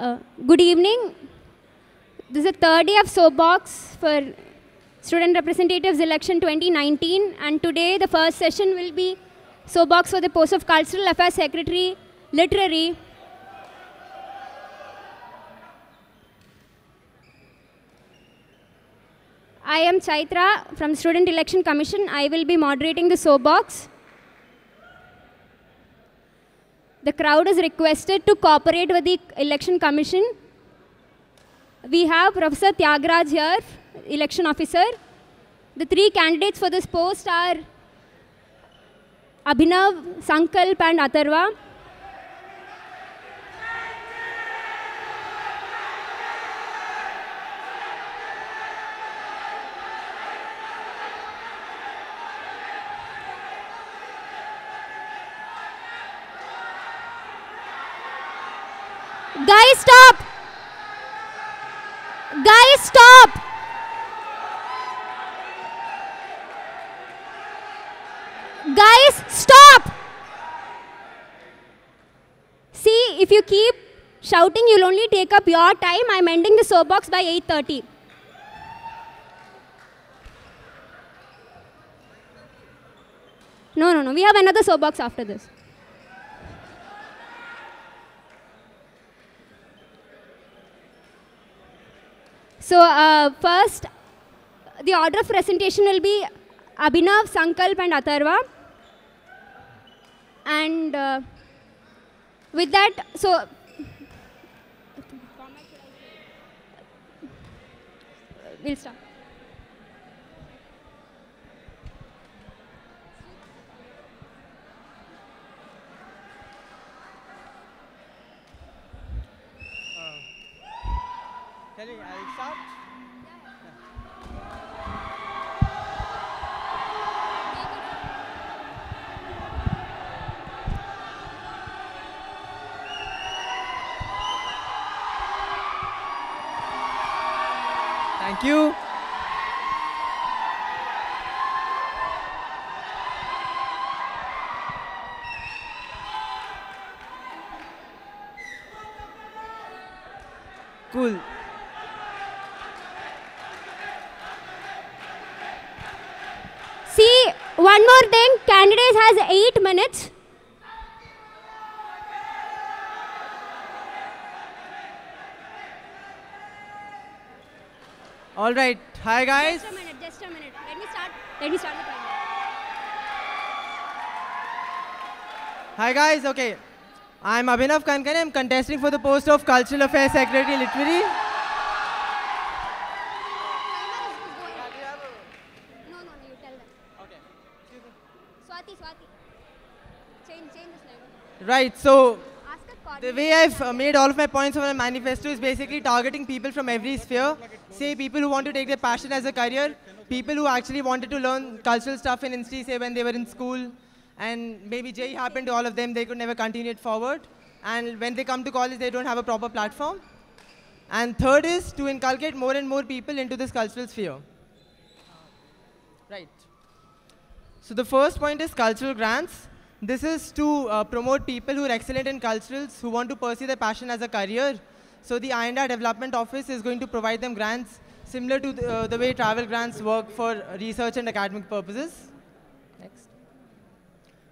Good evening. This is the third day of Soapbox for Student Representatives Election 2019, and today the first session will be Soapbox for the post of Cultural Affairs Secretary, Literary. I am Chaitra from Student Election Commission. I will be moderating the Soapbox. The crowd is requested to cooperate with the Election Commission. We have Professor Tyagraj here, Election Officer. The three candidates for this post are Abhinav, Sanklap and Atharva. Guys, stop! Guys, stop! Guys, stop! See, if you keep shouting, you'll only take up your time. I'm ending the soapbox by 8:30. No. We have another soapbox after this. So first, the order of presentation will be Abhinav, Sankalp and Atharva. And with that, so we'll start. I'll start. Thank you. Cool. See, one more thing, candidates has 8 minutes. All right. Hi, guys. Just a minute. Let me start the timer. Hi, guys. Okay. I'm Abhinav Kankane. I'm contesting for the post of Cultural Affairs Secretary, Literary. You tell them. Okay. Swati. Change the slide. Right. So, Ask a the way I've made all of my points of my manifesto is basically targeting people from every sphere. Say people who want to take their passion as a career, people who actually wanted to learn cultural stuff in Insti, say when they were in school, and maybe JEE happened to all of them, they could never continue it forward. And when they come to college, they don't have a proper platform. And third is to inculcate more and more people into this cultural sphere. Right. So the first point is cultural grants. This is to promote people who are excellent in culturals, who want to pursue their passion as a career. So the IITM Development Office is going to provide them grants similar to the way travel grants work for research and academic purposes. Next.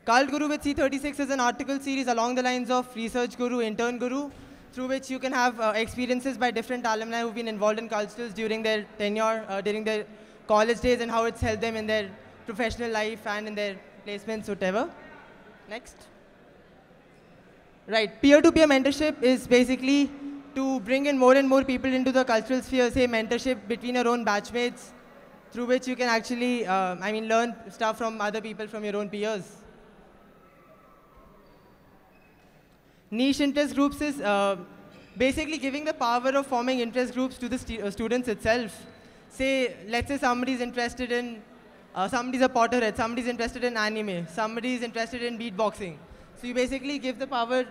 Cult Guru with C36 is an article series along the lines of Research Guru, Intern Guru, through which you can have experiences by different alumni who've been involved in culturals during their tenure, during their college days, and how it's helped them in their professional life and in their placements, whatever. Next. Right, peer-to-peer mentorship is basically to bring in more and more people into the cultural sphere, say mentorship between your own batchmates, through which you can actually, learn stuff from other people, from your own peers. Niche interest groups is basically giving the power of forming interest groups to the students itself. Say, let's say somebody's interested in, somebody's a potterhead, somebody's interested in anime, somebody's interested in beatboxing. So you basically give the power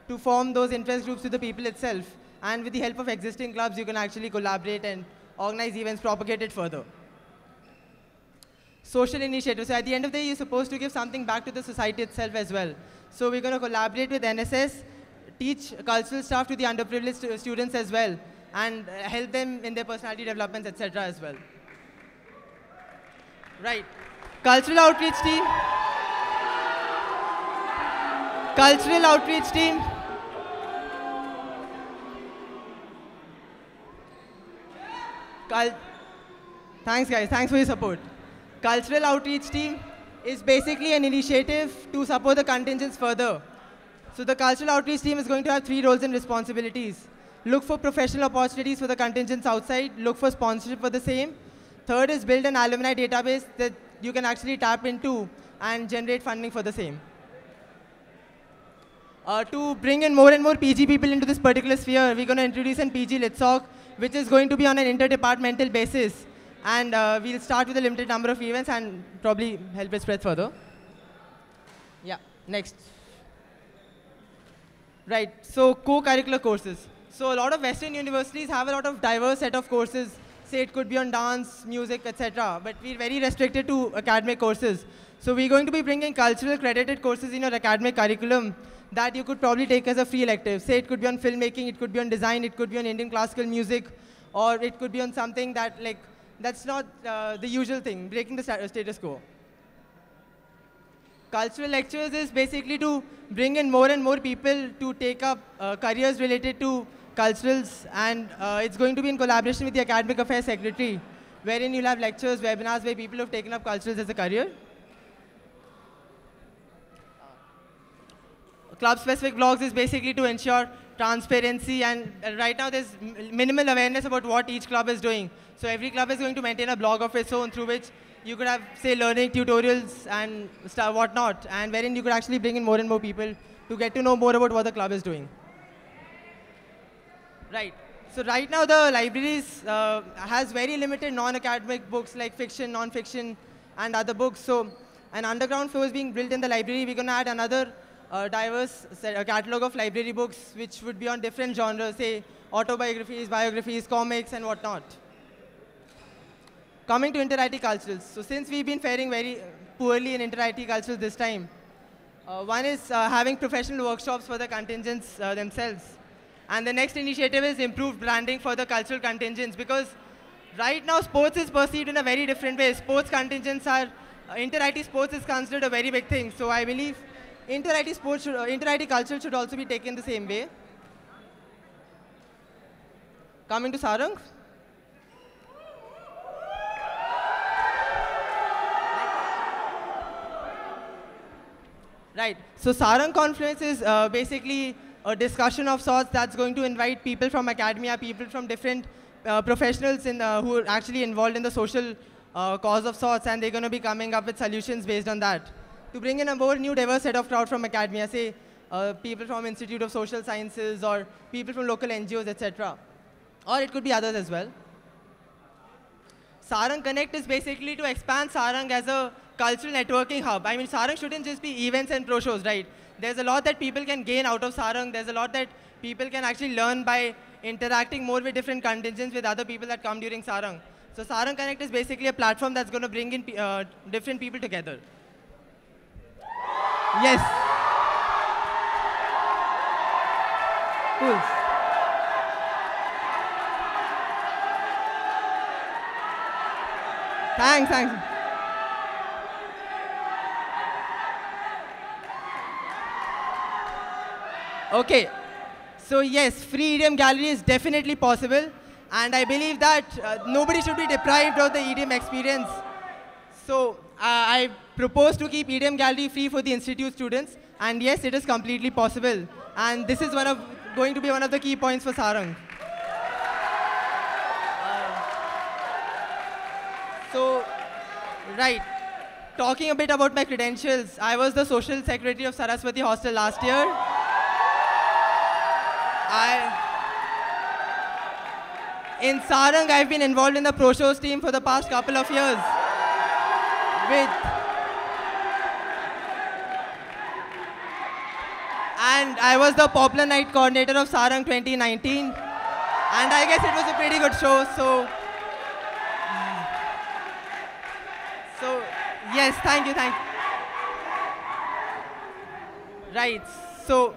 to form those interest groups to the people itself. And with the help of existing clubs, you can actually collaborate and organize events, propagate it further. Social initiatives. So at the end of the day, you're supposed to give something back to the society itself as well. So we're going to collaborate with NSS teach cultural stuff to the underprivileged students as well, and help them in their personality developments, etc. as well. Right. Cultural outreach team. Cultural outreach team. Thanks guys, thanks for your support. Cultural outreach team is basically an initiative to support the contingents further. So the cultural outreach team is going to have 3 roles and responsibilities. Look for professional opportunities for the contingents outside, look for sponsorship for the same. Third is build an alumni database that you can actually tap into and generate funding for the same. To bring in more and more PG people into this particular sphere, we're going to introduce an PG LitSoc, which is going to be on an interdepartmental basis. And we'll start with a limited number of events and probably help it spread further. Yeah, next. Right, so co-curricular courses. So a lot of Western universities have a lot of diverse set of courses. Say it could be on dance, music, etc. But we're very restricted to academic courses. So we're going to be bringing cultural credited courses in your academic curriculum that you could probably take as a free elective. Say it could be on filmmaking, it could be on design, it could be on Indian classical music, or it could be on something that that's not the usual thing, breaking the status quo. Cultural lectures is basically to bring in more and more people to take up careers related to culturals, and it's going to be in collaboration with the Academic Affairs Secretary, wherein you'll have lectures, webinars where people have taken up culturals as a career. Club-specific blogs is basically to ensure transparency, and right now there's minimal awareness about what each club is doing. So every club is going to maintain a blog of its own through which you could have, say, learning tutorials and whatnot, and wherein you could actually bring in more and more people to get to know more about what the club is doing. Right. So right now the libraries has very limited non-academic books like fiction, non-fiction, and other books. So an underground floor is being built in the library. We're going to add another diverse catalog of library books which would be on different genres, say autobiographies, biographies, comics, and whatnot. Coming to inter-IT culturals. So since we've been faring very poorly in inter-IT culturals this time, one is having professional workshops for the contingents themselves. And the next initiative is improved branding for the cultural contingents, because right now sports is perceived in a very different way. Sports contingents are, inter-IT sports is considered a very big thing. So I believe inter-IT sports, inter-IT culture should also be taken the same way. Coming to Sarang. Right. So Sarang Conference is basically a discussion of sorts that's going to invite people from academia, people from different professionals who are actually involved in the social cause of sorts, and they're going to be coming up with solutions based on that. To bring in a more new diverse set of crowd from academia, say people from Institute of Social Sciences or people from local NGOs, etc. Or it could be others as well. Sarang Connect is basically to expand Sarang as a cultural networking hub. I mean, Sarang shouldn't just be events and pro shows, right? There's a lot that people can gain out of Sarang. There's a lot that people can actually learn by interacting more with different contingents with other people that come during Sarang. So Sarang Connect is basically a platform that's going to bring in different people together. Yes. Cool. Thanks. Okay, so yes, free EDM gallery is definitely possible, and I believe that nobody should be deprived of the EDM experience. So I propose to keep EDM gallery free for the institute students, and yes, it is completely possible. And this is going to be one of the key points for Sarang. So, right, talking a bit about my credentials, I was the social secretary of Saraswati Hostel last year. In Sarang, I've been involved in the Pro Shows team for the past couple of years. And I was the Popular Night coordinator of Sarang 2019. And I guess it was a pretty good show, so yes, thank you. Right, so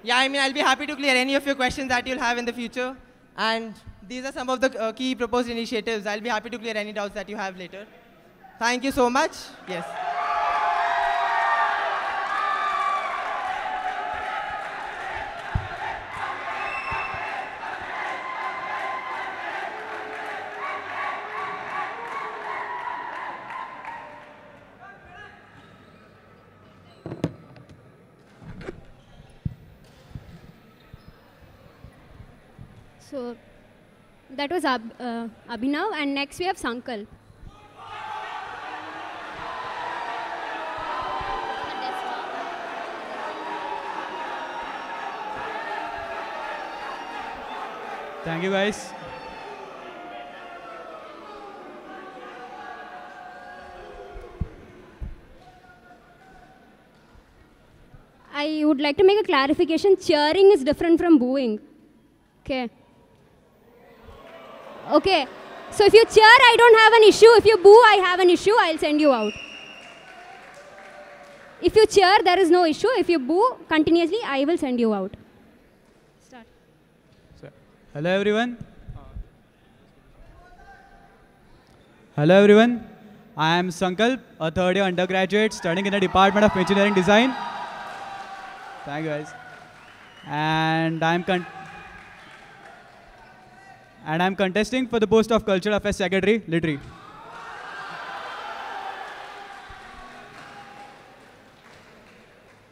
Yeah, I mean, I'll be happy to clear any of your questions that you'll have in the future. And these are some of the key proposed initiatives. I'll be happy to clear any doubts that you have later. Thank you so much. Yes. So that was Abhinav, and next we have Sanklap. Thank you, guys. I would like to make a clarification. Cheering is different from booing. Okay. Okay. So if you cheer, I don't have an issue. If you boo, I have an issue. I'll send you out. If you cheer, there is no issue. If you boo continuously, I will send you out. Start. So, hello, everyone. Hello, everyone. I am Sankalp, a third-year undergraduate studying in the Department of Engineering Design. Thank you, guys. And I'm contesting for the post of Cultural Affairs Secretary, Literary.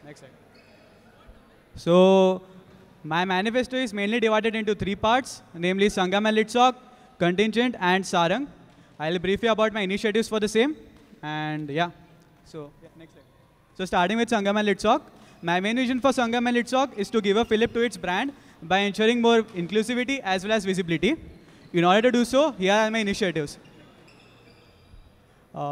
Next slide. So, my manifesto is mainly divided into 3 parts, namely Sangam and Litsoc, Contingent, and Sarang. I'll brief you about my initiatives for the same. And yeah, so yeah, next slide. So starting with Sangam and Litsoc, my main vision for Sangam and Litsoc is to give a fillip to its brand by ensuring more inclusivity as well as visibility. In order to do so, here are my initiatives.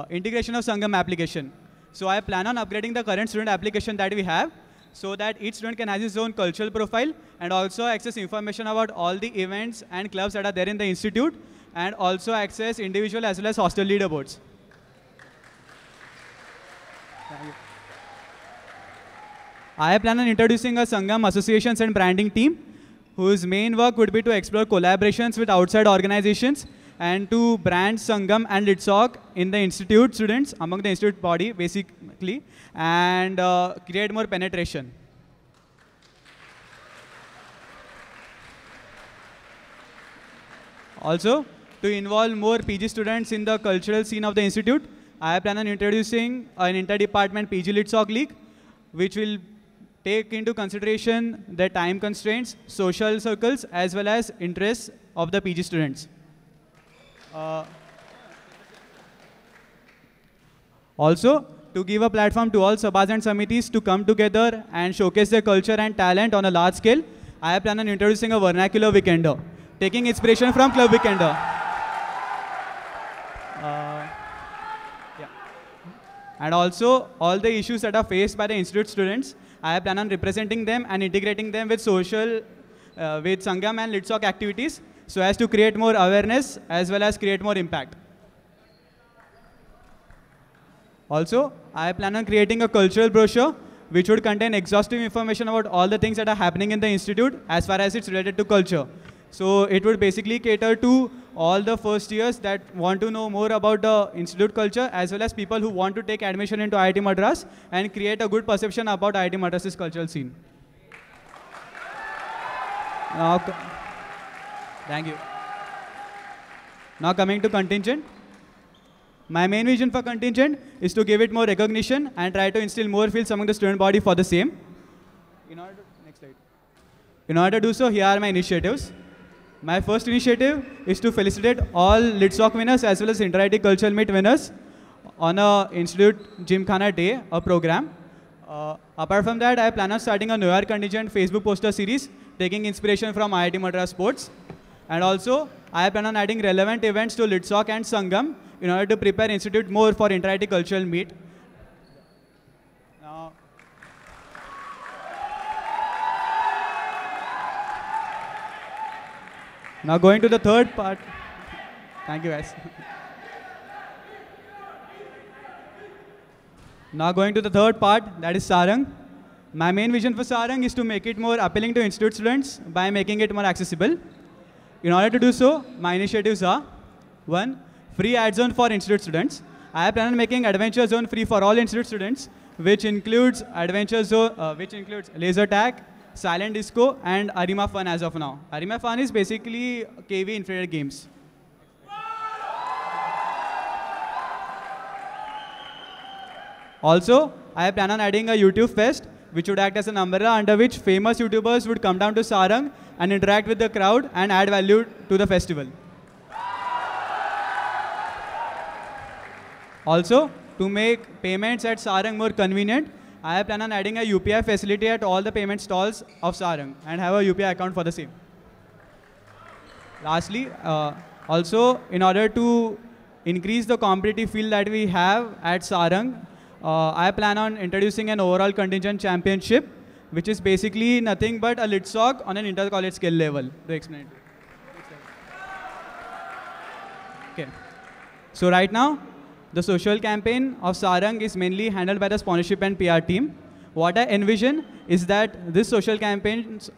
Integration of Sangam application. So I plan on upgrading the current student application that we have so that each student can have his own cultural profile and also access information about all the events and clubs that are there in the institute and also access individual as well as hostel leaderboards. Thank you. I plan on introducing a Sangam associations and branding team whose main work would be to explore collaborations with outside organizations and to brand Sangam and Litsoc in the institute students, among the institute body basically, and create more penetration. Also, to involve more PG students in the cultural scene of the institute, I plan on introducing an inter-department PG Litsoc League, which will take into consideration the time constraints, social circles, as well as interests of the PG students. Also, to give a platform to all sabhas and samitis to come together and showcase their culture and talent on a large scale, I plan on introducing a vernacular weekender, taking inspiration from Club Weekender. And also, all the issues that are faced by the institute students, I plan on representing them and integrating them with social, with Sangam and Litsoc activities, so as to create more awareness as well as create more impact. Also, I plan on creating a cultural brochure which would contain exhaustive information about all the things that are happening in the institute as far as it's related to culture. So it would basically cater to all the first years that want to know more about the institute culture as well as people who want to take admission into IIT Madras and create a good perception about IIT Madras's cultural scene. Now, thank you. Now coming to Contingent. My main vision for Contingent is to give it more recognition and try to instill more feels among the student body for the same. Next slide. In order to do so, here are my initiatives. My first initiative is to felicitate all Litsoc winners as well as Inter-IT Cultural Meet winners on a Institute Gymkhana Day, a program. Apart from that, I plan on starting a New Year Contingent Facebook poster series, taking inspiration from IIT Madras Sports. And also, I plan on adding relevant events to Litsoc and Sangam in order to prepare Institute more for Inter-IT Cultural Meet. Now going to the third part. Thank you, guys. Now going to the third part, that is Sarang. My main vision for Sarang is to make it more appealing to institute students by making it more accessible. In order to do so, my initiatives are: 1. Free ad zone for institute students. I plan on making adventure zone free for all institute students, which includes adventure zone, which includes laser tag, silent disco, and Arima Fun as of now. Arima Fun is basically KV infrared games. Also, I plan on adding a YouTube fest, which would act as an umbrella under which famous YouTubers would come down to Sarang and interact with the crowd and add value to the festival. Also, to make payments at Sarang more convenient, I plan on adding a UPI facility at all the payment stalls of Sarang and have a UPI account for the same. Lastly, also, in order to increase the competitive field that we have at Sarang, I plan on introducing an overall contingent championship, which is basically nothing but a lit sock on an inter-college skill level. To explain it. Okay. So right now, the social campaign of Sarang is mainly handled by the sponsorship and PR team. What I envision is that this social campaign's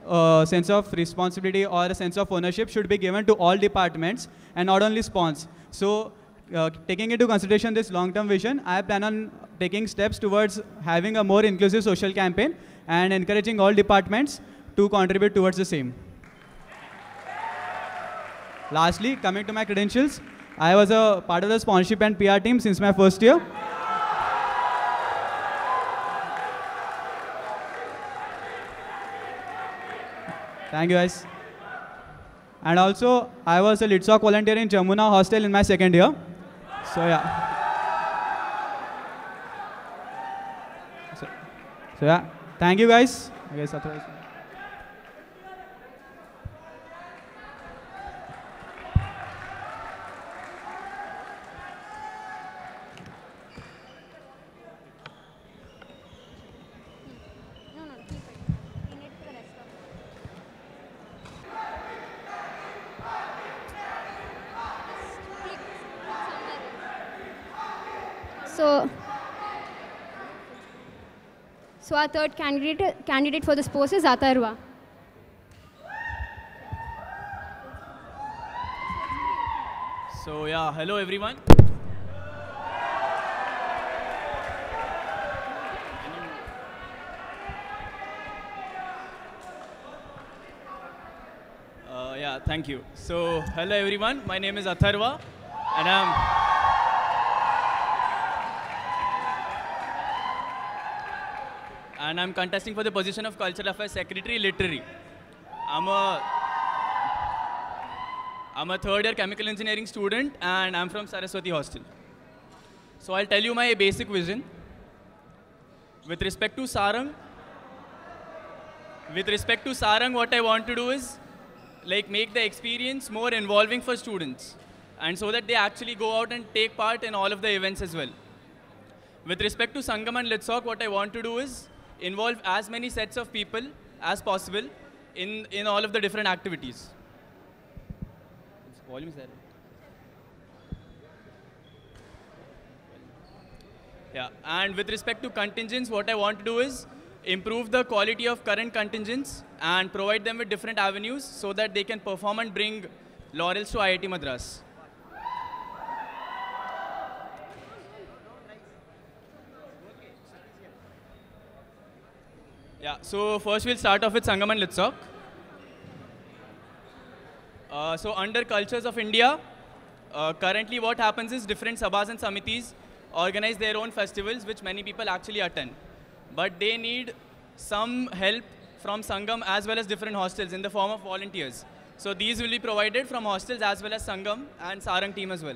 sense of responsibility or a sense of ownership should be given to all departments and not only spons. So taking into consideration this long-term vision, I plan on taking steps towards having a more inclusive social campaign and encouraging all departments to contribute towards the same. Lastly, coming to my credentials, I was a part of the sponsorship and PR team since my first year. Thank you, guys. And also, I was a Litsoc volunteer in Jamuna hostel in my second year. So yeah. So yeah, thank you guys. I guess Atharva. So our third candidate for this post is Atharva. So yeah, hello everyone. Yeah, thank you. So hello everyone, my name is Atharva and I'm contesting for the position of Cultural Affairs Secretary Literary. I'm a third year chemical engineering student and I'm from Saraswati Hostel. So I'll tell you my basic vision. With respect to Sarang, what I want to do is make the experience more involving for students and so that they actually go out and take part in all of the events as well. With respect to Sangam and Litsoc, what I want to do is involve as many sets of people as possible in all of the different activities. Volume is there. Yeah, and with respect to contingents, what I want to do is improve the quality of current contingents and provide them with different avenues so that they can perform and bring laurels to IIT Madras. Yeah, so first we'll start off with Sangam and Litsoc. So under Cultures of India, currently what happens is different sabhas and samitis organize their own festivals which many people actually attend. But they need some help from Sangam as well as different hostels in the form of volunteers. So these will be provided from hostels as well as Sangam and Sarang team as well.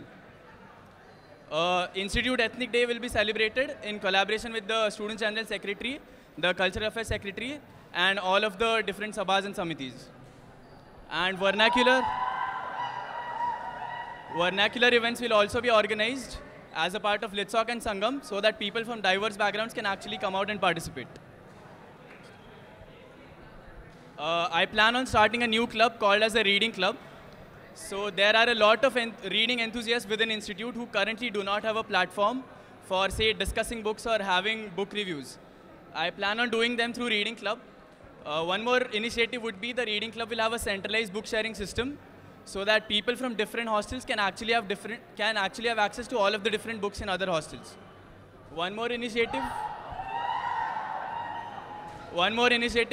Institute Ethnic Day will be celebrated in collaboration with the Student General Secretary, the Cultural Affairs Secretary, and all of the different sabhas and samitis. And vernacular events will also be organized as a part of Litsoc and Sangam so that people from diverse backgrounds can actually come out and participate. I plan on starting a new club called as a reading club. So there are a lot of reading enthusiasts within Institute who currently do not have a platform for, say, discussing books or having book reviews. I plan on doing them through Reading Club. One more initiative would be the Reading Club will have a centralized book sharing system so that people from different hostels can actually have access to all of the different books in other hostels. One more initiative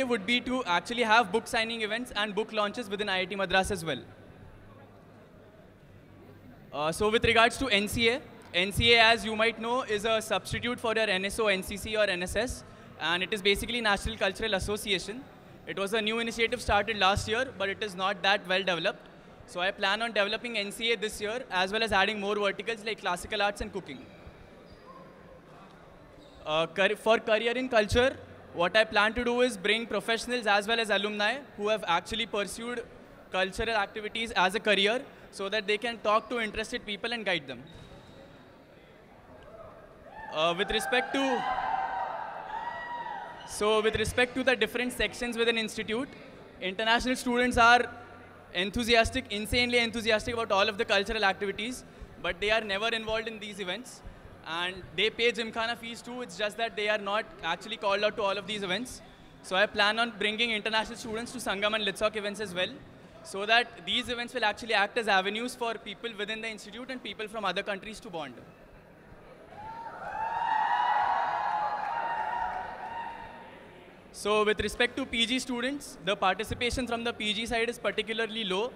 would be to actually have book signing events and book launches within IIT Madras as well. So with regards to NCA, as you might know, is a substitute for your NSO, NCC or NSS, and it is basically National Cultural Association. It was a new initiative started last year, but it is not that well developed. So I plan on developing NCA this year, as well as adding more verticals like classical arts and cooking. For career in culture, what I plan to do is bring professionals as well as alumni who have actually pursued cultural activities as a career so that they can talk to interested people and guide them. With respect to the different sections within institute, international students are insanely enthusiastic about all of the cultural activities, but they are never involved in these events. And they pay Gymkhana fees too, it's just that they are not actually called out to all of these events. So I plan on bringing international students to Sangam and Litzok events as well, so that these events will actually act as avenues for people within the institute and people from other countries to bond. So with respect to PG students, the participation from the PG side is particularly low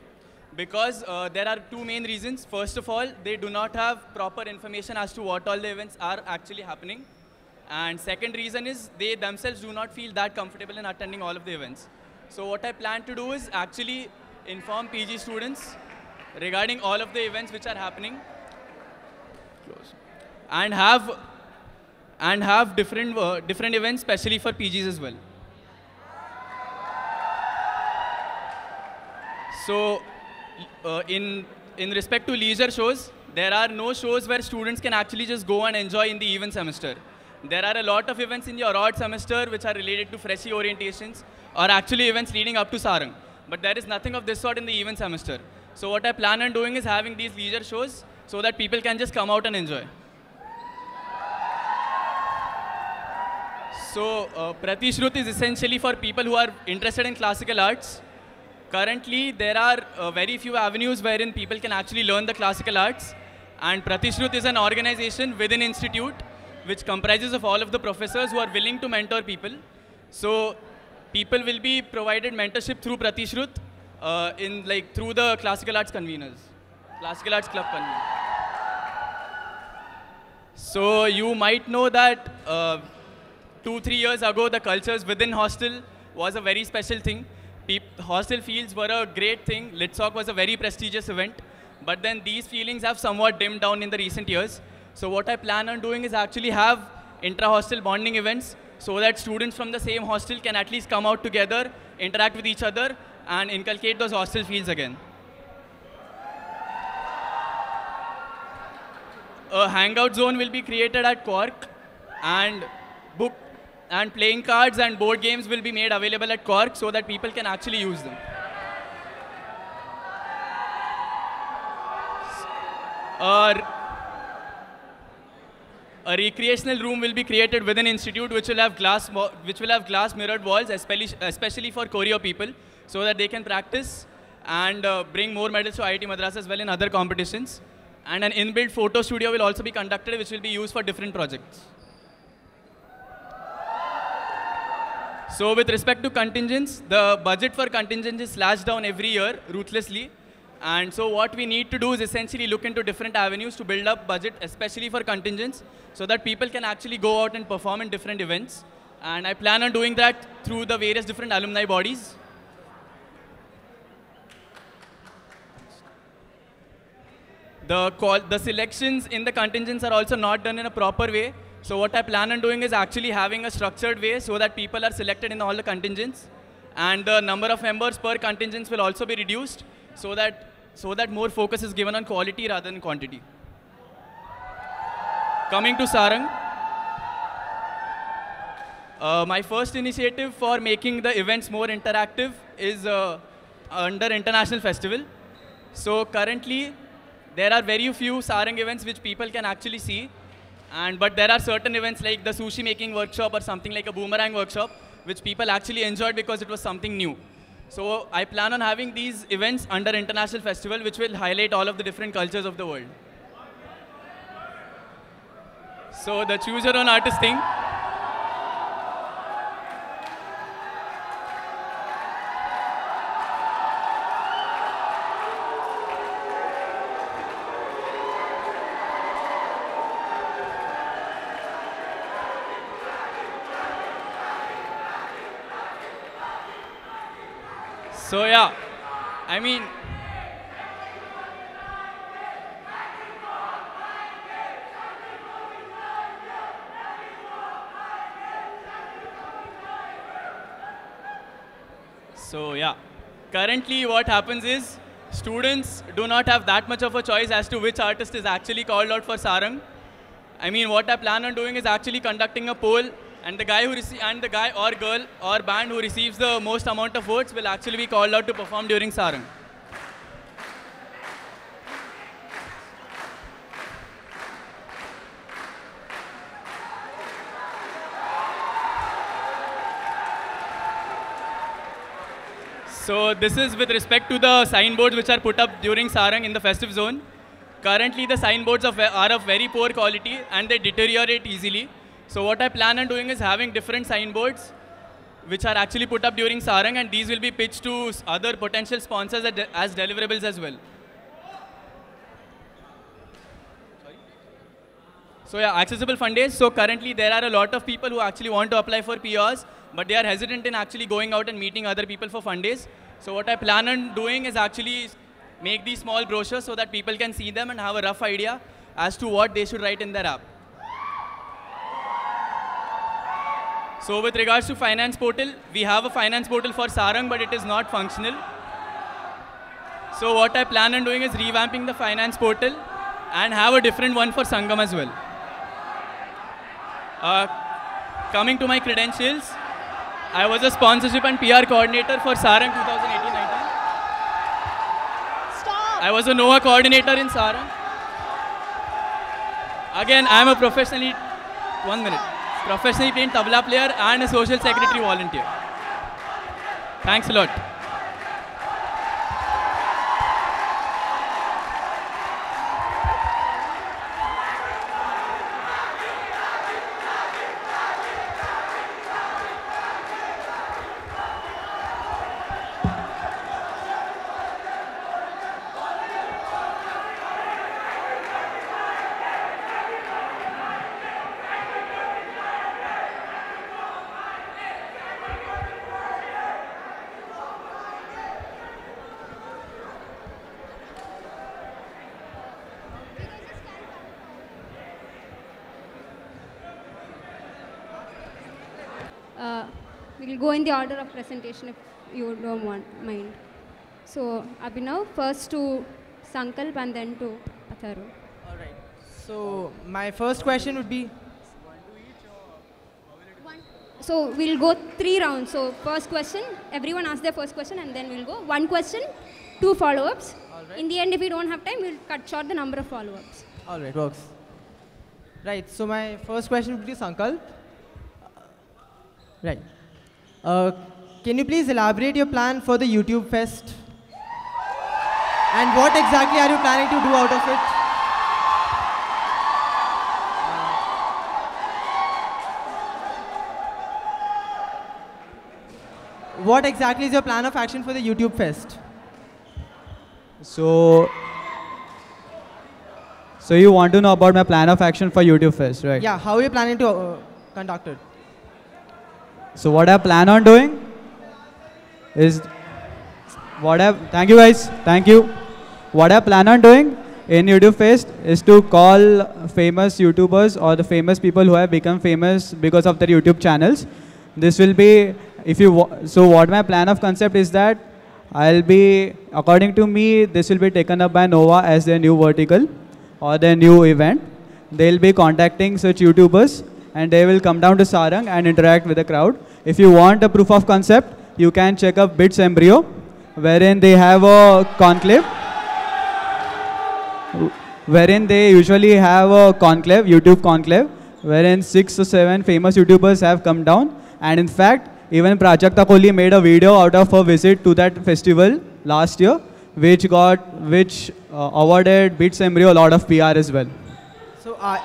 because there are two main reasons. First of all, they do not have proper information as to what all the events are actually happening. And second reason is they themselves do not feel that comfortable in attending all of the events. So what I plan to do is actually inform PG students regarding all of the events which are happening and have different events specially for PGs as well. So in respect to leisure shows, there are no shows where students can actually just go and enjoy in the even semester. There are a lot of events in your odd semester which are related to freshie orientations or actually events leading up to Sarang. But there is nothing of this sort in the even semester. So what I plan on doing is having these leisure shows so that people can just come out and enjoy. So Pratishrut is essentially for people who are interested in classical arts. Currently, there are very few avenues wherein people can actually learn the classical arts. And Pratishrut is an organization within institute which comprises of all of the professors who are willing to mentor people. So people will be provided mentorship through Pratishrut through the classical arts conveners, classical arts club conveners. So you might know that 2-3 years ago, the cultures within hostel was a very special thing. Hostel fields were a great thing. Litzok was a very prestigious event. But then these feelings have somewhat dimmed down in the recent years. So what I plan on doing is actually have intra-hostel bonding events so that students from the same hostel can at least come out together, interact with each other, and inculcate those hostel fields again. A hangout zone will be created at Cork, and playing cards and board games will be made available at Cork so that people can actually use them. A recreational room will be created within institute which will have glass mirrored walls, especially for choreo people, so that they can practice and bring more medals to IIT Madras as well in other competitions. And an inbuilt photo studio will also be conducted, which will be used for different projects. So with respect to contingents, the budget for contingents is slashed down every year ruthlessly. And so what we need to do is essentially look into different avenues to build up budget, especially for contingents, so that people can actually go out and perform in different events. And I plan on doing that through the various different alumni bodies. The selections in the contingents are also not done in a proper way. So what I plan on doing is actually having a structured way so that people are selected in all the contingents. And the number of members per contingents will also be reduced so that more focus is given on quality rather than quantity. Coming to Sarang, my first initiative for making the events more interactive is under International Festival. So currently, there are very few Sarang events which people can actually see. But there are certain events like the sushi making workshop or something like a boomerang workshop, which people actually enjoyed because it was something new. So I plan on having these events under international festival, which will highlight all of the different cultures of the world. So the choose your own artist thing. So yeah, I mean, currently what happens is students do not have that much of a choice as to which artist is actually called out for Sarang. I mean, what I plan on doing is actually conducting a poll, and the guy or girl or band who receives the most amount of votes will actually be called out to perform during Sarang. So this is with respect to the signboards which are put up during Sarang in the festive zone. Currently the signboards are of very poor quality and they deteriorate easily. So what I plan on doing is having different signboards which are actually put up during Sarang, and these will be pitched to other potential sponsors as deliverables as well. So yeah, accessible fund days. So currently there are a lot of people who actually want to apply for PRs, but they are hesitant in actually going out and meeting other people for fund days. So what I plan on doing is actually make these small brochures so that people can see them and have a rough idea as to what they should write in their app. So with regards to finance portal, we have a finance portal for Sarang, but it is not functional. So what I plan on doing is revamping the finance portal and have a different one for Sangam as well. Coming to my credentials, I was a sponsorship and PR coordinator for Sarang 2018-19. I was a NOAA coordinator in Sarang. Again, I am a professionally trained tabla player and a social secretary volunteer. Thanks a lot. We'll go in the order of presentation if you don't mind. So, Abhinav, first to Sanklap and then to Atharva. All right. So, my first question would be... So, we'll go 3 rounds. So, first question, everyone asks their first question and then we'll go. 1 question, 2 follow-ups. Right. In the end, if we don't have time, we'll cut short the number of follow-ups. All right, works. Right, so my first question would be Sankalp. Right. Can you please elaborate your plan for the YouTube Fest? And what exactly are you planning to do out of it? What exactly is your plan of action for the YouTube Fest? So you want to know about my plan of action for YouTube Fest, right? Yeah, how are you planning to conduct it? So what I plan on doing is thank you guys, thank you. What I plan on doing in YouTube Fest is to call famous YouTubers or the famous people who have become famous because of their YouTube channels. This will be, so what my plan of concept is that according to me, this will be taken up by NOVA as their new vertical or their new event. They'll be contacting such YouTubers and they will come down to Sarang and interact with the crowd. If you want a proof of concept, you can check up Bits Embryo, wherein they have a conclave. wherein they usually have a conclave, YouTube conclave, wherein 6 or 7 famous YouTubers have come down. And in fact, even Prajakta Kohli made a video out of her visit to that festival last year, which awarded Beats Embryo a lot of PR as well. So are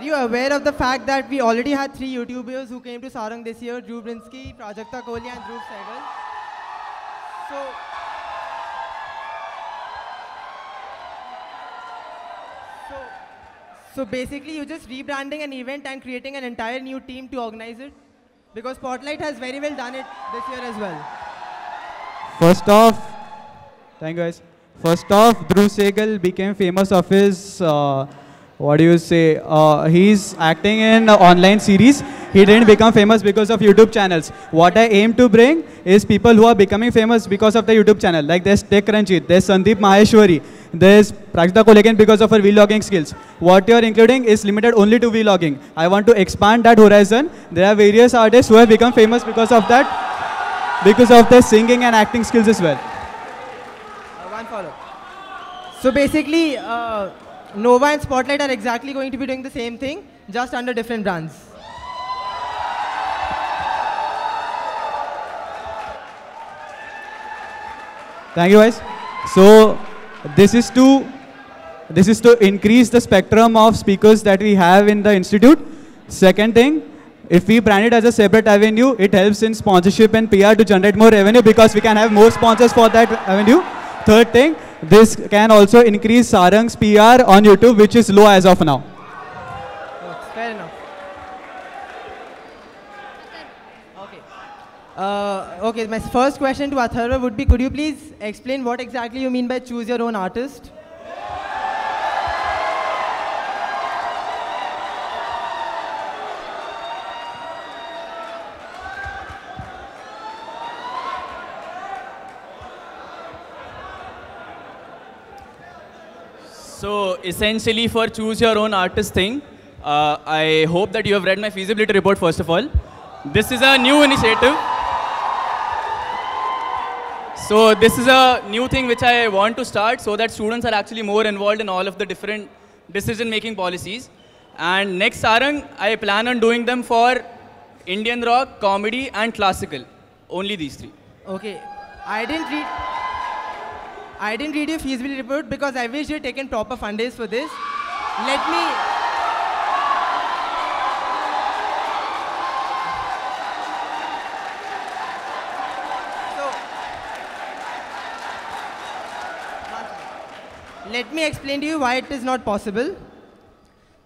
you aware of the fact that we already had 3 YouTubers who came to Sarang this year, Drew Brinsky, Prajakta Kohli and Dhruv Sehgal? So basically you're just rebranding an event and creating an entire new team to organize it? Because Spotlight has very well done it this year as well. First off, thank you guys. First off, Dhruv Sehgal became famous of his, he's acting in online series. He didn't become famous because of YouTube channels. What I aim to bring is people who are becoming famous because of the YouTube channel. Like there's Tech Ranjit, there's Sandeep Maheshwari, there's Prajakta Kohli because of her vlogging skills. What you're including is limited only to vlogging. I want to expand that horizon. There are various artists who have become famous because of that, because of their singing and acting skills as well. One follow. So basically, Nova and Spotlight are exactly going to be doing the same thing, just under different brands. Thank you guys. So this is to increase the spectrum of speakers that we have in the institute. Second thing, if we brand it as a separate avenue, it helps in sponsorship and PR to generate more revenue because we can have more sponsors for that avenue. Third thing, this can also increase Sarang's PR on YouTube, which is low as of now. Fair enough. Okay, my first question to Atharva would be, could you please explain what exactly you mean by choose your own artist? So essentially for choose your own artist thing, I hope that you have read my feasibility report first of all. This is a new initiative. So this is a new thing which I want to start so that students are actually more involved in all of the different decision-making policies. And next Sarang, I plan on doing them for Indian rock, comedy and classical. Only these 3. Okay, I didn't read your feasibility report because I wish you had taken proper fund days for this. Let me explain to you why it is not possible.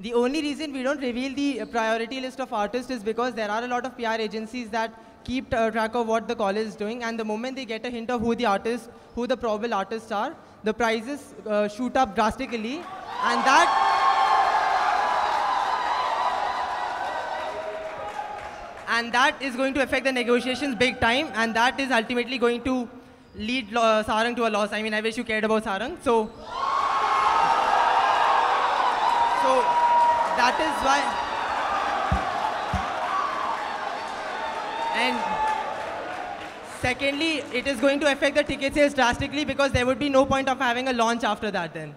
The only reason we don't reveal the priority list of artists is because there are a lot of PR agencies that keep track of what the college is doing, and the moment they get a hint of who the probable artists are, the prices shoot up drastically, and that is going to affect the negotiations big time, and that is ultimately going to lead Sarang to a loss. I mean, I wish you cared about Sarang. So that is why. And secondly, it is going to affect the ticket sales drastically because there would be no point of having a launch after that then.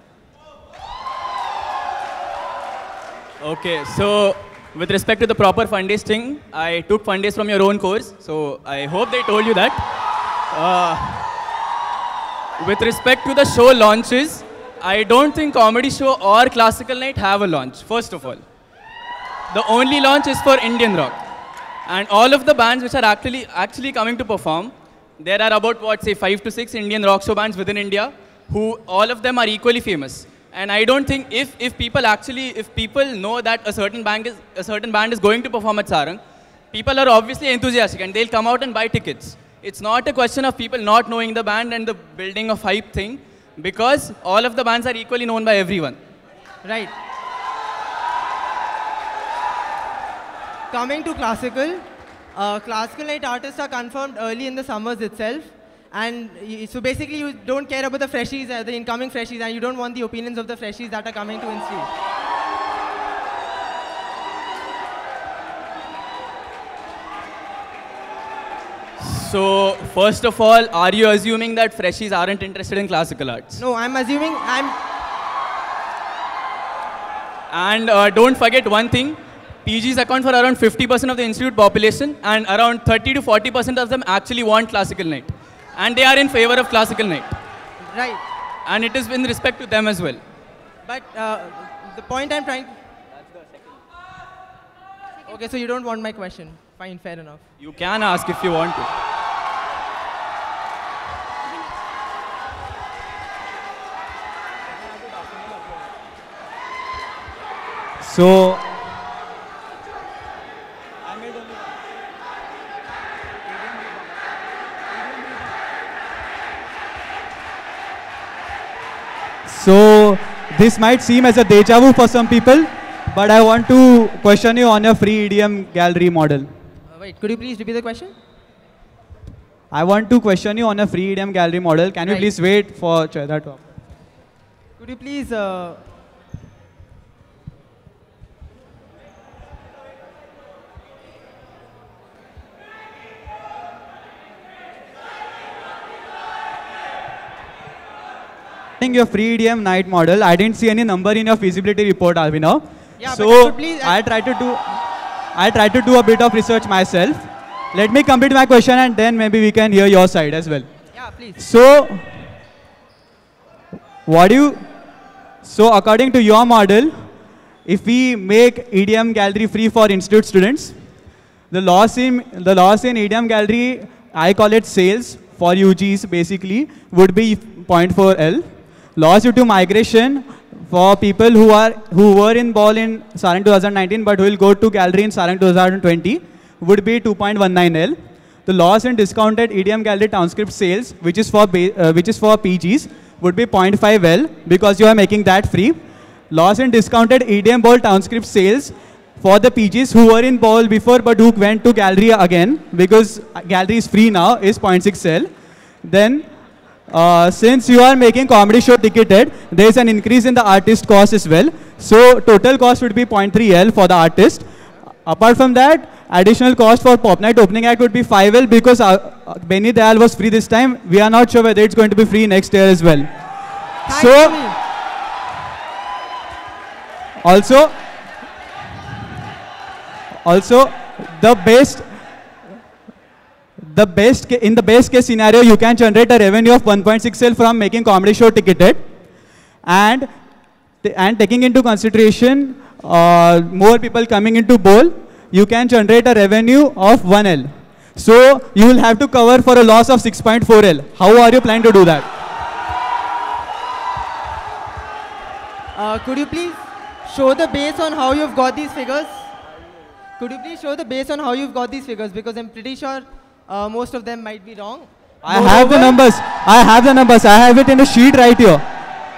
Okay, so with respect to the proper fundraise thing, I took fundraise from your own course, so I hope they told you that. With respect to the show launches, I don't think comedy show or classical night have a launch, first of all. The only launch is for Indian rock. And all of the bands which are actually coming to perform, there are about, what, say 5 to 6 Indian rock show bands within India, who all of them are equally famous. And I don't think if people know that a certain band is going to perform at Sarang, people are obviously enthusiastic and they'll come out and buy tickets. It's not a question of people not knowing the band and the building of hype thing, because all of the bands are equally known by everyone. Right. Coming to classical, classical night artists are confirmed early in the summers itself. And so basically you don't care about the freshies, the incoming freshies, and you don't want the opinions of the freshies that are coming to Insti. So, first of all, are you assuming that freshies aren't interested in classical arts? No, I'm assuming And don't forget one thing, PGs account for around 50% of the institute population, and around 30 to 40% of them actually want classical night. And they are in favor of classical night. Right. And it is in respect to them as well. But the point I'm trying... Okay, so you don't want my question. Fine, fair enough. You can ask if you want to. So, this might seem as a deja vu for some people, but I want to question you on your free EDM gallery model. Wait, could you please repeat the question? I want to question you on a free EDM gallery model. Can you please wait for that talk? Could you please... your free EDM night model, I didn't see any number in your feasibility report, Abhinav. Yeah, so but please, I tried to do a bit of research myself. Let me complete my question and then maybe we can hear your side as well. Yeah, please. So, according to your model, if we make EDM gallery free for institute students, the loss in EDM gallery, I call it sales for UGs basically, would be 0.4 L. Loss due to migration for people who were in ball in Sarang 2019 but who will go to gallery in Sarang 2020 would be 2.19 L. The loss in discounted EDM gallery townscript sales, which is for PGs, would be 0.5 L because you are making that free. Loss in discounted EDM ball townscript sales for the PGs who were in ball before but who went to gallery again because gallery is free now is 0.6 L. Then since you are making comedy show ticketed, there is an increase in the artist cost as well. So total cost would be 0.3 L for the artist. Apart from that, additional cost for Pop Night opening act would be 5 L because Benny Dayal was free this time. We are not sure whether it's going to be free next year as well. Also, in the best case scenario, you can generate a revenue of 1.6 L from making comedy show ticketed, and taking into consideration more people coming into bowl, you can generate a revenue of 1 L. So you will have to cover for a loss of 6.4 L. How are you planning to do that? Could you please show the base on how you've got these figures? Could you please show the base on how you've got these figures? Because I'm pretty sure most of them might be wrong. I have the numbers. I have it in a sheet right here.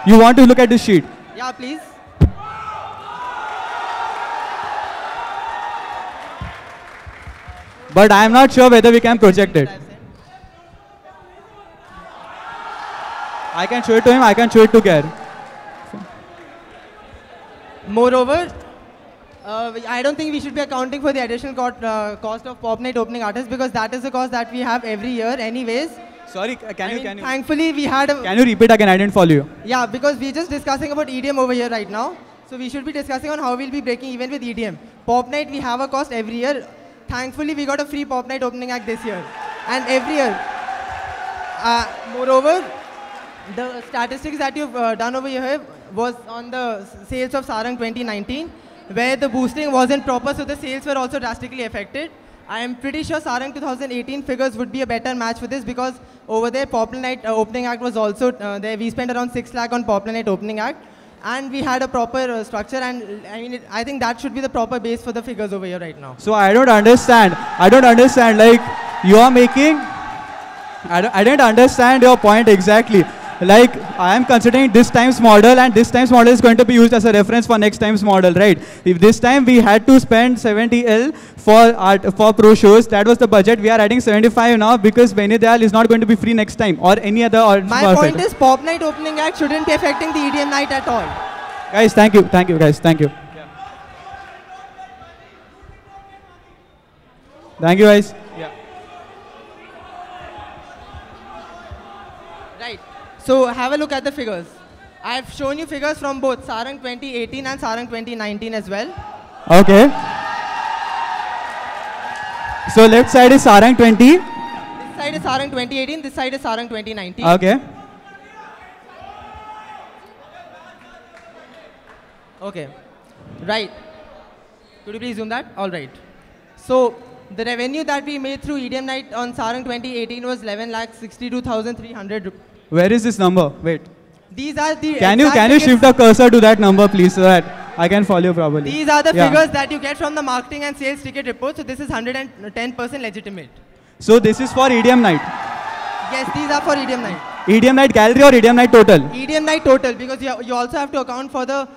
You want to look at the sheet? Yeah, please. But I am not sure whether we can project it. I can show it to him. I can show it to Gare. Moreover, I don't think we should be accounting for the additional cost of Pop Night opening artists because that is the cost that we have every year anyways. Sorry, can you? Thankfully, we had a... Can you repeat again? I didn't follow you. Yeah, because we're just discussing about EDM over here right now. So we should be discussing on how we'll be breaking even with EDM. Pop Night, we have a cost every year. Thankfully, we got a free Pop Night opening act this year. And every year. Moreover, the statistics that you've done over here was on the sales of Sarang 2019, where the boosting wasn't proper, so the sales were also drastically affected. I am pretty sure Sarang 2018 figures would be a better match for this because over there, Popular Night opening act was also there. We spent around 6 lakh on Popular Night opening act. And we had a proper structure, and I think that should be the proper base for the figures over here right now. So I don't understand. Like, you are making... I didn't understand your point exactly. Like, I am considering this times model, and this times model is going to be used as a reference for next times model, right? If this time we had to spend 70L for pro shows, that was the budget. We are adding 75 now because Benny Dayal is not going to be free next time or any other. My point is Pop Night opening act shouldn't be affecting the EDM night at all. Guys, thank you, guys, thank you. Yeah. Thank you, guys. Yeah. So have a look at the figures. I've shown you figures from both Sarang 2018 and Sarang 2019 as well. Okay. So left side is Sarang 20. This side is Sarang 2018, this side is Sarang 2019. Okay. Okay. Right. Could you please zoom that? All right. So the revenue that we made through EDM night on Sarang 2018 was 11,62,300. Where is this number? Wait. These are the Can you figures. shift the cursor to that number, please, so that I can follow you properly? These are the figures that you get from the marketing and sales ticket report. So this is 110% legitimate. So this is for EDM night. Yes, these are for EDM night. EDM night gallery or EDM night total? EDM night total, because you also have to account for the,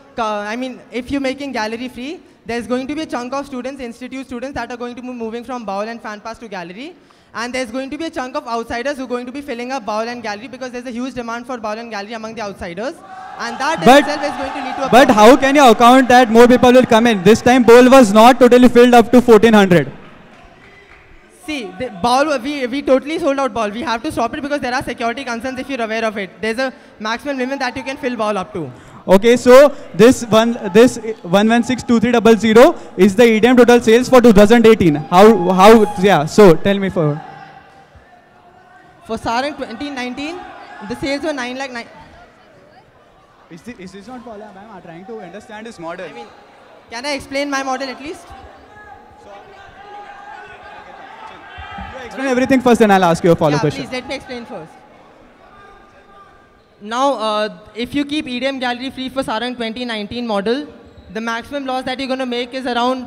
if you're making gallery free, there's going to be a chunk of students, institute students that are going to be moving from Bowl and Fan Pass to gallery. And there's going to be a chunk of outsiders who are going to be filling up Bowl and gallery because there's a huge demand for Bowl and gallery among the outsiders. And that itself is going to lead to a But problem. how can you account that more people will come in? This time Bowl was not totally filled up to 1400. See, the Bowl, we totally sold out Bowl. We have to stop it because there are security concerns if you're aware of it. There's a maximum limit that you can fill Bowl up to. Okay, so this 1162300 is the EDM total sales for 2018. Yeah, so tell me for. For Sarang 2019, the sales were 9 lakh. Is this not Paula, ma'am? I'm trying to understand this model. I mean, can I explain my model at least? You explain everything first, then I'll ask you a follow-up question. Please let me explain first. Now, if you keep EDM gallery free for Sarang 2019 model, the maximum loss that you're going to make is around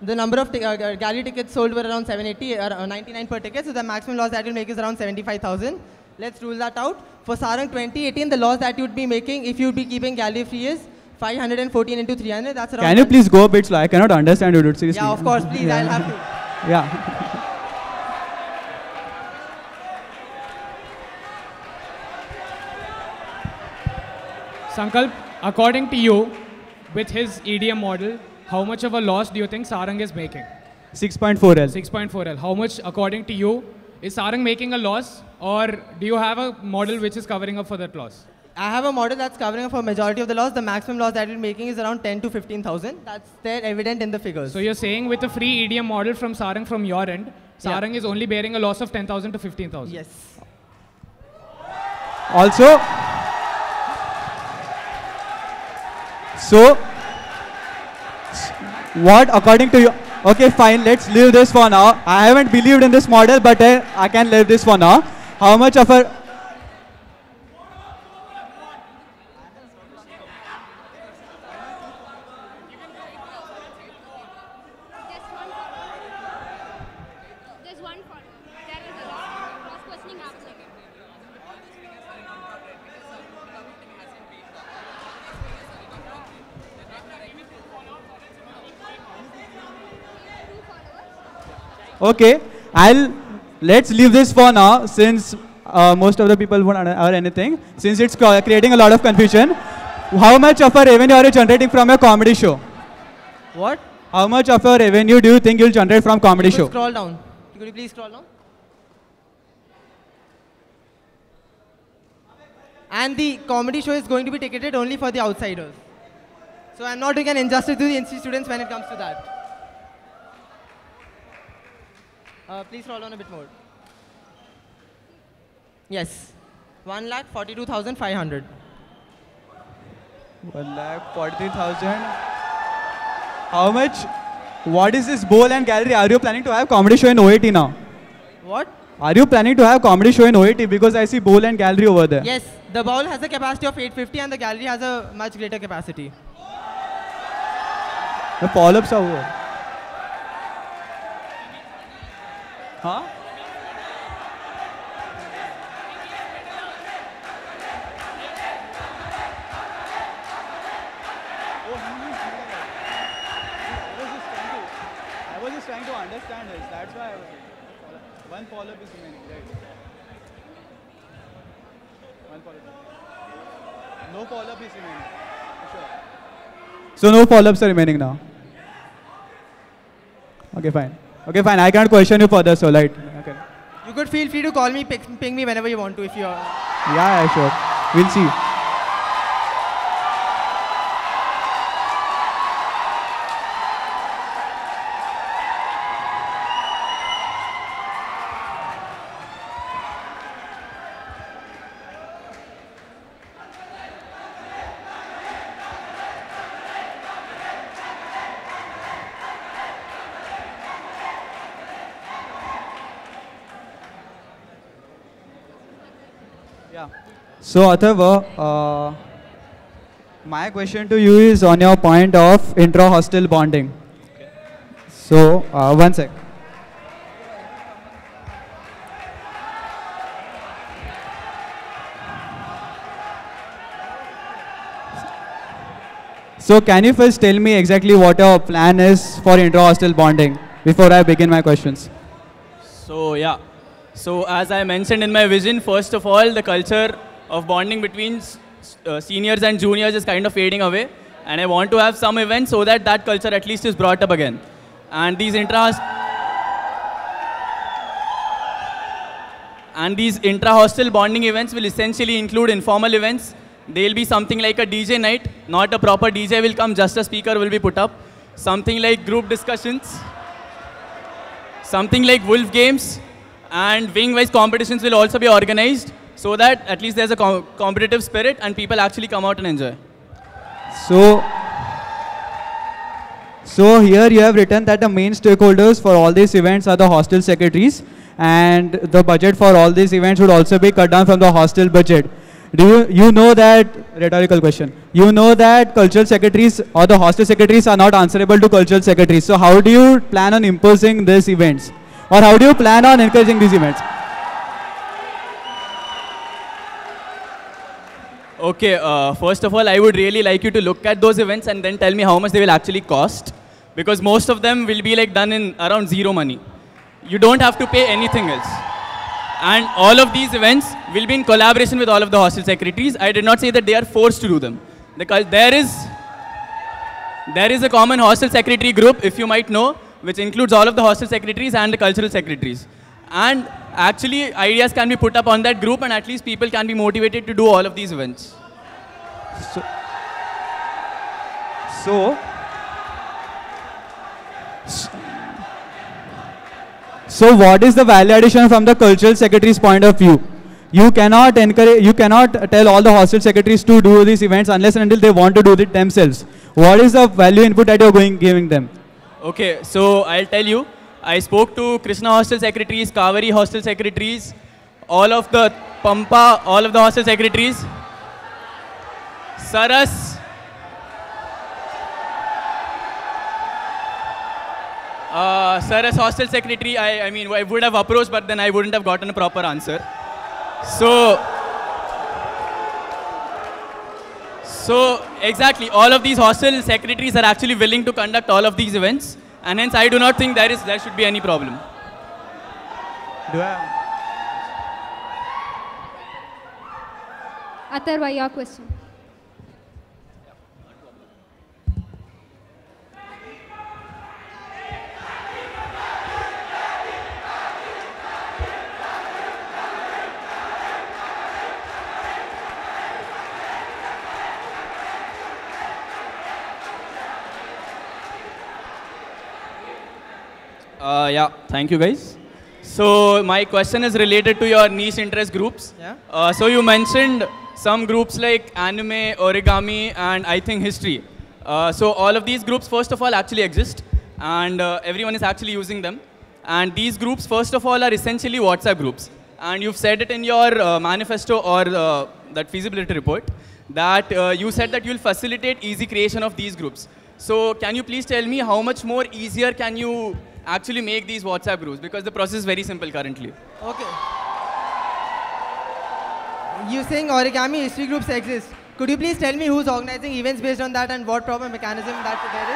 the number of gallery tickets sold were around 780 or 99 per ticket. So the maximum loss that you'll make is around 75,000. Let's rule that out. For Sarang 2018, the loss that you'd be making if you'd be keeping gallery free is 514 into 300. That's around. Can you please go a bit slow? I cannot understand you, dude. Seriously. Yeah, of course. Please, I'll have to. Yeah. Sankalp, according to you, with his EDM model, how much of a loss do you think Sarang is making? 6.4L. 6.4L. How much, according to you, is Sarang making a loss, or do you have a model which is covering up for that loss? I have a model that's covering up for majority of the loss. The maximum loss that we're making is around 10 to 15,000. That's there evident in the figures. So you're saying with a free EDM model from Sarang from your end, Sarang is only bearing a loss of 10,000 to 15,000. Yes. Also, so what according to you? Okay, fine. Let's leave this for now. I haven't believed in this model, but I can leave this for now. How much of a Okay, let's leave this for now since most of the people won't or anything. Since it's creating a lot of confusion. How much of a revenue are you generating from your comedy show? What? How much of a revenue do you think you'll generate from comedy show? Scroll down. Could you please scroll down? And the comedy show is going to be ticketed only for the outsiders. So I'm not doing an injustice to the NC students when it comes to that. Please scroll down a bit more. Yes. 1,42,500. 1,40,000. How much? What is this bowl and gallery? Are you planning to have comedy show in OAT now? What? Are you planning to have comedy show in OAT? Because I see bowl and gallery over there. Yes. The bowl has a capacity of 850 and the gallery has a much greater capacity. The follow-ups are over. Huh? I was just trying to understand this. That's why I was saying. One follow-up is remaining, right? One follow-up. No follow-up is remaining. Sure. So no follow-ups are remaining now. Okay, fine. Okay, fine. I can't question you further, so right. Okay. You could feel free to call me, ping me whenever you want to if you are. Yeah, sure. We'll see. So Atharva, my question to you is on your point of intra-hostel bonding. Okay. So, one sec. So can you first tell me exactly what your plan is for intra-hostel bonding before I begin my questions? So yeah, so as I mentioned in my vision, first of all, the culture of bonding between seniors and juniors is kind of fading away, and I want to have some events so that that culture at least is brought up again. And these intra-hostel bonding events will essentially include informal events. They'll be something like a DJ night, not a proper DJ will come, just a speaker will be put up. Something like group discussions, something like wolf games, and wing-wise competitions will also be organized, so that at least there's a competitive spirit and people actually come out and enjoy. So here you have written that the main stakeholders for all these events are the hostel secretaries, and the budget for all these events would also be cut down from the hostel budget. Do you know that, rhetorical question, you know that cultural secretaries or the hostel secretaries are not answerable to cultural secretaries. So how do you plan on imposing these events? Or how do you plan on encouraging these events? Okay, first of all, I would really like you to look at those events and then tell me how much they will actually cost. Because most of them will be like done in around zero money. You don't have to pay anything else. And all of these events will be in collaboration with all of the hostel secretaries. I did not say that they are forced to do them. Because there is a common hostel secretary group, if you might know, which includes all of the hostel secretaries and the cultural secretaries. And actually, ideas can be put up on that group, and at least people can be motivated to do all of these events. So what is the value addition from the cultural secretary's point of view? You cannot tell all the hostel secretaries to do these events unless and until they want to do it themselves. What is the value input that you are giving them? Okay, so I'll tell you. I spoke to Krishna hostel secretaries, Kaveri hostel secretaries, all of the Pampa, all of the hostel secretaries, Saras, Saras hostel secretary, I mean, I would have approached, but then I wouldn't have gotten a proper answer. So exactly, all of these hostel secretaries are actually willing to conduct all of these events. And hence, I do not think there should be any problem. Atharva, your question. Yeah, thank you guys. So my question is related to your niche interest groups. Yeah. So you mentioned some groups like anime, origami, and I think history. So all of these groups, first of all, actually exist, and everyone is actually using them. And these groups, first of all, are essentially WhatsApp groups. And you've said it in your manifesto or that feasibility report that you said that you'll facilitate easy creation of these groups. So can you please tell me how much more easier can you actually make these WhatsApp groups, because the process is very simple currently. Okay. You saying origami history groups exist. Could you please tell me who's organizing events based on that and what proper mechanism that there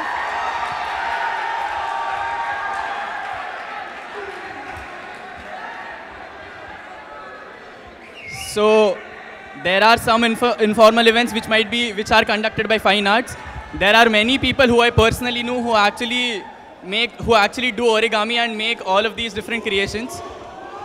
is? So there are some informal events which are conducted by fine arts. There are many people who I personally know who actually do origami and make all of these different creations.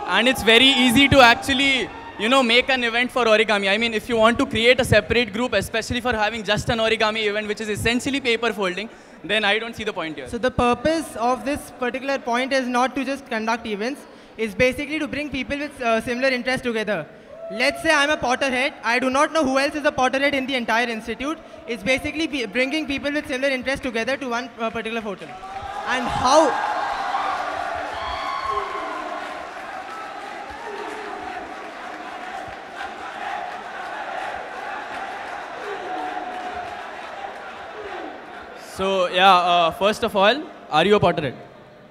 And it's very easy to actually, make an event for origami. I mean, if you want to create a separate group, especially for having just an origami event, which is essentially paper folding, then I don't see the point here. So the purpose of this particular point is not to just conduct events. It's basically to bring people with similar interests together. Let's say I'm a Potterhead. I do not know who else is a Potterhead in the entire institute. It's basically bringing people with similar interests together to one particular photo. And how... So, yeah, first of all, are you a Potterhead?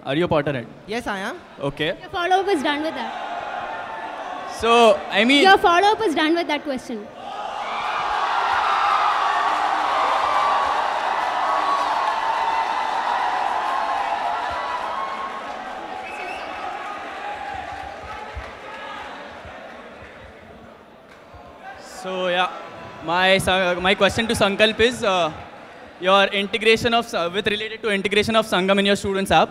Are you a Potterhead? Yes, I am. Okay. Your follow-up is done with that. So, I mean... Your follow-up is done with that question. So, yeah, my question to Sankalp is, your integration of, related to integration of Sangam in your Students app.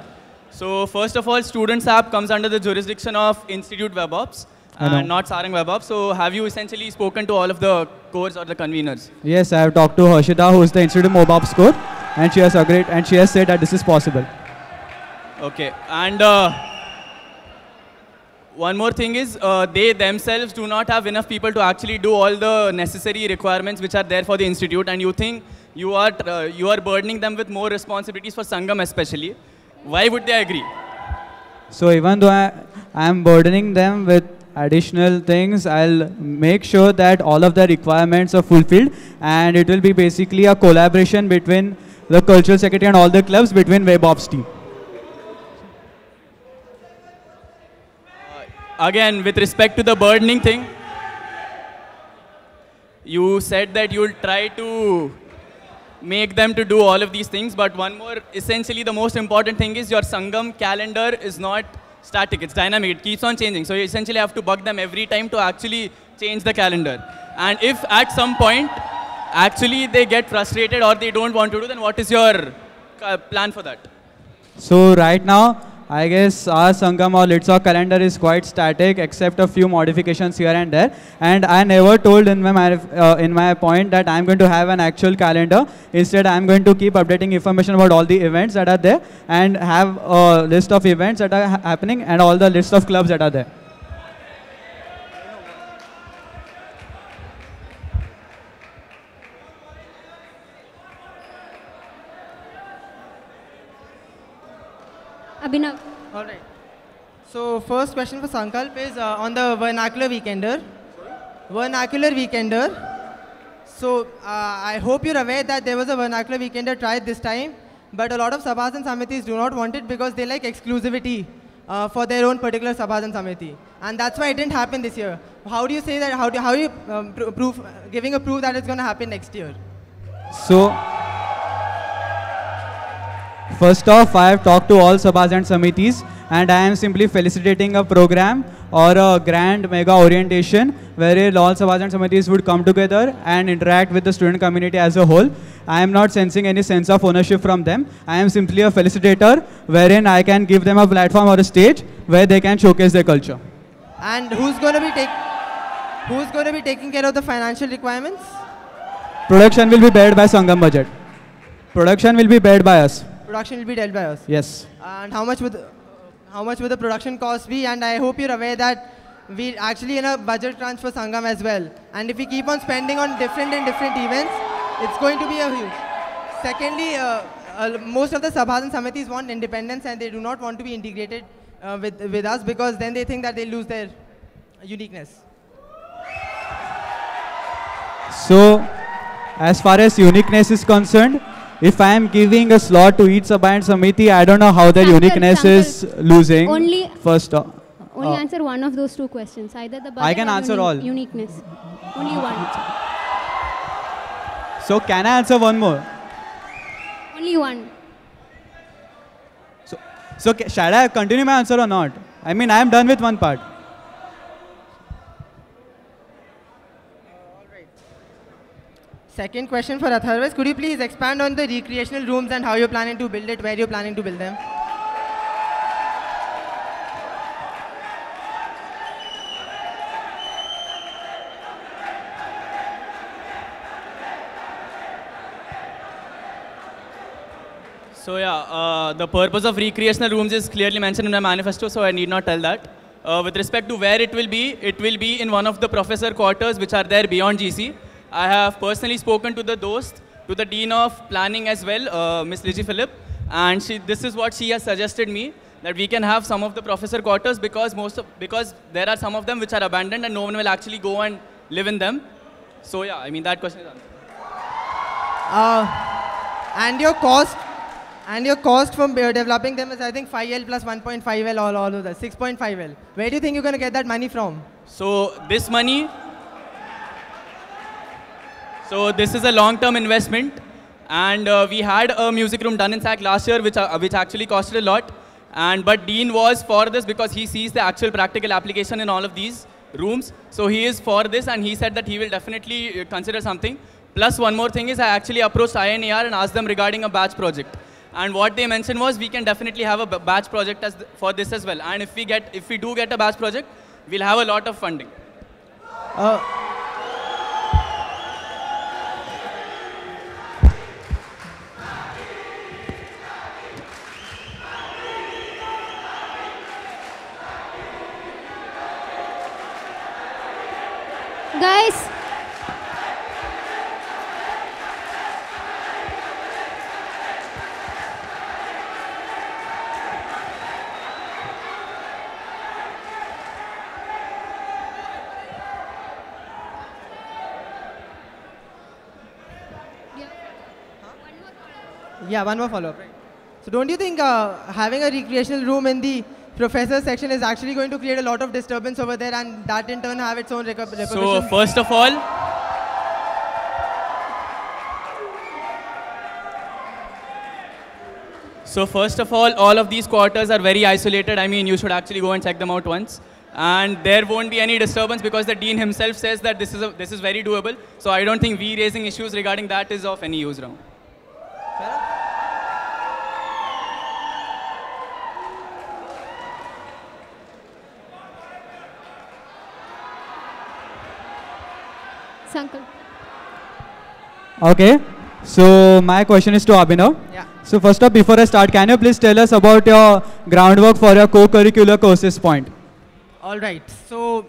So first of all, Students app comes under the jurisdiction of Institute Web Ops and not Sarang Web Ops. So have you essentially spoken to all of the cores or the conveners? Yes, I have talked to Harshita, who is the Institute Web Ops core, and she has agreed and she has said that this is possible. Okay, and one more thing is, they themselves do not have enough people to actually do all the necessary requirements which are there for the institute, and you think you are burdening them with more responsibilities for Sangam especially. Why would they agree? So even though I am burdening them with additional things, I'll make sure that all of the requirements are fulfilled, and it will be basically a collaboration between the cultural secretary and all the clubs between Web Ops team. Again, with respect to the burdening thing, you said that you'll try to make them to do all of these things, but one more, essentially the most important thing is your Sangam calendar is not static, it's dynamic, it keeps on changing. So you essentially have to bug them every time to actually change the calendar. And if at some point, actually they get frustrated or they don't want to do, then what is your plan for that? So right now, I guess our Sangam or Litsock calendar is quite static except a few modifications here and there. And I never told in my point that I'm going to have an actual calendar. Instead, I'm going to keep updating information about all the events that are there and have a list of events that are happening and all the list of clubs that are there. Abhinav. All right. So first question for Sankalp is on the vernacular weekender. Vernacular weekender. So I hope you're aware that there was a vernacular weekender tried this time, but a lot of Sabhas and Samitis do not want it because they like exclusivity for their own particular Sabhas and Samiti. And that's why it didn't happen this year. How do you say that, how are you giving a proof that it's going to happen next year? So, first off, I have talked to all Sabhas and Samitis, and I am simply felicitating a program or a grand mega orientation where all Sabhas and Samitis would come together and interact with the student community as a whole. I am not sensing any sense of ownership from them. I am simply a felicitator wherein I can give them a platform or a stage where they can showcase their culture. And who's going to be taking care of the financial requirements? Production will be bared by Sangam budget. Production will be bared by us. Production will be dealt by us. Yes. And how much would the production cost be? And I hope you're aware that we're actually in a budget crunch for Sangam as well. And if we keep on spending on different events, it's going to be a huge. Secondly, most of the Sabhas and Samitis want independence and they do not want to be integrated with us because then they think that they lose their uniqueness. So, as far as uniqueness is concerned, if I am giving a slot to each Sabha and Samiti, I don't know how their uniqueness is losing. Only answer one of those two questions. Either the budget I can or answer all. Uniqueness. Only one. So can I answer one more? Only one. So shall I continue my answer or not? I mean, I am done with one part. Second question for Atharva is, could you please expand on the recreational rooms and how you're planning to build it, where you're planning to build them? So yeah, the purpose of recreational rooms is clearly mentioned in my manifesto, so I need not tell that. With respect to where it will be in one of the professor quarters which are there beyond GC. I have personally spoken to the Dean of Planning as well, Miss Liji Philip, and this is what she has suggested me, that we can have some of the professor quarters because there are some of them which are abandoned and no one will actually go and live in them. So yeah, I mean that question is answered. And your cost from developing them is, I think, 5L plus 1.5L, all of that, 6.5L. Where do you think you're going to get that money from? So this is a long-term investment, and we had a music room done in SAC last year, which actually costed a lot. But Dean was for this because he sees the actual practical application in all of these rooms. So he is for this, and he said that he will definitely consider something. Plus, one more thing is, I actually approached INAR and asked them regarding a batch project. And what they mentioned was, we can definitely have a batch project for this as well. And if we do get a batch project, we'll have a lot of funding. Guys, yeah, one more follow-up. So don't you think having a recreational room in the professor section is actually going to create a lot of disturbance over there, and that in turn have its own repercussions? So first of all of these quarters are very isolated. I mean, you should actually go and check them out once. And there won't be any disturbance because the dean himself says that this is very doable. So I don't think we raising issues regarding that is of any use now. Sanklap. Okay, so my question is to Abhinav. Yeah. So first up, before I start, can you please tell us about your groundwork for your co-curricular courses point? All right. So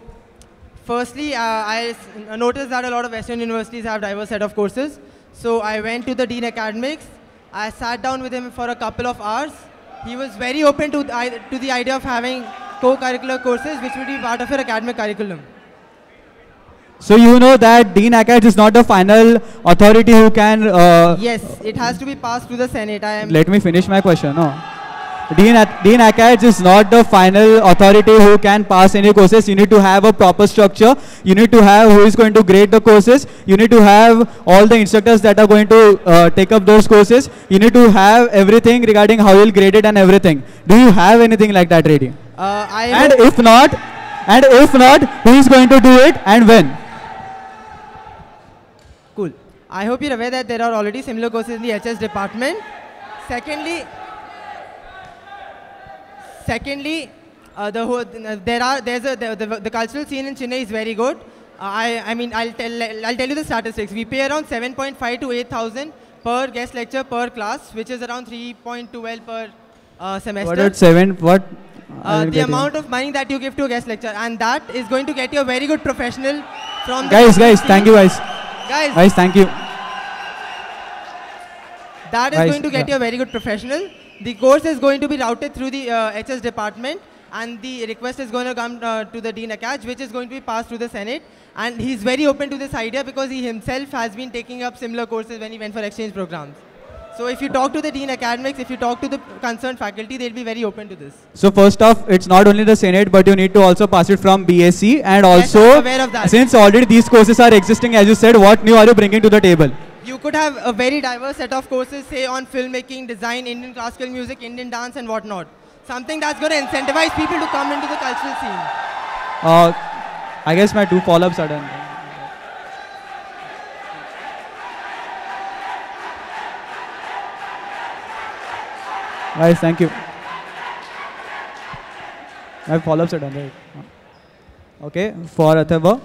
firstly, I noticed that a lot of Western universities have diverse set of courses. So I went to the Dean Academics. I sat down with him for a couple of hours. He was very open to the idea of having co-curricular courses which would be part of your academic curriculum. So you know that Dean Acad is not the final authority who can... yes, it has to be passed through the Senate. Let me finish my question. No. Dean Acad is not the final authority who can pass any courses. You need to have a proper structure. You need to have who is going to grade the courses. You need to have all the instructors that are going to take up those courses. You need to have everything regarding how you'll grade it and everything. Do you have anything like that ready? And if not, who is going to do it and when? Cool. I hope you're aware that there are already similar courses in the HS department. Secondly, the cultural scene in Chennai is very good. I'll tell you the statistics. We pay around 7.5 to 8,000 per guest lecture per class, which is around 3.2L per semester. What at 7? What? The amount of money that you give to a guest lecture, and that is going to get you a very good professional from the guys, thank you guys. Guys, thank you. That is going to get you a very good professional. The course is going to be routed through the HS department, and the request is going to come to the Dean Acad, which is going to be passed through the Senate. And he's very open to this idea because he himself has been taking up similar courses when he went for exchange programs. So if you talk to the Dean Academics, if you talk to the concerned faculty, they'll be very open to this. So first off, it's not only the Senate, but you need to also pass it from BSc, and also, yes, I'm aware of that. Since already these courses are existing, as you said, what new are you bringing to the table? You could have a very diverse set of courses, say on filmmaking, design, Indian classical music, Indian dance and whatnot. Something that's going to incentivize people to come into the cultural scene. I guess my 2 follow-ups are done. Guys, thank you. My follow-ups are done, right? Okay, for Atharva,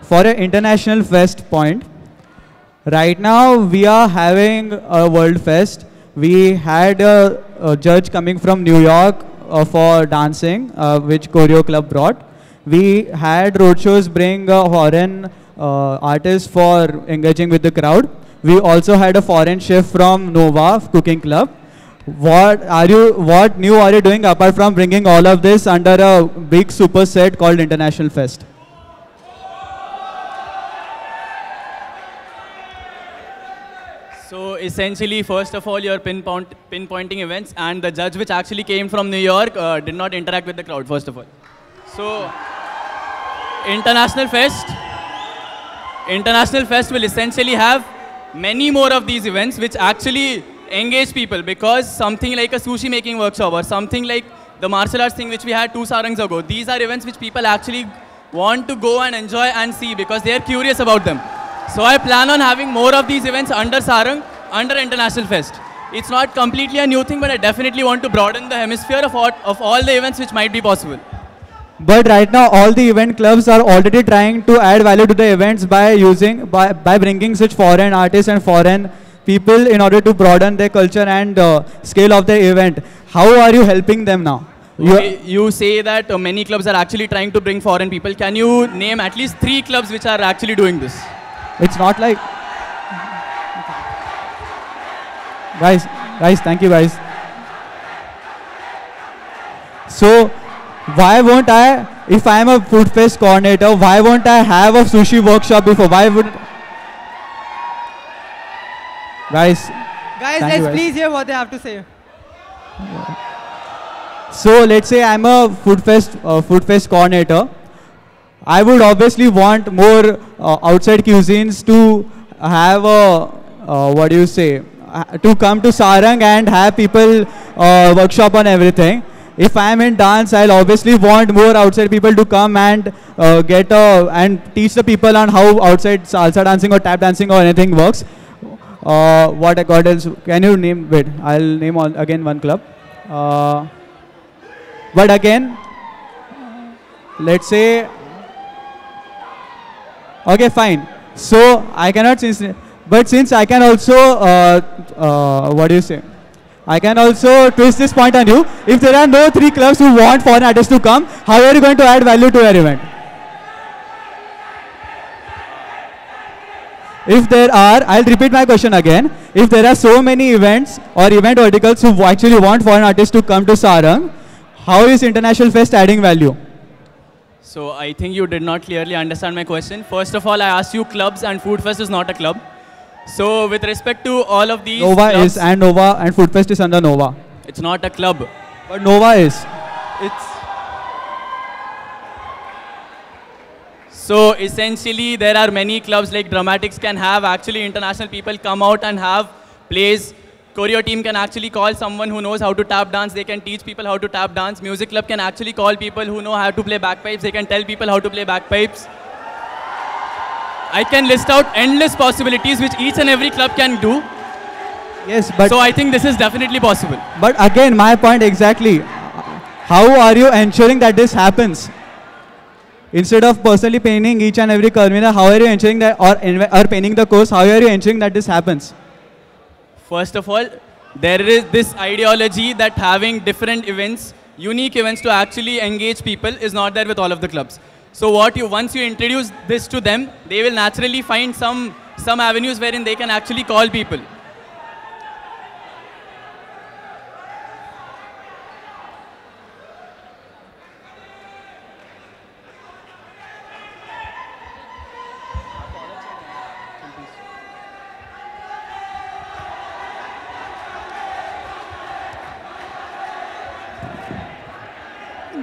for an international fest point, right now we are having a World Fest, we had a judge coming from New York for dancing, which Choreo Club brought. We had roadshows bring foreign artists for engaging with the crowd. We also had a foreign chef from Nova Cooking Club. What new are you doing apart from bringing all of this under a big super set called International Fest? So essentially, first of all, you're pinpointing events, and the judge which actually came from New York did not interact with the crowd, first of all. So International Fest will essentially have many more of these events which actually engage people, because something like a sushi making workshop or something like the martial arts thing which we had 2 sarangs ago, these are events which people actually want to go and enjoy and see because they are curious about them. So I plan on having more of these events under Sarang, under International Fest. It's not completely a new thing, but I definitely want to broaden the hemisphere of all the events which might be possible. But right now, all the event clubs are already trying to add value to the events by bringing such foreign artists and foreign people in order to broaden their culture and scale of the event. How are you helping them now? Okay, you say that many clubs are actually trying to bring foreign people. Can you name at least 3 clubs which are actually doing this? It's not like... Guys, thank you guys. So, why won't I, if I am a food fest coordinator, why won't I have a sushi workshop before? Why would... Guys, let's please hear what they have to say. So let's say I'm a food fest coordinator. I would obviously want more outside cuisines to have to come to Sarang and have people workshop on everything. If I'm in dance, I'll obviously want more outside people to come and and teach the people on how outside salsa dancing or tap dancing or anything works. What else? Can you name? Wait, I'll name again one club. But again, let's say. Okay, fine. So I cannot since I can also I can also twist this point on you. If there are no 3 clubs who want foreign artists to come, how are you going to add value to your event? If there are, I'll repeat my question again. If there are so many events or event verticals who actually want foreign artists to come to Sarang, how is International Fest adding value? So I think you did not clearly understand my question. First of all, I asked you clubs, and Food Fest is not a club. So with respect to all of these Nova clubs, is, and Nova and Food Fest is under Nova. It's not a club. But Nova is. So essentially, there are many clubs like Dramatics can have actually international people come out and have plays. Choreo team can actually call someone who knows how to tap dance. They can teach people how to tap dance. Music club can actually call people who know how to play bagpipes. They can tell people how to play bagpipes. I can list out endless possibilities which each and every club can do. Yes, but... So I think this is definitely possible. But again, my point exactly. How are you ensuring that this happens? Instead of personally painting each and every Karmina, how are you ensuring that, or painting the course, how are you ensuring that this happens? First of all, there is this ideology that having different events, unique events to actually engage people is not there with all of the clubs. So once you introduce this to them, they will naturally find some avenues wherein they can actually call people.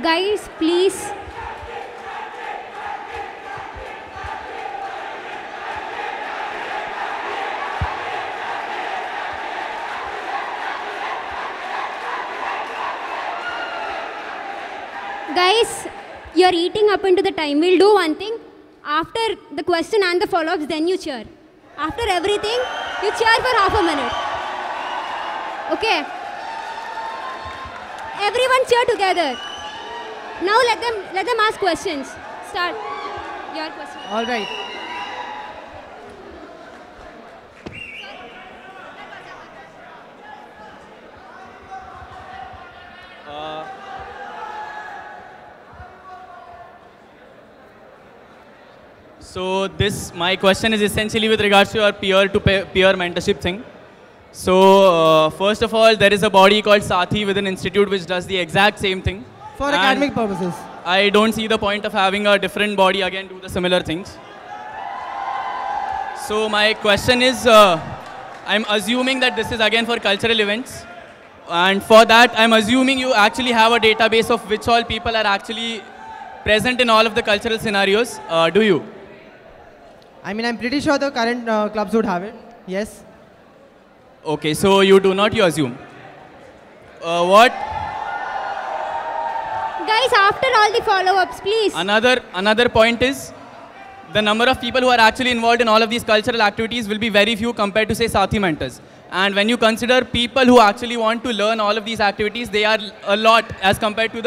Guys, please. Guys, you're eating up into the time. We'll do one thing. After the question and the follow-ups, then you cheer. After everything, you cheer for half a minute. Okay? Everyone cheer together. Now let them ask questions. Start your question. All right. So my question is essentially with regards to your peer-to-peer mentorship thing. So first of all, there is a body called Sathi within institute which does the exact same thing. For academic purposes. I don't see the point of having a different body again do the similar things. So my question is, I'm assuming that this is again for cultural events. And for that, I'm assuming you actually have a database of which all people are actually present in all of the cultural scenarios. Do you? I mean, I'm pretty sure the current clubs would have it. Yes. Okay, so you do not, you assume. What? Guys, after all the follow-ups, please. Another point is, the number of people who are actually involved in all of these cultural activities will be very few compared to, say, Sathi mentors. And when you consider people who actually want to learn all of these activities, they are a lot as compared to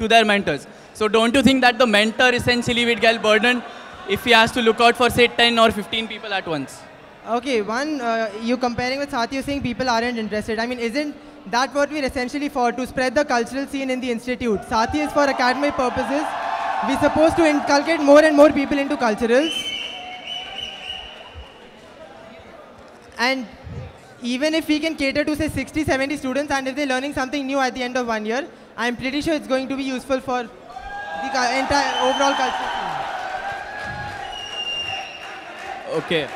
their mentors. So don't you think that the mentor essentially will get burdened if he has to look out for, say, 10 or 15 people at once? Okay, you comparing with Sathi, you're saying people aren't interested. I mean, isn't that what we're essentially for? To spread the cultural scene in the institute. Sathi is for academic purposes. We're supposed to inculcate more and more people into culturals. And even if we can cater to, say, 60, 70 students, and if they're learning something new at the end of 1 year, I'm pretty sure it's going to be useful for the entire overall culture. Okay.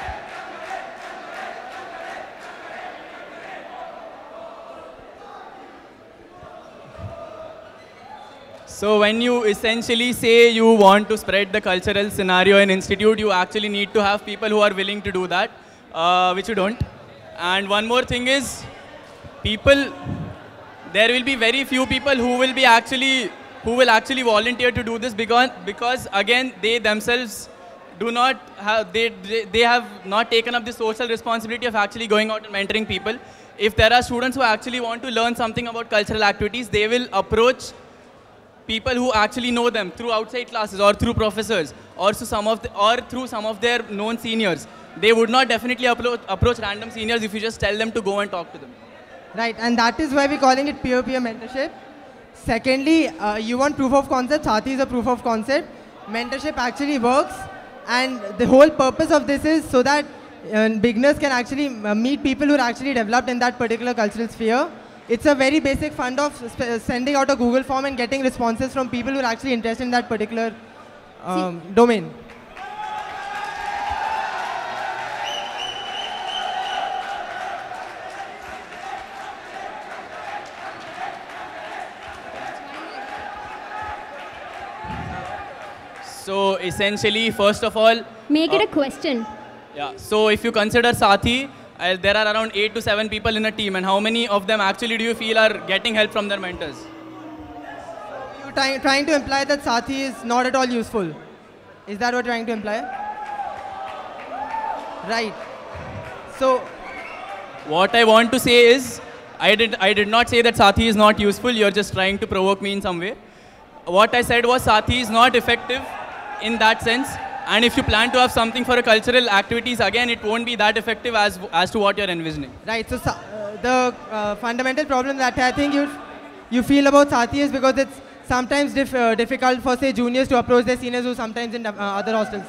So when you essentially say you want to spread the cultural scenario in institute, you actually need to have people who are willing to do that, which you don't. And one more thing is, there will be very few people who will actually volunteer to do this because again, they themselves do not have, they have not taken up the social responsibility of actually going out and mentoring people. If there are students who actually want to learn something about cultural activities, they will approach people who actually know them through outside classes or through professors or through some of their known seniors. They would not definitely approach random seniors if you just tell them to go and talk to them. Right, and that is why we're calling it peer-to-peer mentorship. Secondly, you want proof of concept. Sathi is a proof of concept. Mentorship actually works, and the whole purpose of this is so that beginners can actually meet people who are actually developed in that particular cultural sphere. It's a very basic fund of sending out a Google form and getting responses from people who are actually interested in that particular domain. So essentially, first of all, Make it a question. Yeah. So if you consider Sathi, there are around 8 to 7 people in a team, and how many of them actually do you feel are getting help from their mentors? You're trying to imply that Sathi is not at all useful. Is that what you're trying to imply? Right. So what I want to say is, I did not say that Sathi is not useful. You're just trying to provoke me in some way. What I said was Sathi is not effective in that sense. And if you plan to have something for a cultural activities, again, it won't be that effective as to what you're envisioning. Right. So the fundamental problem that I think you feel about Sathi is because it's sometimes difficult for, say, juniors to approach their seniors who sometimes in other hostels.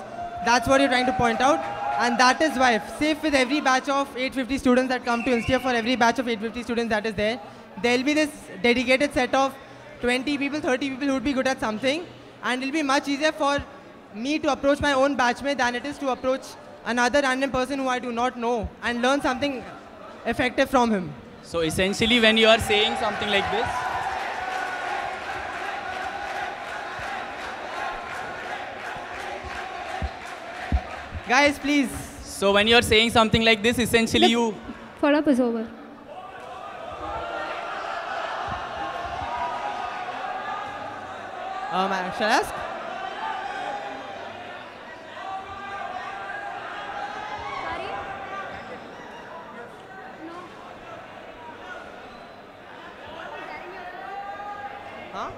That's what you're trying to point out. And that is why, say, with every batch of 850 students that come to Insta, for every batch of 850 students that is there, there'll be this dedicated set of 20 people, 30 people who would be good at something. And it'll be much easier for me to approach my own batchmate than it is to approach another random person who I do not know and learn something effective from him. So essentially, when you are saying something like this, guys, please. So when you are saying something like this, essentially you... Follow-up is over. Shall I ask? Huh?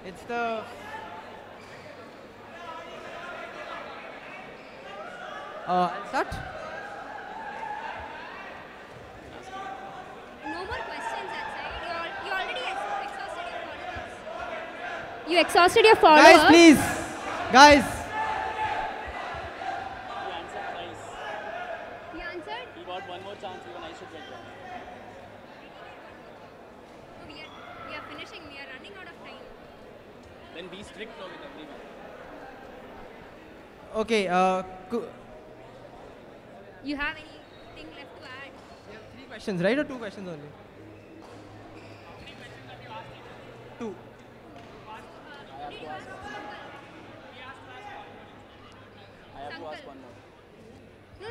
It's the... I'll start. You exhausted your follower. Guys, please. Guys. He answered? He got one more chance, even I should get one. No, we are finishing. We are running out of time. Then be strict with everyone. Okay. You have anything left to add? You have 3 questions, right? Or 2 questions only? 2. I have to ask one more. No.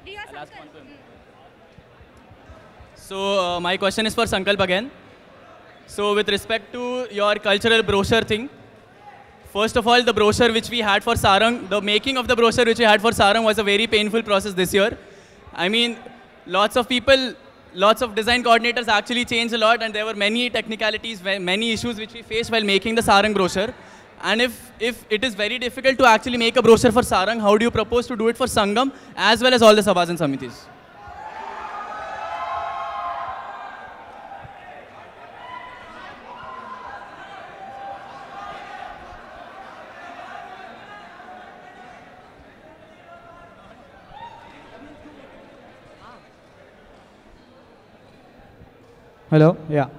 Did you ask I'll ask Sankalp? one to him. So my question is for Sankalp again. So with respect to your cultural brochure thing, first of all, the brochure which we had for Sarang, the making of the brochure which we had for Sarang was a very painful process this year. I mean, lots of people, lots of design coordinators actually changed a lot, and there were many technicalities, many issues which we faced while making the Sarang brochure. And if it is very difficult to actually make a brochure for Sarang, how do you propose to do it for Sangam as well as all the Sabhas and Samitis? Hello? Yeah.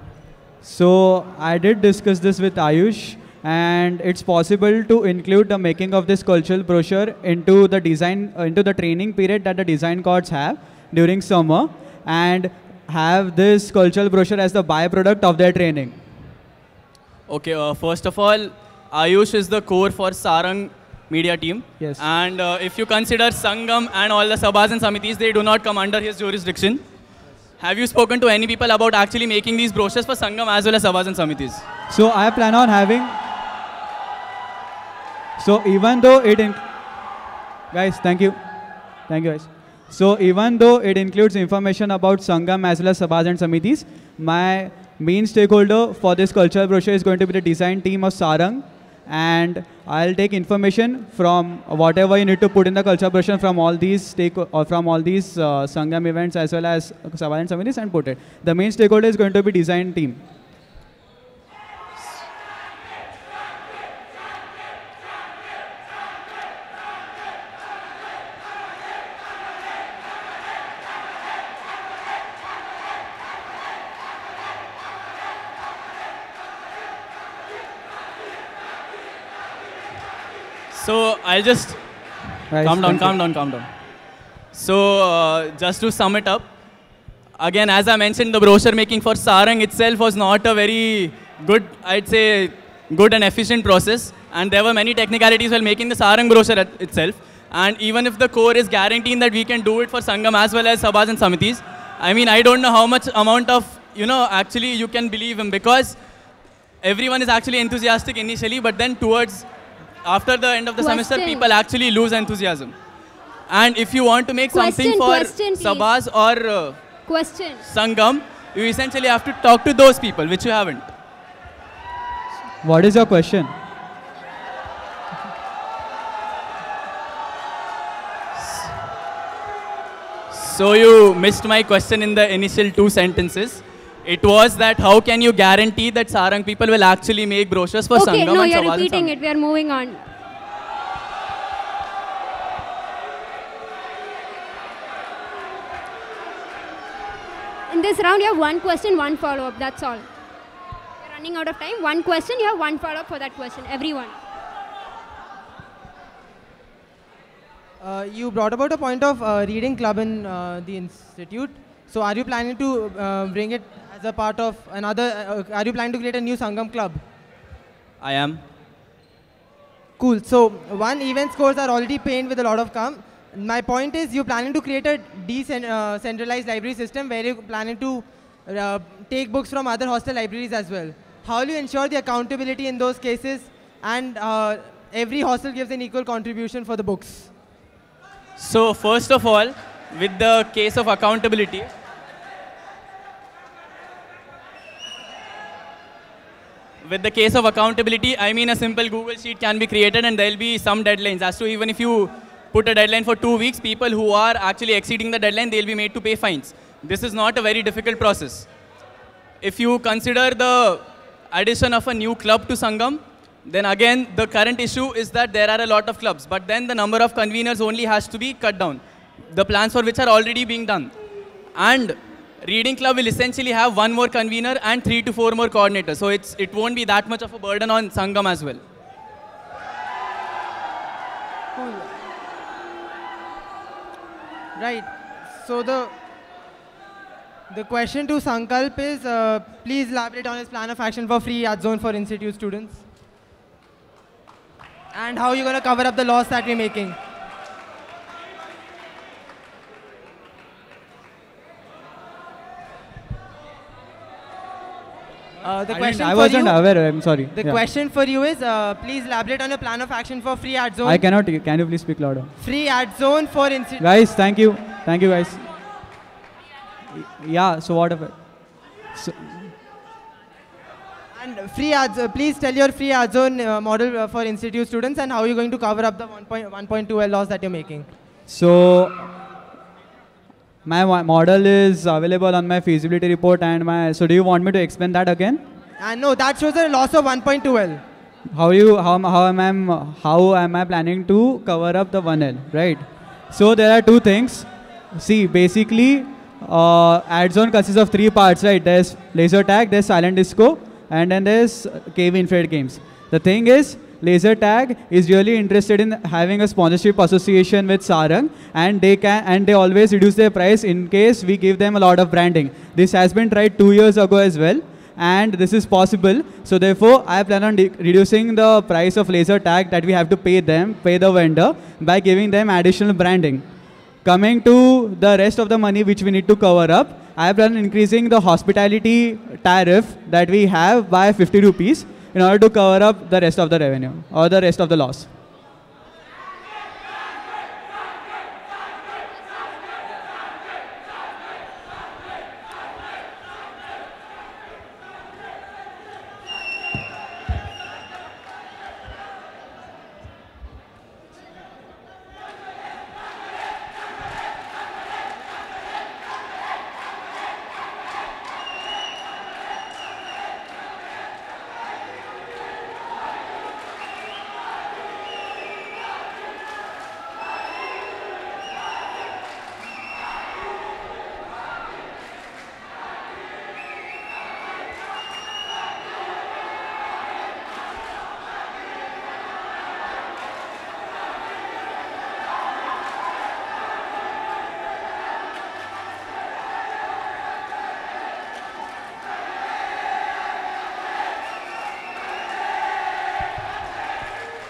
So I did discuss this with Ayush, and it's possible to include the making of this cultural brochure into the design, into the training period that the design courts have during summer, and have this cultural brochure as the byproduct of their training. Okay, first of all, Ayush is the core for Sarang media team. Yes. And if you consider Sangam and all the Sabhas and Samitis, they do not come under his jurisdiction. Have you spoken to any people about actually making these brochures for Sangam as well as Sabhas and Samitis? So I plan on having. So even though it, guys, thank you guys. So even though it includes information about Sangam as well as Sabhas and Samitis, my main stakeholder for this cultural brochure is going to be the design team of Sarang, and I'll take information from whatever you need to put in the cultural brochure from all these Sangam events as well as Sabhas and Samitis and put it. The main stakeholder is going to be design team. So I'll just calm down. So just to sum it up, again, as I mentioned, the brochure making for Sarang itself was not a very good, I'd say, good and efficient process. And there were many technicalities while making the Sarang brochure itself. And even if the core is guaranteeing that we can do it for Sangam as well as Sabhas and Samitis, I mean, I don't know how much amount of, actually you can believe him, because everyone is actually enthusiastic initially, but then after the end of the semester, people actually lose enthusiasm. And if you want to make something for Sabhas or Sangam, you essentially have to talk to those people, which you haven't. What is your question? So you missed my question in the initial 2 sentences. It was that how can you guarantee that Sarang people will actually make brochures for Sangam and Sabhas? Okay, no, you're repeating it. We are moving on. In this round, you have 1 question, 1 follow-up. That's all. You're running out of time. 1 question, you have 1 follow-up for that question. Everyone. You brought about a point of reading club in the institute. So are you planning to bring it as a part of another, are you planning to create a new Sangam club? I am. Cool. So one, event scores are already pained with a lot of come. My point is you're planning to create a decentralized library system where you're planning to take books from other hostel libraries as well. How will you ensure the accountability in those cases, and every hostel gives an equal contribution for the books? So first of all, with the case of accountability, I mean a simple Google sheet can be created and there will be some deadlines. As to even if you put a deadline for 2 weeks, people who are actually exceeding the deadline, they'll be made to pay fines. this is not a very difficult process. If you consider the addition of a new club to Sangam, then again, the current issue is that there are a lot of clubs, but then the number of conveners only has to be cut down. The plans for which are already being done. And Reading Club will essentially have 1 more convener and 3 to 4 more coordinators. So it won't be that much of a burden on Sangam as well. Cool. Right. So the question to Sankalp is, please elaborate on his plan of action for free art zone for institute students. And how you're going to cover up the loss that we're making. I wasn't aware, I'm sorry. The question for you is, please elaborate on your plan of action for free art zone. I cannot, can you please speak louder? Free art zone for institute. Guys, thank you. Thank you guys. Yeah, so what of it? So, and free art, please tell your free art zone model for institute students and how you're going to cover up the 1.2L loss that you're making. So, my model is available on my feasibility report and my, so do you want me to explain that again? No, that shows a loss of 1.2L. How am I planning to cover up the 1L, right? So there are 2 things. See, basically, ad zone consists of 3 parts, right? There's laser tag, there's silent disco, and then there's cave infrared games. The thing is, laser tag is really interested in having a sponsorship association with Sarang, and they always reduce their price in case we give them a lot of branding. This has been tried 2 years ago as well, and this is possible. So therefore, I plan on reducing the price of laser tag that we have to pay the vendor by giving them additional branding. Coming to the rest of the money which we need to cover up, I plan on increasing the hospitality tariff that we have by 50 rupees in order to cover up the rest of the revenue or the rest of the loss.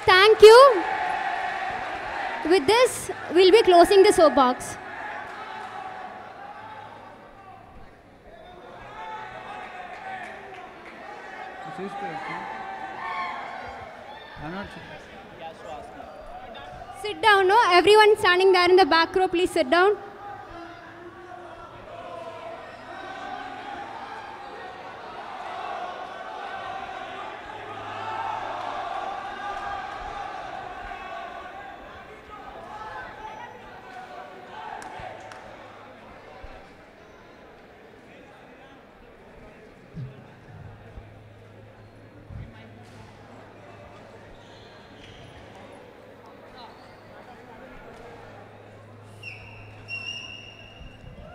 Thank you. With this, we'll be closing the soapbox. Sit down, no? Everyone standing there in the back row, please sit down.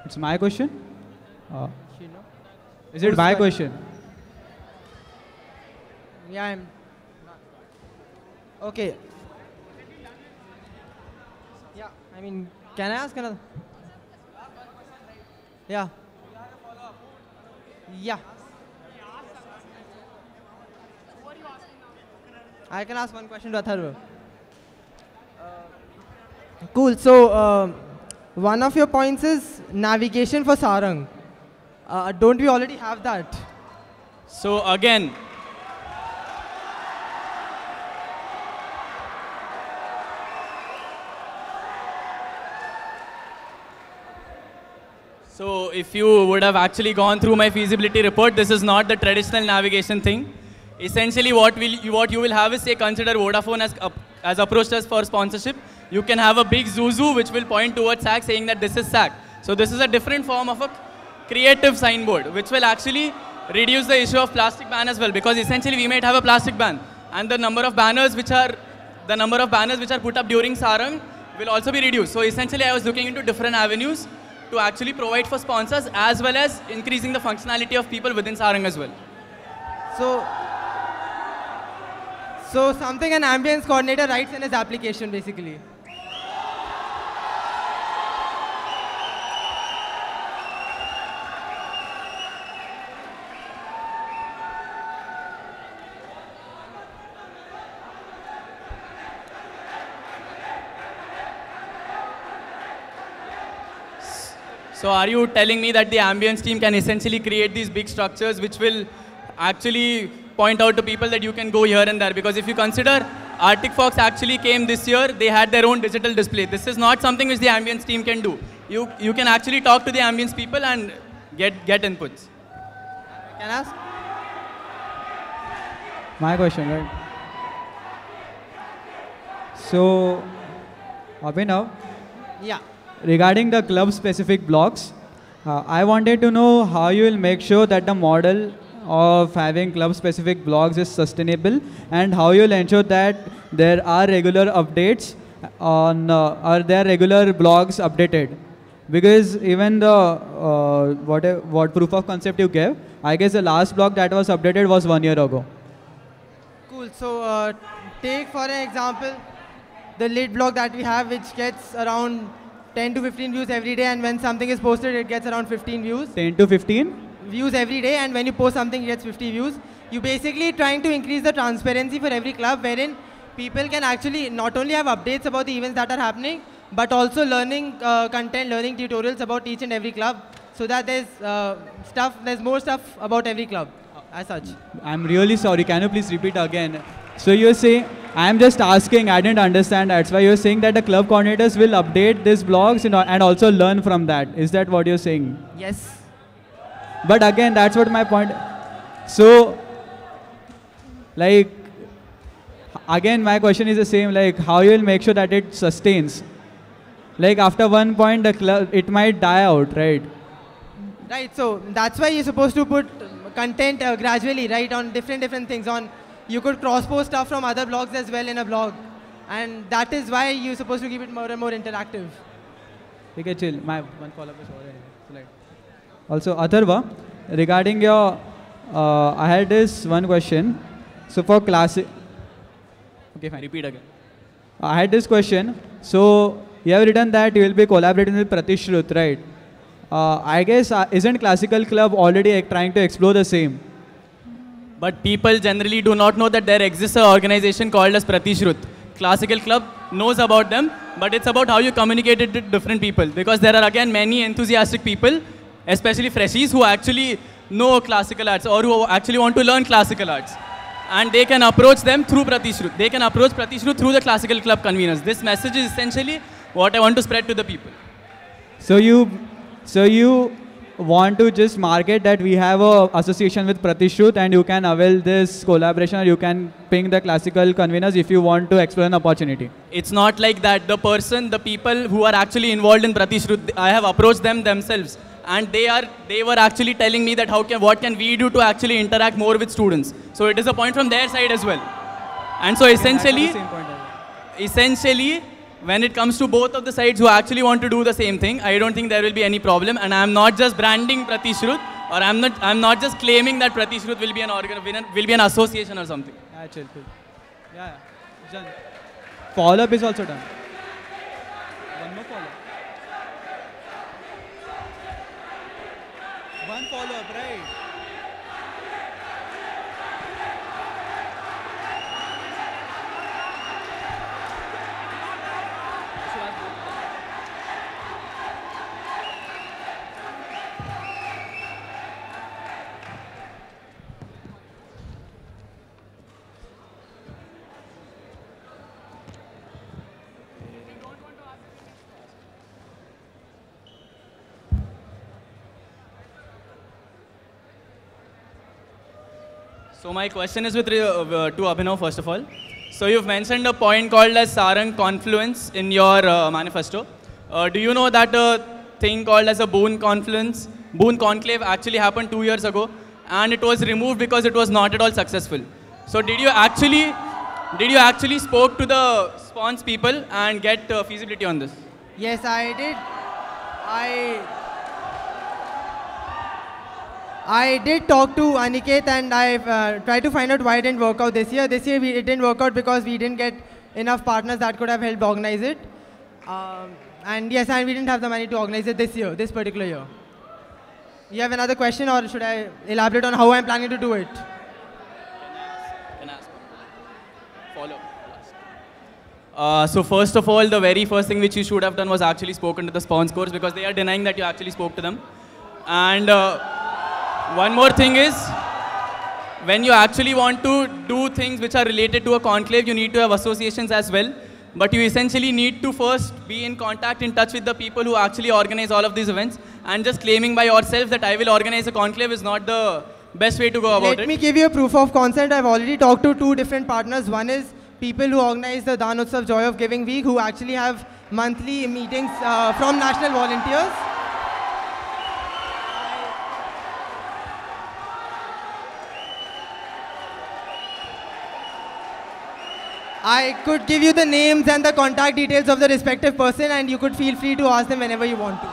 It's my question? Is it my question? Yeah, I'm... Okay. Yeah, I mean, can I ask another? Yeah. Yeah. I can ask one question to Atharva. Cool. So, one of your points is navigation for Sarang. Don't we already have that? So again, so if you would have actually gone through my feasibility report, this is not the traditional navigation thing. Essentially, what you will have is, say, consider Vodafone as approached us for sponsorship. You can have a big Zuzu which will point towards SAC saying that this is SAC. So this is a different form of a creative signboard, which will actually reduce the issue of plastic ban as well, because essentially we might have a plastic ban, and the number of banners which are put up during Sarang will also be reduced. So essentially I was looking into different avenues to actually provide for sponsors as well as increasing the functionality of people within Sarang as well. So something an ambience coordinator writes in his application basically. So are you telling me that the ambience team can essentially create these big structures which will actually point out to people that you can go here and there? Because if you consider Arctic Fox actually came this year, they had their own digital display. This is not something which the ambience team can do. You can actually talk to the ambience people and get inputs. Can I ask? My question, right? So, Abhinav, Yeah. regarding the club-specific blocks, I wanted to know how you will make sure that the model of having club-specific blogs is sustainable, and how you will ensure that there are regular updates on, or there are regular blogs updated. Because even the what proof of concept you gave, I guess the last blog that was updated was 1 year ago. Cool. So take for an example the lit blog that we have, which gets around 10 to 15 views every day, and when something is posted, it gets around 15 views. 10 to 15? Views every day, and when you post something, it gets 50 views. You basically trying to increase the transparency for every club, wherein people can actually not only have updates about the events that are happening, but also learning content, learning tutorials about each and every club, so that there's more stuff about every club as such. I'm really sorry. Can you please repeat again? So you're saying, I'm just asking, I didn't understand. That's why you're saying that the club coordinators will update these blogs and also learn from that. Is that what you're saying? Yes. But again, that's what my point. So, like, again, my question is the same. Like, how you will make sure that it sustains? Like, after one point, the club, it might die out, right? Right. So that's why you're supposed to put content gradually, right, on different things. You could cross-post stuff from other blogs as well in a blog. And that is why you're supposed to keep it more and more interactive. Okay, chill. My one follow-up is already. Also, Atharva, regarding your, I had this one question. So for classic, okay, fine. Repeat again. I had this question. So you have written that you will be collaborating with Pratishrut, right? I guess, isn't Classical Club already trying to explore the same? But people generally do not know that there exists an organization called as Pratishrut. Classical Club knows about them, but it's about how you communicate it with different people. Because there are again many enthusiastic people, especially freshies, who actually know classical arts or who actually want to learn classical arts. And they can approach them through Pratishrut. They can approach Pratishrut through the Classical Club conveners. This message is essentially what I want to spread to the people. So you want to just market that we have a association with Pratishrut and you can avail this collaboration, or you can ping the classical conveners if you want to explore an opportunity? It's not like that. The people who are actually involved in Pratishrut, I have approached them themselves, and they were actually telling me that what can we do to actually interact more with students. So it is a point from their side as well. And so essentially, when it comes to both of the sides who actually want to do the same thing, I don't think there will be any problem. And I'm not just branding Pratishrut, or I'm not just claiming that Pratishrut will be an association or something. Yeah, chill. Yeah, done. Follow-up is also done. One more follow-up. One follow-up, right? So my question is to Abhinav first of all. So you've mentioned a point called as Sarang Confluence in your manifesto. Do you know that thing called as a Boon Conclave actually happened 2 years ago, and it was removed because it was not at all successful. So did you actually spoke to the spawns people and get feasibility on this? Yes, I did. I did talk to Aniket, and I tried to find out why it didn't work out this year. This year it didn't work out because we didn't get enough partners that could have helped organize it. And yes, and we didn't have the money to organize it this particular year. You have another question, or should I elaborate on how I'm planning to do it? Can I ask? Follow. So first of all, the very first thing which you should have done was actually spoken to the spawns course, because they are denying that you actually spoke to them. And one more thing is, when you actually want to do things which are related to a conclave, you need to have associations as well. But you essentially need to first be in touch with the people who actually organize all of these events. And just claiming by yourself that I will organize a conclave is not the best way to go about it. Let me give you a proof of concept. I've already talked to 2 different partners. One is people who organize the Dan Utsav Joy of Giving Week, who actually have monthly meetings from national volunteers. I could give you the names and the contact details of the respective person, and you could feel free to ask them whenever you want to.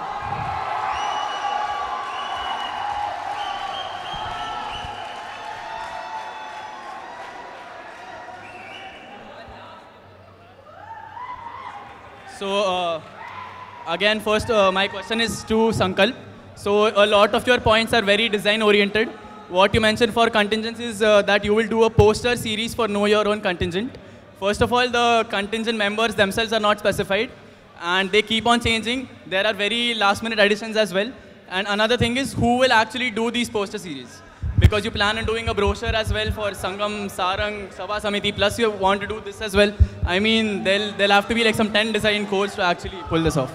So again, first my question is to Sankalp. So a lot of your points are very design oriented. What you mentioned for contingents is that you will do a poster series for Know Your Own Contingent. First of all, the contingent members themselves are not specified, and they keep on changing. There are very last-minute additions as well. And another thing is, who will actually do these poster series? Because you plan on doing a brochure as well for Sangam, Sarang, Sabha Samiti, plus you want to do this as well. I mean, there'll have to be like some 10 design codes to actually pull this off.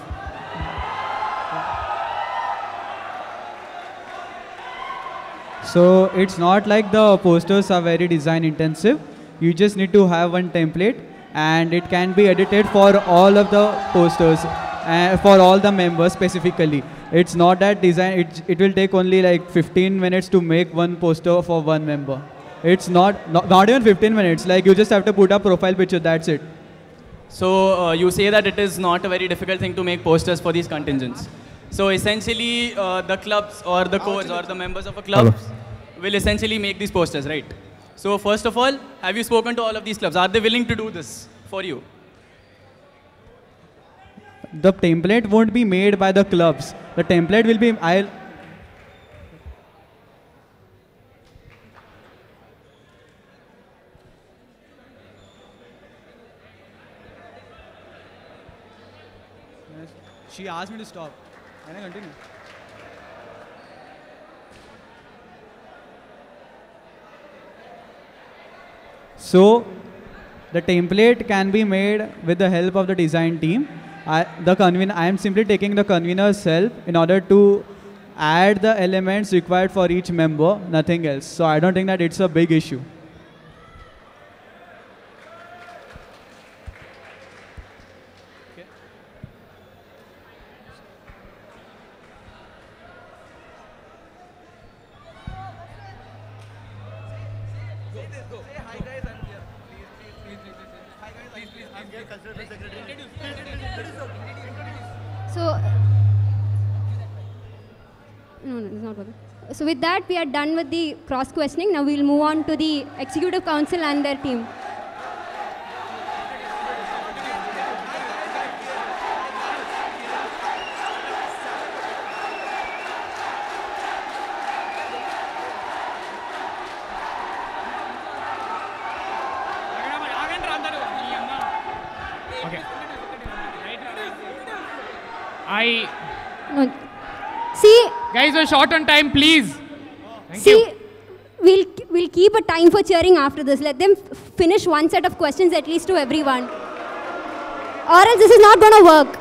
So it's not like the posters are very design intensive. You just need to have one template, and it can be edited for all of the posters, for all the members specifically. It's not that design, it will take only like 15 minutes to make one poster for one member. It's not even 15 minutes, like you just have to put a profile picture, that's it. So you say that it is not a very difficult thing to make posters for these contingents. So essentially the clubs or the codes or the members of a club will essentially make these posters, right? So first of all, have you spoken to all of these clubs? Are they willing to do this for you? The template won't be made by the clubs. The template will be, She asked me to stop. Can I continue? So, the template can be made with the help of the design team. I am simply taking the convener's help in order to add the elements required for each member, nothing else. So I don't think that it's a big issue. So with that, we are done with the cross-questioning. Now we'll move on to the Executive Council and their team. Okay. See, guys, we're short on time, please. Thank see, you. we'll keep a time for cheering after this. Let them finish one set of questions at least to everyone. Or else this is not going to work.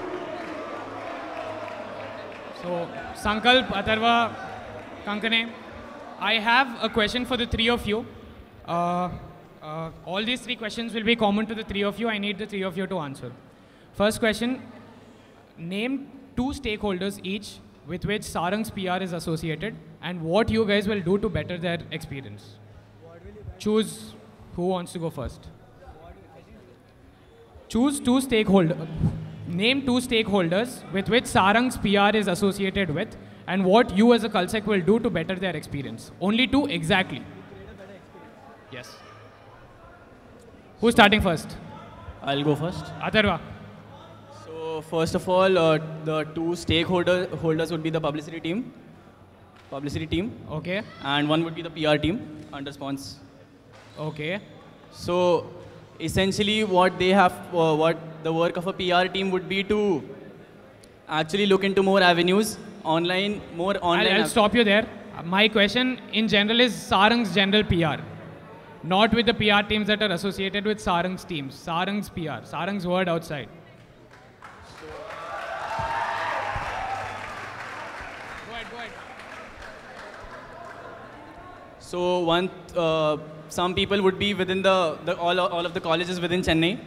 So, Sankalp, Atharva, Kankane, I have a question for the three of you. All these 3 questions will be common to the 3 of you. I need the 3 of you to answer. First question, name two stakeholders each with which Sarang's PR is associated and what you guys will do to better their experience. Choose who wants to go first. Choose two stakeholders. Name two stakeholders with which Sarang's PR is associated with and what you as a Culsec will do to better their experience. Only two exactly. Yes. Who's starting first? I'll go first. Atharva. So first of all, the two stakeholders would be the publicity team, Okay. and one would be the PR team under Spons. Okay. So essentially, what the work of a PR team would be to actually look into more avenues, online. I'll stop you there. My question in general is Sarang's general PR. Not with the PR teams that are associated with Sarang's teams. Sarang's PR. Sarang's word outside. Go ahead. So some people would be within all of the colleges within Chennai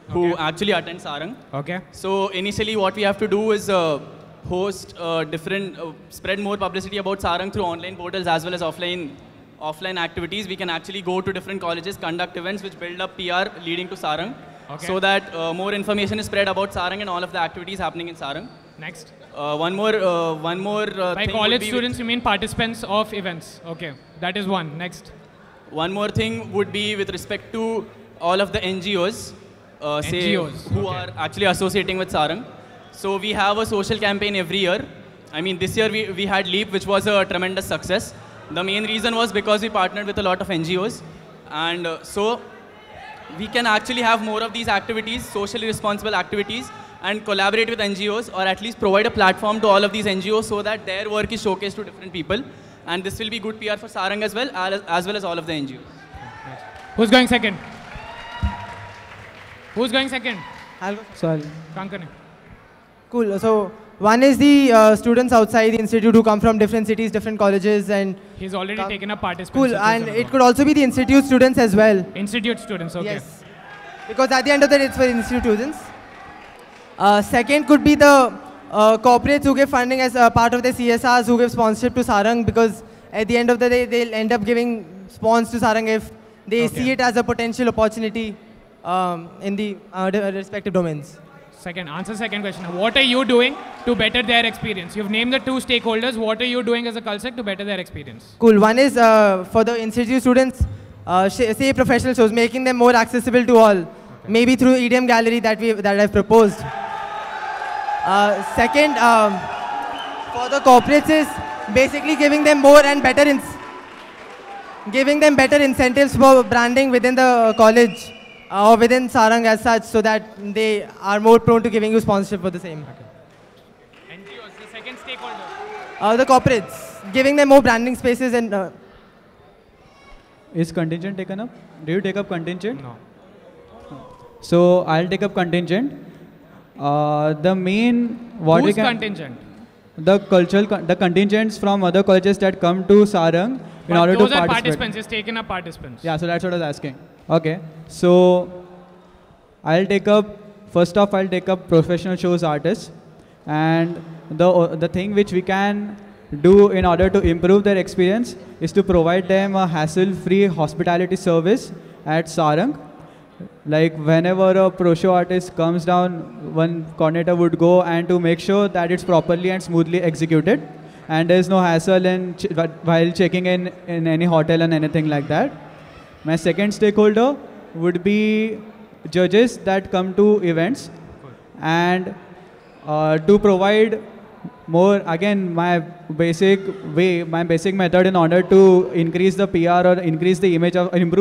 who actually attend Sarang. Okay. So initially what we have to do is host spread more publicity about Sarang through online portals as well as offline activities. We can actually go to different colleges, conduct events which build up PR leading to Sarang, so that more information is spread about Sarang and all of the activities happening in Sarang. Next. One more By thing college students, you mean participants of events. Okay. That is one. Next. One more thing would be with respect to all of the NGOs, who are actually associating with Sarang. So we have a social campaign every year. I mean, this year we had LEAP, which was a tremendous success. The main reason was because we partnered with a lot of NGOs. And so we can actually have more of these activities, socially responsible activities, and collaborate with NGOs, or at least provide a platform to all of these NGOs so that their work is showcased to different people. And this will be good PR for Sarang as well as all of the NGOs. Who's going second? Who's going second? I'll go. Sorry. Kankane. Cool. So one is the students outside the institute who come from different cities, different colleges, and He's already taken up participants. cool. And it could also be the institute students as well. Institute students, okay. Yes. Because at the end of the day, it's for institute students. Second could be the corporates who give funding as part of the CSRs, who give sponsorship to Sarang, because at the end of the day, they'll end up giving spons to Sarang if they see it as a potential opportunity in the respective domains. Answer second question. What are you doing to better their experience? You've named the two stakeholders. What are you doing as a Culsec to better their experience? Cool. One is for the institute students, say professional shows, making them more accessible to all. Maybe through EDM gallery that I've proposed. Second, for the corporates is basically giving them more and better incentives for branding within the college or within Sarang as such, so that they are more prone to giving you sponsorship for the same. NGOs, the second stakeholder. The corporates, giving them more branding spaces and. Is contingent taken up? Do you take up contingent? No. So I'll take up contingent. The main Who's contingent? The contingents from other colleges that come to Sarang in order to those are participate. participants. He's taken up participants. Yeah, so that's what I was asking. Okay, so first off I'll take up professional shows artists, and the thing which we can do in order to improve their experience is to provide them a hassle-free hospitality service at Sarang. Like whenever a pro show artist comes down, one coordinator would go and to make sure that it's properly and smoothly executed, and there's no hassle while checking in any hotel and anything like that. My second stakeholder would be judges that come to events, and to provide more, again, my basic method in order to increase the PR or improve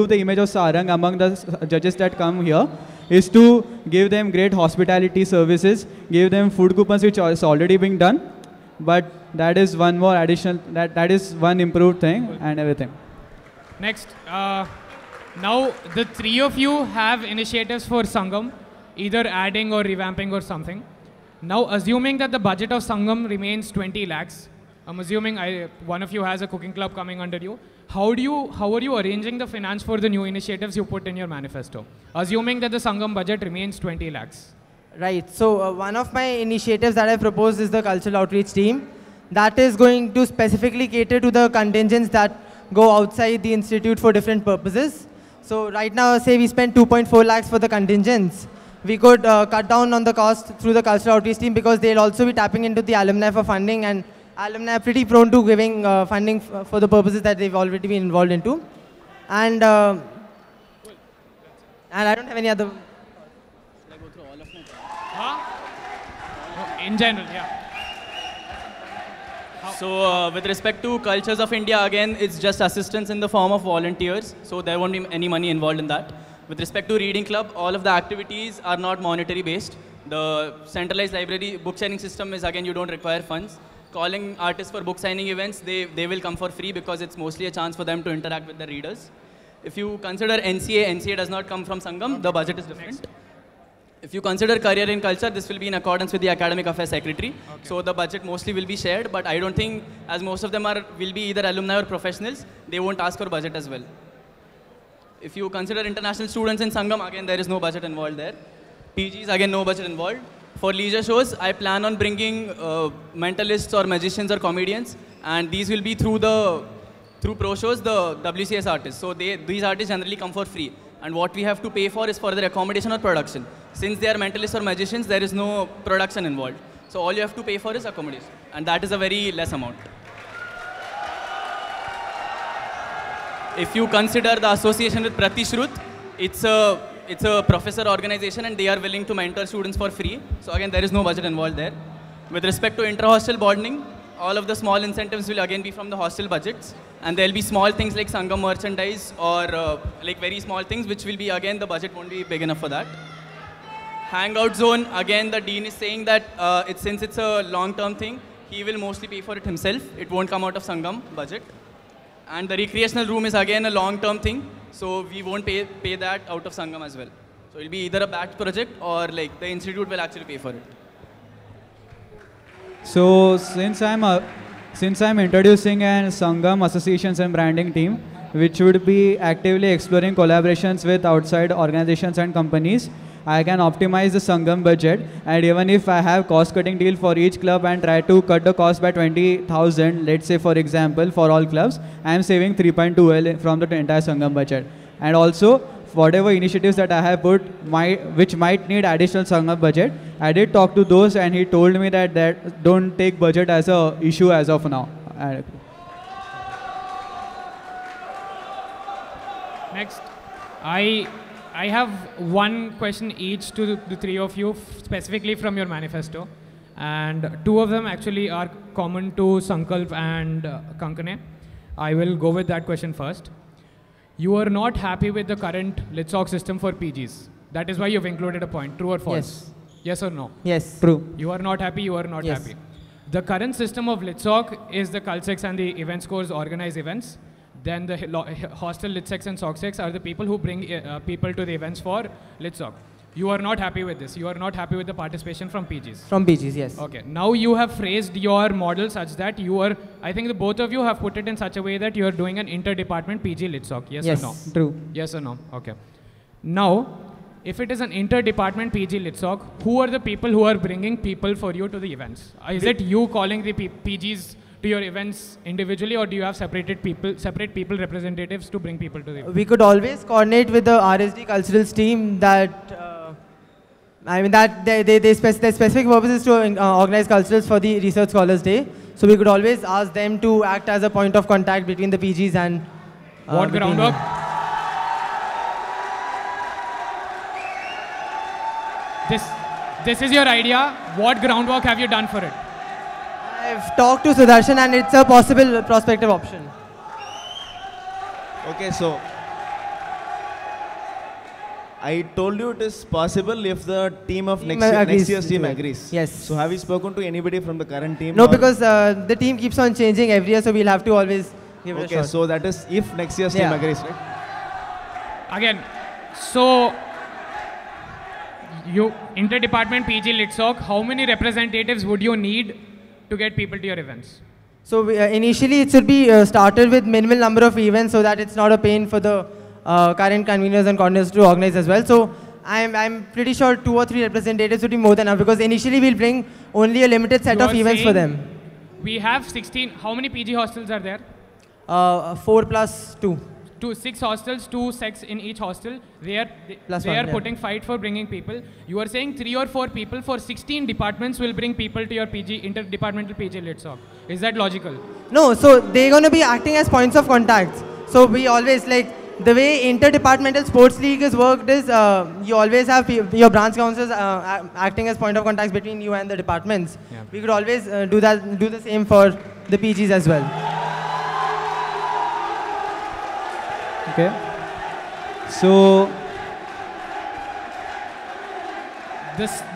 the image of Sarang among the judges that come here is to give them great hospitality services, give them food coupons, which is already being done, but that is one more additional, that is one improved thing and everything. Next, now the three of you have initiatives for Sangam, either adding or revamping or something. Now, assuming that the budget of Sangam remains 20 lakhs, I'm assuming one of you has a cooking club coming under you. How are you arranging the finance for the new initiatives you put in your manifesto? Assuming that the Sangam budget remains 20 lakhs. Right. So one of my initiatives that I proposed is the cultural outreach team. That is going to specifically cater to the contingents that go outside the institute for different purposes. So right now, say we spend 2.4 lakhs for the contingents. We could cut down on the cost through the cultural outreach team because they'll also be tapping into the alumni for funding, and alumni are pretty prone to giving funding for the purposes that they've already been involved into. And I don't have any other. In general, yeah. So with respect to Cultures of India, again, it's just assistance in the form of volunteers. So there won't be any money involved in that. With respect to Reading Club, all of the activities are not monetary based. The centralized library book signing system is, again, you don't require funds. Calling artists for book signing events, they will come for free because it's mostly a chance for them to interact with the readers. If you consider NCA does not come from Sangam, the budget is different. Next. If you consider career in culture, this will be in accordance with the Academic Affairs Secretary. Okay. So the budget mostly will be shared, but I don't think, as most of them will be either alumni or professionals, they won't ask for budget as well. If you consider international students in Sangam, again, there is no budget involved there. PGs, again, no budget involved. For leisure shows, I plan on bringing mentalists or magicians or comedians, and these will be through pro shows, the WCS artists. So these artists generally come for free. And what we have to pay for is for their accommodation or production. Since they are mentalists or magicians, there is no production involved. So all you have to pay for is accommodation. And that is a very less amount. If you consider the association with Pratishrut, it's a professor organization and they are willing to mentor students for free. So again, there is no budget involved there. With respect to intra-hostel bonding, all of the small incentives will again be from the hostel budgets. And there will be small things like Sangam merchandise or like very small things, which will be, again, the budget won't be big enough for that. Hangout zone, again, the dean is saying that since it's a long-term thing, he will mostly pay for it himself. It won't come out of Sangam budget. And the recreational room is, again, a long-term thing. So we won't pay that out of Sangam as well. So it'll be either a batch project or like the institute will actually pay for it. So since I'm introducing an Sangam associations and branding team, which would be actively exploring collaborations with outside organizations and companies, I can optimize the Sangam budget, and even if I have cost-cutting deal for each club and try to cut the cost by 20,000, let's say for example, for all clubs, I am saving 3.2L from the entire Sangam budget. And also, whatever initiatives that I have put, which might need additional Sangam budget, I did talk to those and he told me that don't take budget as a issue as of now. Next, I have one question each to the three of you, specifically from your manifesto. And two of them actually are common to Sankalp and Kankane. I will go with that question first. You are not happy with the current LitSoc system for PGs. That is why you've included a point. True or false? Yes. Yes or no? Yes. True. You are not happy, you are not Yes. happy. The current system of LitSoc is the Culsex and the event scores organize events. Then the hostel LitSecs and SocSecs are the people who bring people to the events for LitSoc. You are not happy with this. You are not happy with the participation from PGs. From PGs, yes. Okay. Now you have phrased your model such that you are, I think the both of you have put it in such a way that you are doing an inter-department PG LitSoc. Yes or no? True. Yes or no? Okay. Now, if it is an inter-department PG LitSoc, who are the people who are bringing people for you to the events? Is it you calling the PGs to your events individually, or do you have separate people representatives to bring people to the events? We could always coordinate with the RSD culturals team that their specific purpose is to organize culturals for the Research Scholars Day. So we could always ask them to act as a point of contact between the PGs and what groundwork? This is your idea. What groundwork have you done for it? I've talked to Sudarshan and it's a possible prospective option. Okay, so I told you it is possible if the team of next year's team agrees. Yes. So have you spoken to anybody from the current team? No, because the team keeps on changing every year, so we'll have to always give it a shot. Okay, so that is if next year's team agrees, right? Again, so you inter-department PG LitSoc, how many representatives would you need to get people to your events? So initially it should be started with minimal number of events so that it's not a pain for the current conveners and coordinators to organize as well. So I'm pretty sure 2 or 3 representatives would be more than enough, because initially we'll bring only a limited set of events for them. We have 16. How many PG hostels are there? 4 plus 2. 6 hostels, 2 sects in each hostel. They are putting fight for bringing people. You are saying 3 or 4 people for 16 departments will bring people to your PG, interdepartmental PG lit soc. Is that logical? No, so they're going to be acting as points of contact. So we always, like, the way interdepartmental sports league is worked is, you always have your branch councils acting as point of contacts between you and the departments. Yeah. We could always do the same for the PGs as well. Okay. So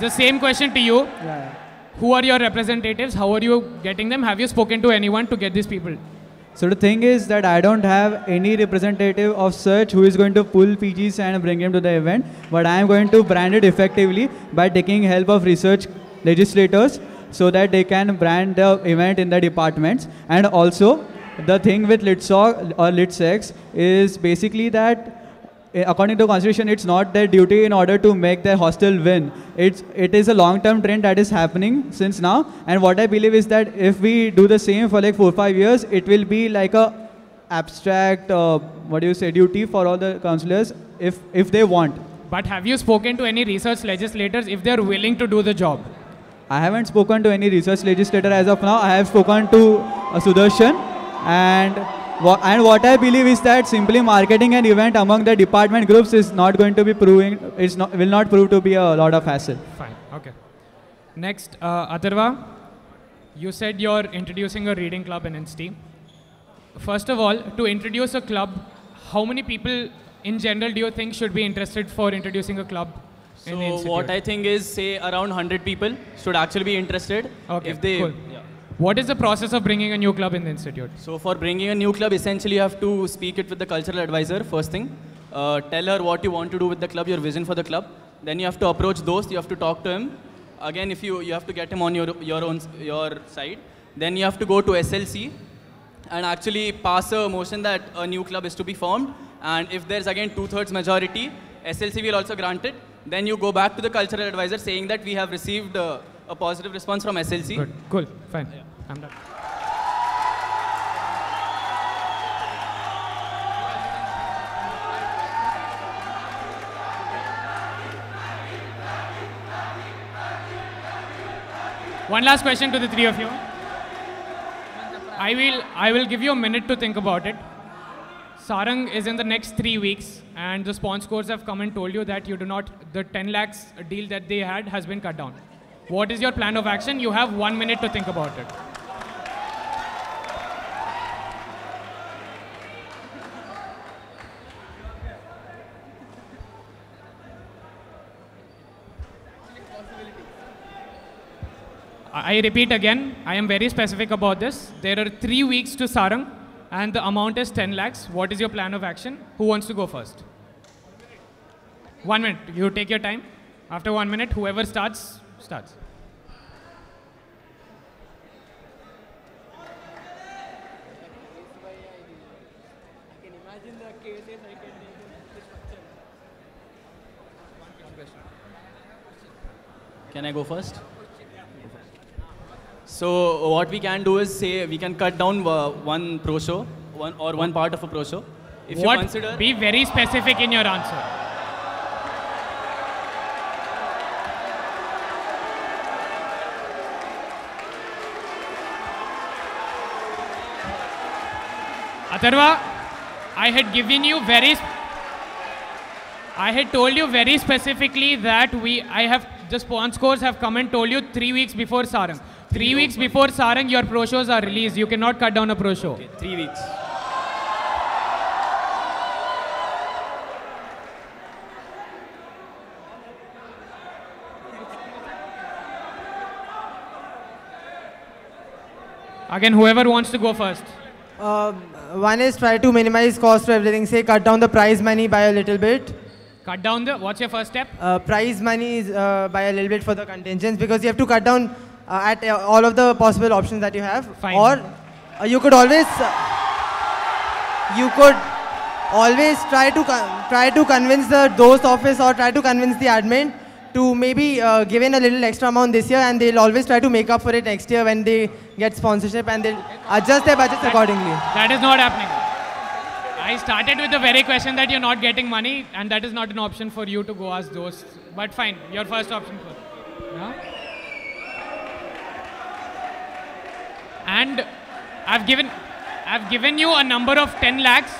the same question to you. Yeah. Who are your representatives? How are you getting them? Have you spoken to anyone to get these people? So the thing is that I don't have any representative of such who is going to pull PGs and bring them to the event, but I am going to brand it effectively by taking help of research legislators so that they can brand the event in the departments. And also the thing with LitSoc or LitSex is basically that according to Constitution, it's not their duty in order to make their hostel win. It is a long-term trend that is happening since now. And what I believe is that if we do the same for like 4 or 5 years, it will be like a abstract, duty for all the councillors if they want. But have you spoken to any research legislators if they are willing to do the job? I haven't spoken to any research legislator as of now. I have spoken to Sudarshan, and what I believe is that simply marketing an event among the department groups is not going to be will not prove to be a lot of hassle. Fine, okay. Next, Atharva, you said you're introducing a reading club in NCT. First of all, to introduce a club, how many people in general do you think should be interested for introducing a club in the institute? So what I think is, say, around 100 people should actually be interested. Okay, if they, cool. Yeah. What is the process of bringing a new club in the institute? So for bringing a new club, essentially you have to speak it with the cultural advisor, first thing. Tell her what you want to do with the club, your vision for the club. Then you have to approach those, you have to talk to him. Again, if you have to get him on your side. Then you have to go to SLC and actually pass a motion that a new club is to be formed. And if there's again 2/3 majority, SLC will also grant it. Then you go back to the cultural advisor saying that we have received a positive response from SLC. Good, cool, fine. Yeah. I'm done. One last question to the three of you. I will give you a minute to think about it. Sarang is in the next 3 weeks, and the sponsors have come and told you that the 10 lakhs deal that they had has been cut down. What is your plan of action? You have 1 minute to think about it. I repeat again, I am very specific about this. There are 3 weeks to Sarang, and the amount is 10 lakhs. What is your plan of action? Who wants to go first? 1 minute. You take your time. After 1 minute, whoever starts. Can I go first? So what we can do is say we can cut down one pro show, one part of a pro show. If you consider, be very specific in your answer. Atharva, I had told you very specifically that the sponsors have come and told you 3 weeks before Sarang. 3 weeks before Sarang, your pro shows are released. You cannot cut down a pro show. Okay, 3 weeks. Again, whoever wants to go first. One is try to minimize cost for everything. Say cut down the prize money by a little bit. Cut down what's your first step? Prize money is by a little bit for the contingents, because you have to cut down at all of the possible options that you have. Fine. Or you could always always try to convince the host office or try to convince the admin to maybe give in a little extra amount this year, and they'll always try to make up for it next year when they get sponsorship, and they'll adjust their budgets accordingly. That is not happening. I started with the very question that you're not getting money, and that is not an option for you to go ask those. But fine, your first option first. Yeah? And I've given you a number of 10 lakhs.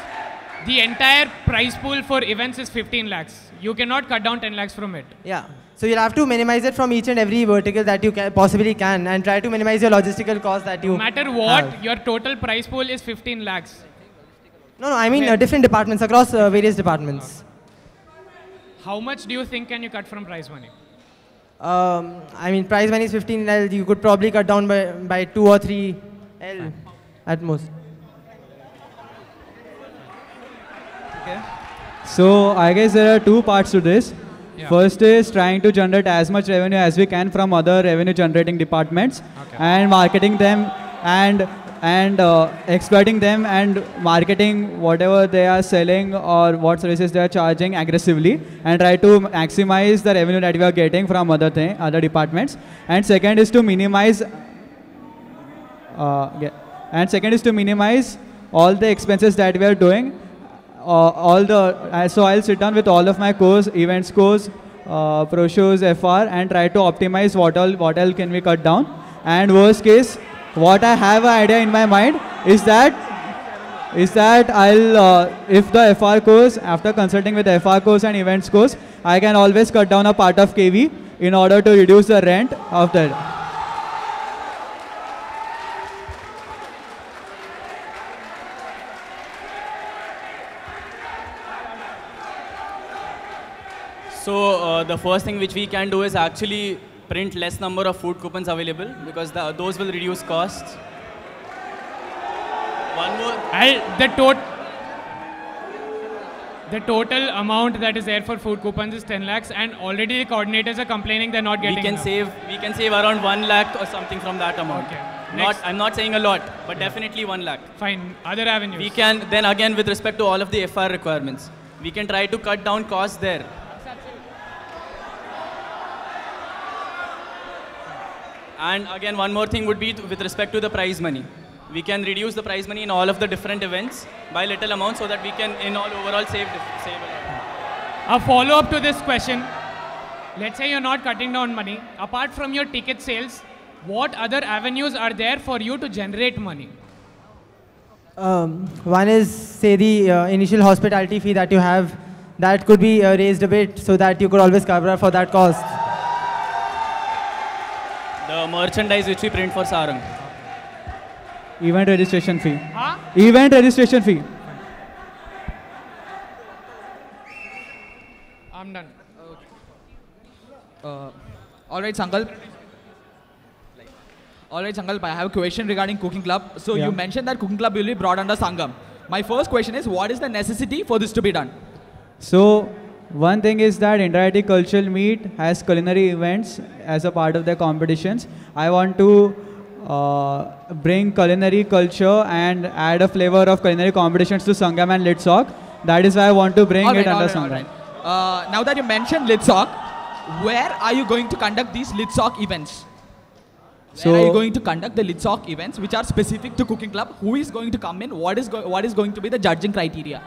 The entire prize pool for events is 15 lakhs. You cannot cut down 10 lakhs from it. Yeah. So you'll have to minimize it from each and every vertical that you possibly can, and try to minimize your logistical costs that you No matter what, have. your total prize pool is 15 lakhs. No, I mean different departments, across various departments. How much do you think can you cut from prize money? I mean, prize money is 15L. You could probably cut down by 2 or 3L at most. Okay. So I guess there are two parts to this. Yeah. First is trying to generate as much revenue as we can from other revenue generating departments, and marketing them and exploiting them and marketing whatever they are selling or what services they are charging aggressively, and try to maximize the revenue that we are getting from other departments. And second is to minimize all the expenses that we are doing. So I'll sit down with all of my cores, events cores, pro shows, FR, and try to optimize what all can we cut down. And worst case, what I have an idea in my mind is that I'll if the FR course, after consulting with the FR course and events course, I can always cut down a part of KV in order to reduce the rent of that. So the first thing which we can do is actually print less number of food coupons available, because those will reduce costs. One more. The total amount that is there for food coupons is 10 lakhs, and already the coordinators are complaining they're not getting enough. We can save around 1 lakh or something from that amount. Okay. I'm not saying a lot, but definitely 1 lakh. Fine. Other avenues. We can then again, with respect to all of the FR requirements, we can try to cut down costs there. And again, one more thing would be with respect to the prize money. We can reduce the prize money in all of the different events by little amount, so that we can in all overall save a lot. A follow-up to this question. Let's say you're not cutting down money. Apart from your ticket sales, what other avenues are there for you to generate money? One is, say, the initial hospitality fee that you have. That could be raised a bit so that you could always cover for that cost. The merchandise which we print for Sarang. Event registration fee. Huh? Event registration fee. I'm done. All right, Sankalp. I have a question regarding cooking club. So you mentioned that cooking club will be brought under Sangam. My first question is, what is the necessity for this to be done? So one thing is that Inter-IIT Cultural Meet has culinary events as a part of their competitions. I want to bring culinary culture and add a flavor of culinary competitions to Sangam and Litsock. That is why I want to bring it under Sangam. Now that you mentioned Litsock, where are you going to conduct these Litsock events? Where are you going to conduct the Litsock events which are specific to cooking club? Who is going to come in? What is going to be the judging criteria?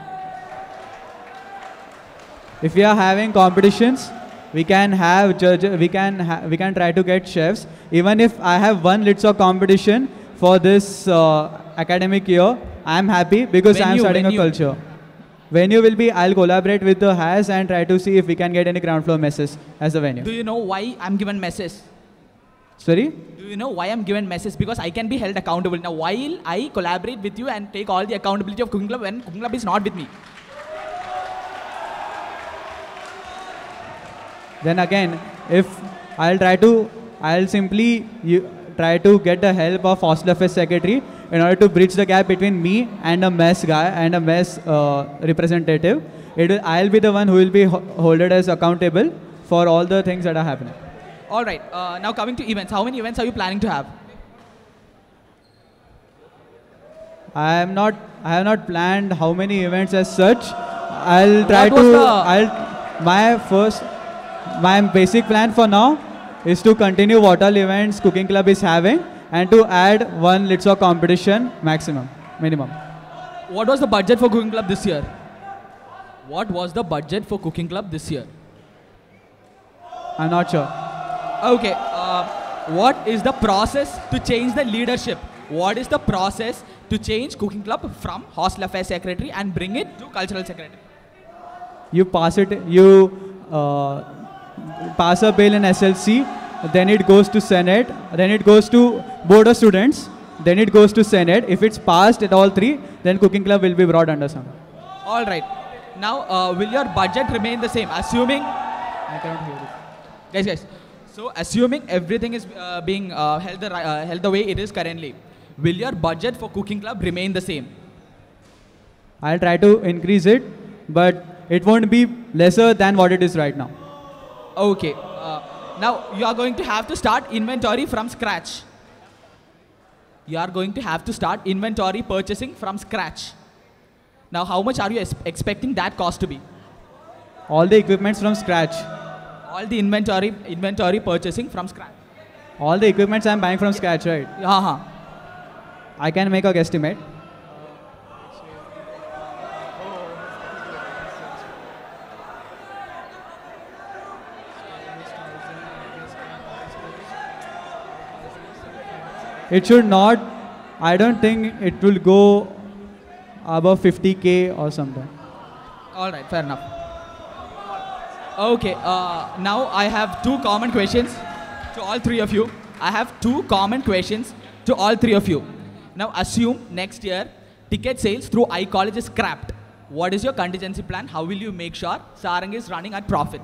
If we are having competitions, we can have judges. We can try to get chefs. Even if I have one Litsock competition for this academic year, I am happy because I am starting a culture. Venue will be, I'll collaborate with the HAS and try to see if we can get any ground floor messes as a venue. Do you know why I'm given messes? Sorry? Do you know why I'm given messes? Because I can be held accountable. Now, while I collaborate with you and take all the accountability of cooking club when cooking club is not with me. Then again, if I'll simply try to get the help of hostel affairs secretary in order to bridge the gap between me and a mess guy and a mess representative. I'll be the one who will be holded as accountable for all the things that are happening. All right. Now coming to events, how many events are you planning to have? I have not planned how many events as such. I'll try What was my basic plan for now is to continue what all events Cooking Club is having and to add one Litsock competition minimum. What was the budget for Cooking Club this year? What was the budget for Cooking Club this year? I'm not sure. Okay. What is the process to change the leadership? What is the process to change Cooking Club from Hostel Affairs Secretary and bring it to Cultural Secretary? You pass a bill in SLC, then it goes to Senate, then it goes to Board of Students, then it goes to Senate. If it's passed at all three, then Cooking Club will be brought under some. All right. Now, will your budget remain the same? Assuming... I cannot hear it. Guys. So, assuming everything is being held the way it is currently, will your budget for Cooking Club remain the same? I'll try to increase it, but it won't be lesser than what it is right now. Okay. Now, you are going to have to start inventory from scratch. You are going to have to start inventory purchasing from scratch. Now, how much are you expecting that cost to be? All the equipments from scratch. All the inventory purchasing from scratch. All the equipments I'm buying from scratch, right? I can make a guesstimate. It should not, I don't think it will go above 50K or something. Alright, fair enough. Okay, now I have two common questions to all three of you. Now assume next year ticket sales through iCollege is scrapped. What is your contingency plan? How will you make sure Sarang is running at profit?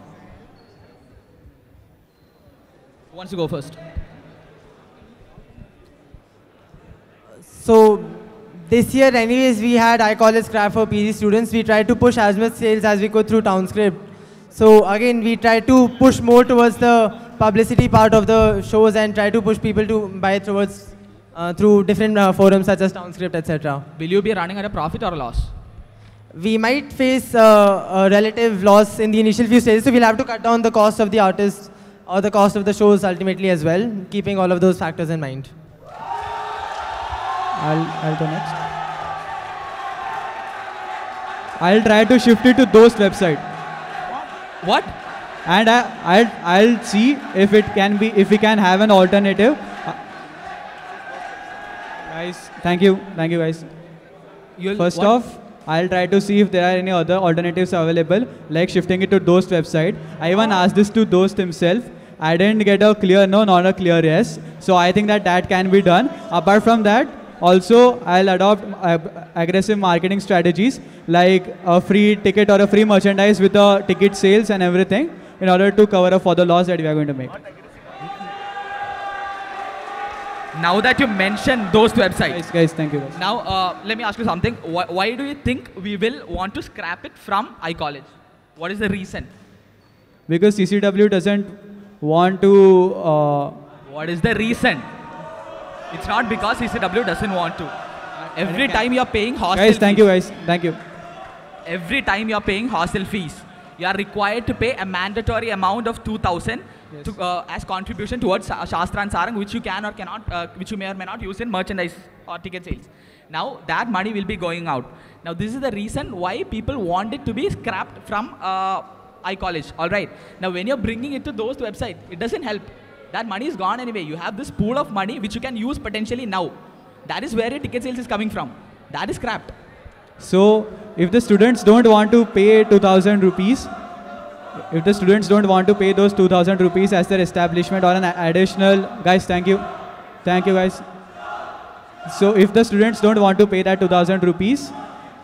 Who wants to go first? So this year anyways we had iCollege scrap for PG students. We tried to push as much sales as we could through TownScript. So again we tried to push more towards the publicity part of the shows and try to push people to buy towards through different forums such as TownScript, etc. Will you be running at a profit or a loss? We might face a relative loss in the initial few stages, so we'll have to cut down the cost of the artists or the cost of the shows ultimately as well, keeping all of those factors in mind. I'll go next. I'll try to shift it to those website. What? And I'll see if it can be, if we can have an alternative. Guys, thank you guys. First off, I'll try to see if there are any other alternatives available, like shifting it to Dost website. I even asked this to Dost himself. I didn't get a clear no, not a clear yes. So I think that can be done. Apart from that, also I'll adopt aggressive marketing strategies like a free ticket or a free merchandise with the ticket sales and everything in order to cover up for the loss that we are going to make. Now that you mentioned those websites. Guys, thank you guys. Now, let me ask you something. Why do you think we will want to scrap it from iCollege? What is the reason? Because CCW doesn't want to... What is the reason? It's not because CCW doesn't want to. Every time you're paying hostel fees. Thank you guys. Thank you. Every time you're paying hostel fees, you are required to pay a mandatory amount of 2,000 as contribution towards Shastra and Sarang, which you can or cannot, which you may or may not use in merchandise or ticket sales. Now that money will be going out. Now this is the reason why people want it to be scrapped from iCollege. All right. Now when you're bringing it to those websites, it doesn't help. That money is gone anyway. You have this pool of money which you can use potentially now. That is where your ticket sales is coming from. That is scrapped. So if the students don't want to pay 2,000 rupees, if the students don't want to pay those 2,000 rupees as their establishment or an additional, guys, thank you guys. So if the students don't want to pay that 2,000 rupees,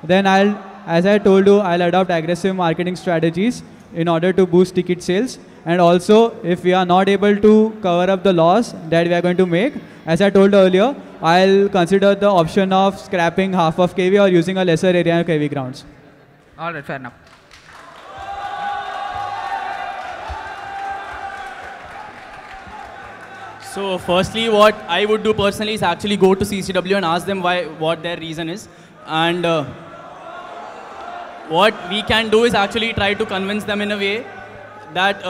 then as I told you, I'll adopt aggressive marketing strategies in order to boost ticket sales. And also, if we are not able to cover up the loss that we are going to make, as I told earlier, I'll consider the option of scrapping half of KV or using a lesser area of KV grounds. All right, fair enough. So firstly, what I would do personally is actually go to CCW and ask them what their reason is. And what we can do is actually try to convince them in a way that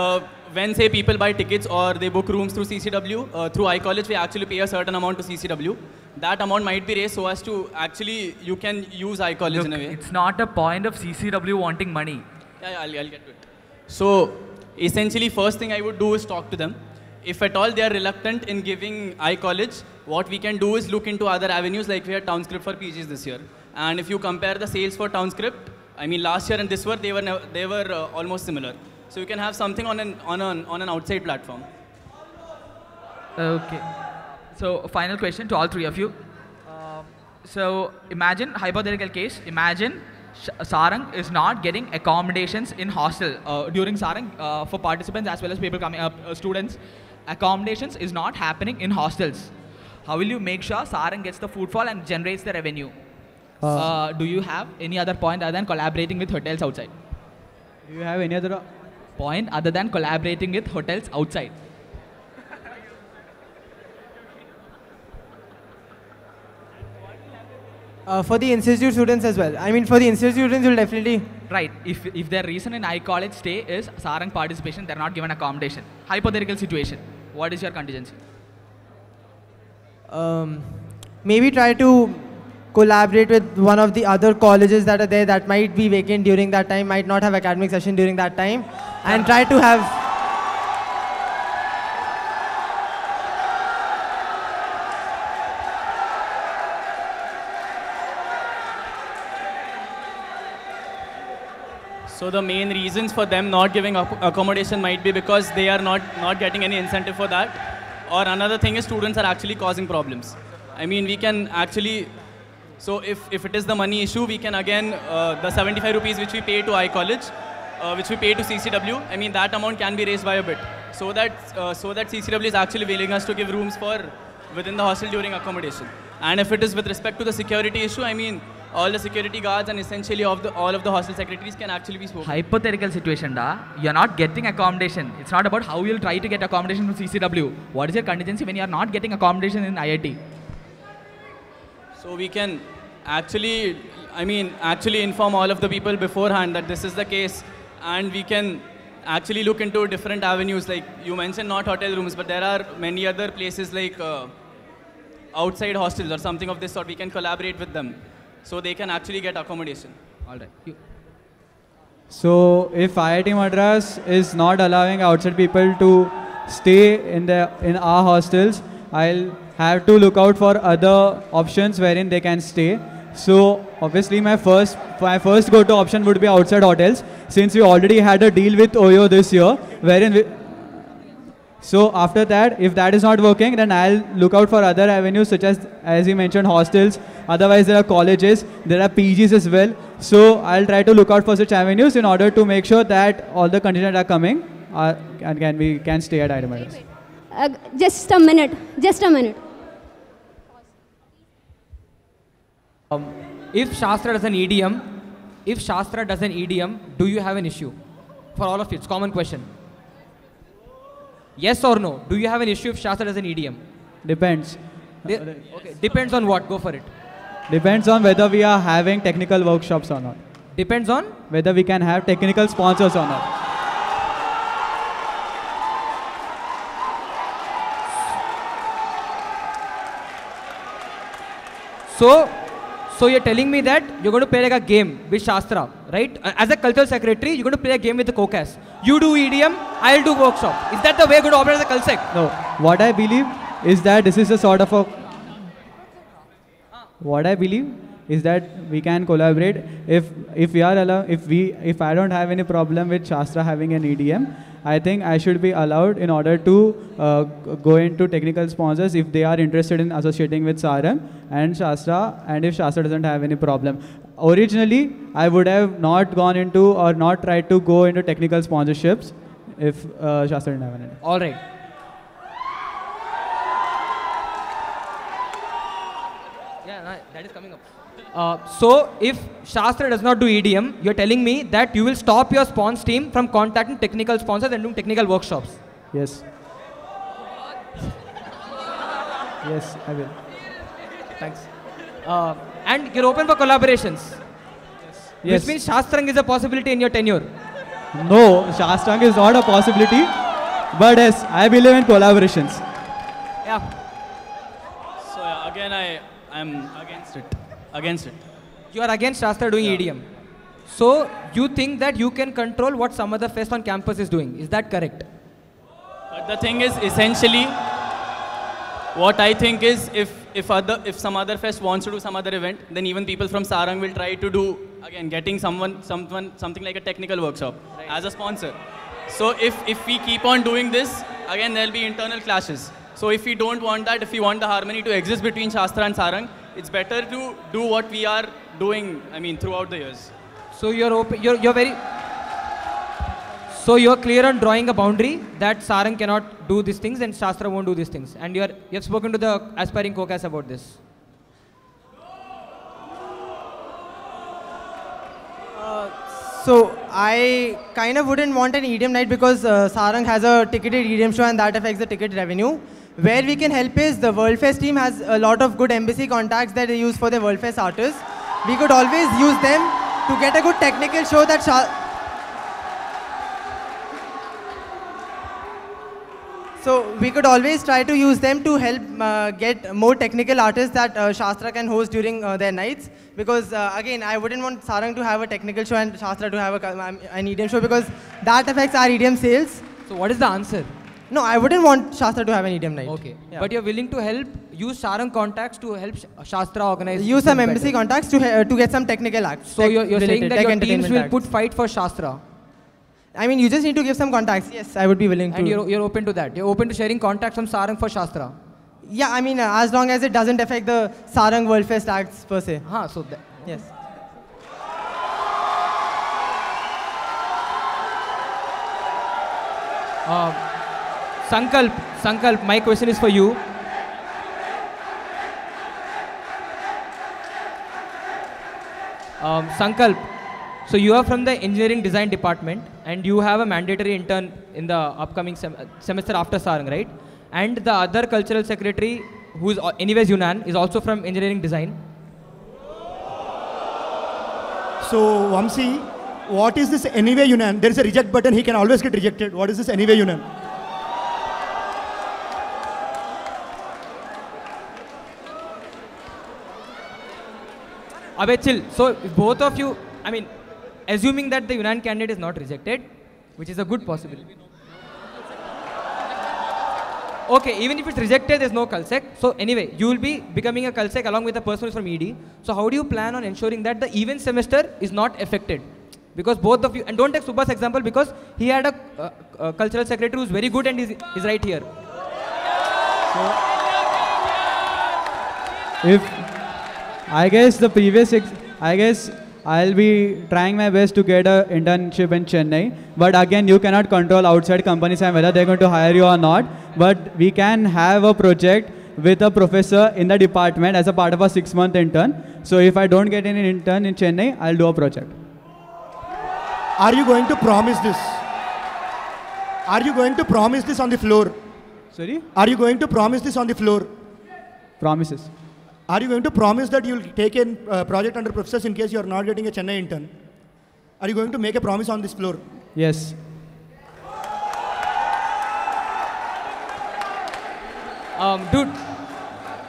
when say people buy tickets or they book rooms through CCW, through iCollege, we actually pay a certain amount to CCW. That amount might be raised so as to actually you can use iCollege in a way. It's not a point of CCW wanting money. Yeah, I'll get to it. So essentially, first thing I would do is talk to them. If at all they are reluctant in giving iCollege, what we can do is look into other avenues, like we had Townscript for PGs this year. And if you compare the sales for Townscript, I mean last year and this year, they were almost similar. So you can have something on an outside platform. Okay. So final question to all three of you. So imagine, hypothetical case, imagine Sarang is not getting accommodations in hostel. During Sarang, for participants as well as people coming up, students, accommodations is not happening in hostels. How will you make sure Sarang gets the footfall and generates the revenue? Do you have any other point other than collaborating with hotels outside? Do you have any other point other than collaborating with hotels outside? For the institute students as well. I mean, for the institute students, you'll definitely... Right. If their reason in iCollege stay is Sarang participation, they're not given accommodation. Hypothetical situation. What is your contingency? Maybe try to collaborate with one of the other colleges that are there that might be vacant during that time, might not have academic session during that time, and try to have... So the main reasons for them not giving accommodation might be because they are not getting any incentive for that. Or another thing is students are actually causing problems. I mean, we can actually, so if it is the money issue, we can again, the 75 rupees which we pay to iCollege, which we pay to CCW, I mean that amount can be raised by a bit. So that CCW is actually willing us to give rooms for within the hostel during accommodation. And if it is with respect to the security issue, I mean, all the security guards and essentially all of the hostel secretaries can actually be spoken. Hypothetical situation, you're not getting accommodation. It's not about how you'll try to get accommodation from CCW. What is your contingency when you're not getting accommodation in IIT? So we can actually, actually inform all of the people beforehand that this is the case, and we can actually look into different avenues. Like you mentioned, not hotel rooms, but there are many other places like outside hostels or something of this sort. We can collaborate with them, so they can actually get accommodation. All right. So if IIT Madras is not allowing outside people to stay in our hostels, I'll have to look out for other options wherein they can stay. So obviously my first go-to option would be outside hotels, since we already had a deal with OYO this year, wherein so after that, if that is not working, then I'll look out for other avenues such as you mentioned, hostels. Otherwise, there are colleges, there are PGs as well. So I'll try to look out for such avenues in order to make sure that all the contingent are coming and we can stay at IIT Madras. Just a minute. If Shastra does an EDM, do you have an issue? For all of you, it's a common question. Yes or no? Do you have an issue if Shastra does an EDM? Depends. Okay. Depends on what? Go for it. Depends on whether we are having technical workshops or not. Depends on? Whether we can have technical sponsors or not. So you're telling me that you're going to play like a game with Shastra, right? As a cultural secretary, you're going to play a game with the COCAS. You do EDM, I'll do workshop. Is that the way you're going to operate as a culsec? No. What I believe is that this is a sort of a... What I believe is that we can collaborate if I don't have any problem with Shastra having an EDM. I think I should be allowed in order to go into technical sponsors if they are interested in associating with Sarang and Shastra, and if Shastra doesn't have any problem. Originally, I would have not gone into or not tried to go into technical sponsorships if Shastra didn't have any. All right. Yeah, that is coming up. So if Shastra does not do EDM, you're telling me that you will stop your spons team from contacting technical sponsors and doing technical workshops. Yes. Yes, I will. Thanks. And you're open for collaborations. Yes. Which means Shastrang is a possibility in your tenure. No, Shastrang is not a possibility. But yes, I believe in collaborations. Yeah. So yeah, again, I'm against it. You are against Shastra doing EDM. So you think that you can control what some other fest on campus is doing. Is that correct? But the thing is, essentially, what I think is, if some other fest wants to do some other event, then even people from Sarang will try to do, again, getting something like a technical workshop as a sponsor. So if we keep on doing this, again, there'll be internal clashes. So if we don't want that, if we want the harmony to exist between Shastra and Sarang, it's better to do what we are doing, throughout the years. So you're open, you're very... So you're clear on drawing a boundary that Sarang cannot do these things and Shastra won't do these things. And you've spoken to the aspiring co-cast about this. So I kind of wouldn't want an EDM night because Sarang has a ticketed EDM show and that affects the ticket revenue. Where we can help is the World Fest team has a lot of good embassy contacts that they use for the World Fest artists. We could always use them to get a good technical show that So we could always try to use them to help get more technical artists that Shastra can host during their nights. Because again, I wouldn't want Sarang to have a technical show and Shastra to have an EDM show because that affects our EDM sales. So what is the answer? No, I wouldn't want Shastra to have an EDM night. Okay. Yeah. But you're willing to use Sarang contacts to help Shastra organize. Use some embassy contacts to get some technical acts. So you're saying that your teams will fight for Shastra. You just need to give some contacts. Yes, I would be willing to. And you're open to that. You're open to sharing contacts from Sarang for Shastra. Yeah, as long as it doesn't affect the Sarang World Fest acts per se. Yes. Sankalp, my question is for you. Sankalp, so you are from the engineering design department and you have a mandatory intern in the upcoming semester after Sarang, right? And the other cultural secretary, who is anyways Yunan, is also from engineering design. So Vamsi, what is this anyway Yunan? There is a reject button, he can always get rejected. What is this anyway Yunan? Abhay, chill. So both of you, assuming that the Yunan candidate is not rejected, which is a good possibility. Okay, even if it's rejected, there's no Kalsec. So anyway, you will be becoming a Kalsec along with a person who's from ED. So how do you plan on ensuring that the event semester is not affected? Because both of you, and don't take Subha's example because he had a cultural secretary who's very good and is right here. So, I'll be trying my best to get an internship in Chennai. But again, you cannot control outside companies and whether they're going to hire you or not. But we can have a project with a professor in the department as a part of a 6-month intern. So if I don't get any intern in Chennai, I'll do a project. Are you going to promise this? Are you going to promise this on the floor? Sorry? Are you going to promise this on the floor? Promises. Are you going to promise that you will take a project under professors in case you are not getting a Chennai intern? Are you going to make a promise on this floor? Yes.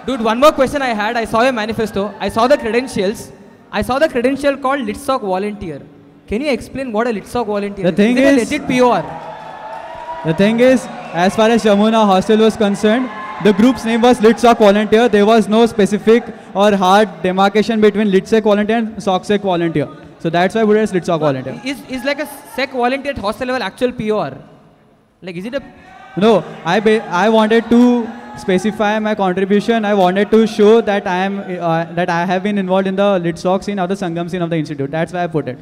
Dude, one more question I had. I saw your manifesto. I saw the credentials. I saw the credential called Litsoc Volunteer. Can you explain what a Litsoc Volunteer is? The thing is it a legit POR? The thing is, as far as Yamuna hostel was concerned, the group's name was Litsoc Volunteer. There was no specific or hard demarcation between Litsec Volunteer and Socksec Volunteer. So that's why we put it as Litsoc Volunteer. Is like a Sec Volunteer at hostel level actual POR? Like, is it a... No, I wanted to specify my contribution. I wanted to show that I have been involved in the Litsoc scene or the Sangam scene of the institute. That's why I put it.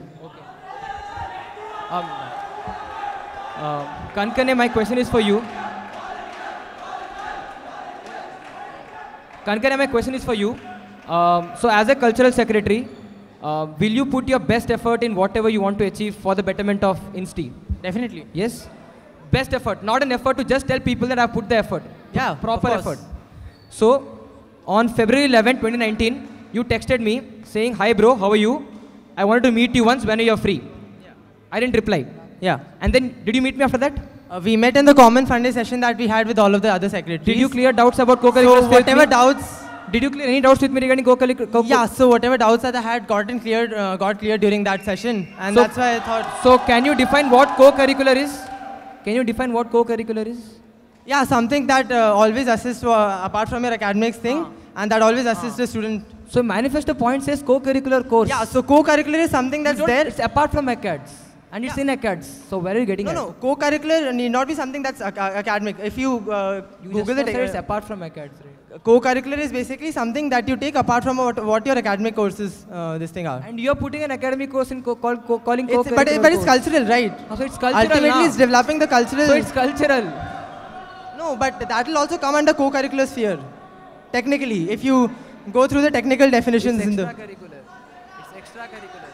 Kankane, my question is for you. Kankane, my question is for you. So as a cultural secretary, will you put your best effort in whatever you want to achieve for the betterment of INSTI? Definitely. Yes? Best effort, not an effort to just tell people that I've put the effort. Yeah, proper effort. So, on February 11, 2019, you texted me saying, "Hi bro, how are you? I wanted to meet you once when you're free." Yeah. I didn't reply. Yeah. And then, did you meet me after that? We met in the common Funding session that we had with all of the other secretaries. Did you clear doubts about co-curriculars? So whatever doubts. Did you clear any doubts with me regarding co-curriculars? Yeah. So whatever doubts that I had got cleared during that session, and that's why I thought. So can you define what co-curricular is? Can you define what co-curricular is? Yeah, something that always assists apart from your academics thing, and that always assists the student. So manifesto point says co-curricular course. Yeah. So co-curricular is something that's there. It's apart from acads. And it's in acads. So where are you getting it? No, co-curricular need not be something that's academic. If you Google it, it's apart from acads, right? Co-curricular is basically something that you take apart from what your academic courses this thing are. And you're putting an academic course in calling co-curricular. But it's cultural, right? Oh, so it's cultural. Ultimately, it's developing the cultural. So it's cultural. No, but that will also come under co-curricular sphere. Technically, if you go through the technical definitions It's in the. extracurricular. It's extracurricular.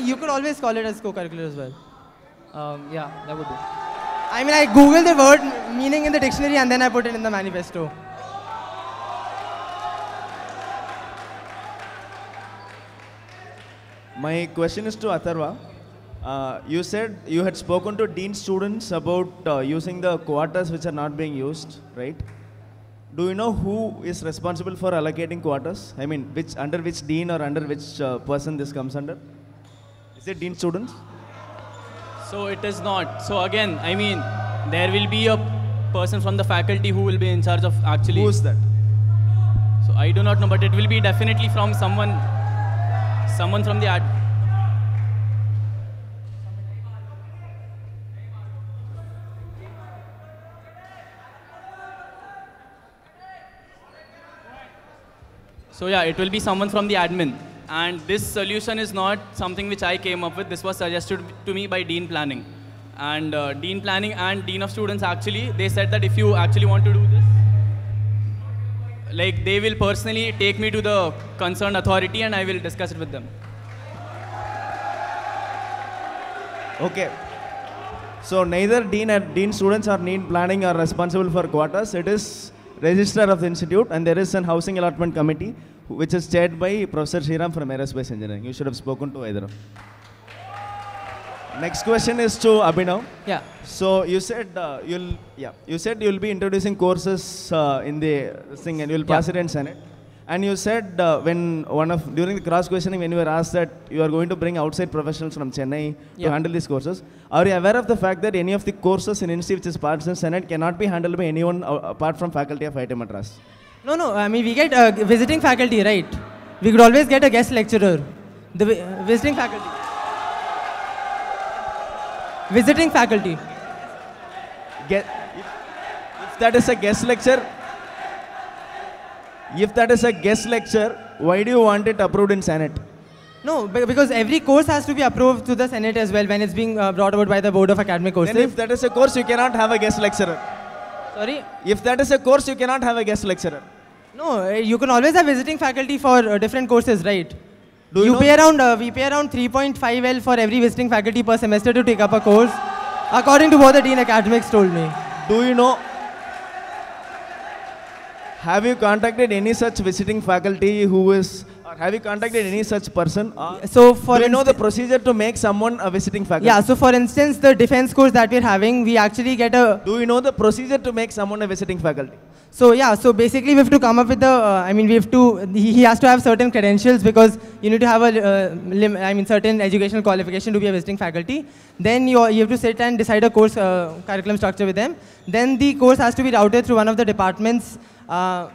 You could always call it as co-curricular as well. Yeah, that would do. I mean, I googled the word meaning in the dictionary and then I put it in the manifesto. My question is to Atharva. You said you had spoken to dean students about using the quotas which are not being used, right? Do you know who is responsible for allocating quotas? I mean, under which dean or under which person this comes under? Is it dean students? So it is not. So again, I mean, there will be a person from the faculty who will be in charge of actually. Who is that? So I do not know, but it will be definitely from someone from the So yeah, it will be someone from the admin. And this solution is not something which I came up with. This was suggested to me by Dean Planning. And Dean Planning and Dean of Students actually, they said that if you actually want to do this, like they will personally take me to the concerned authority and I will discuss it with them. Okay. So neither dean students or dean planning are responsible for quotas. It is registrar of the institute and there is an housing allotment committee which is chaired by Professor Sriram from Aerospace Engineering. You should have spoken to either of them. Next question is to Abhinav. Yeah. So you said you'll be introducing courses in the thing and you'll pass it in Senate. And you said during the cross questioning when you were asked that you are going to bring outside professionals from Chennai to handle these courses, are you aware of the fact that any of the courses in institute which is passed in Senate cannot be handled by anyone apart from faculty of IIT Madras? No. I mean, we get visiting faculty, right? We could always get a guest lecturer. The visiting faculty. Visiting faculty. If that is a guest lecture, why do you want it approved in Senate? No, because every course has to be approved to the Senate as well when it's being brought about by the Board of Academic Courses. Then if that is a course, you cannot have a guest lecturer. Sorry? If that is a course, you cannot have a guest lecturer. No, you can always have visiting faculty for different courses, right? We pay around 3.5 L for every visiting faculty per semester to take up a course, according to what the Dean Academics told me. Do you know? Have you contacted any such visiting faculty or have you contacted any such person? So do you know the procedure to make someone a visiting faculty? Yeah, so for instance, the defense course that we're having, we actually get a... Do you know the procedure to make someone a visiting faculty? So yeah, so basically we have to come up with he has to have certain credentials because you need to have certain educational qualification to be a visiting faculty. Then you have to sit and decide a course curriculum structure with them. Then the course has to be routed through one of the departments. I'm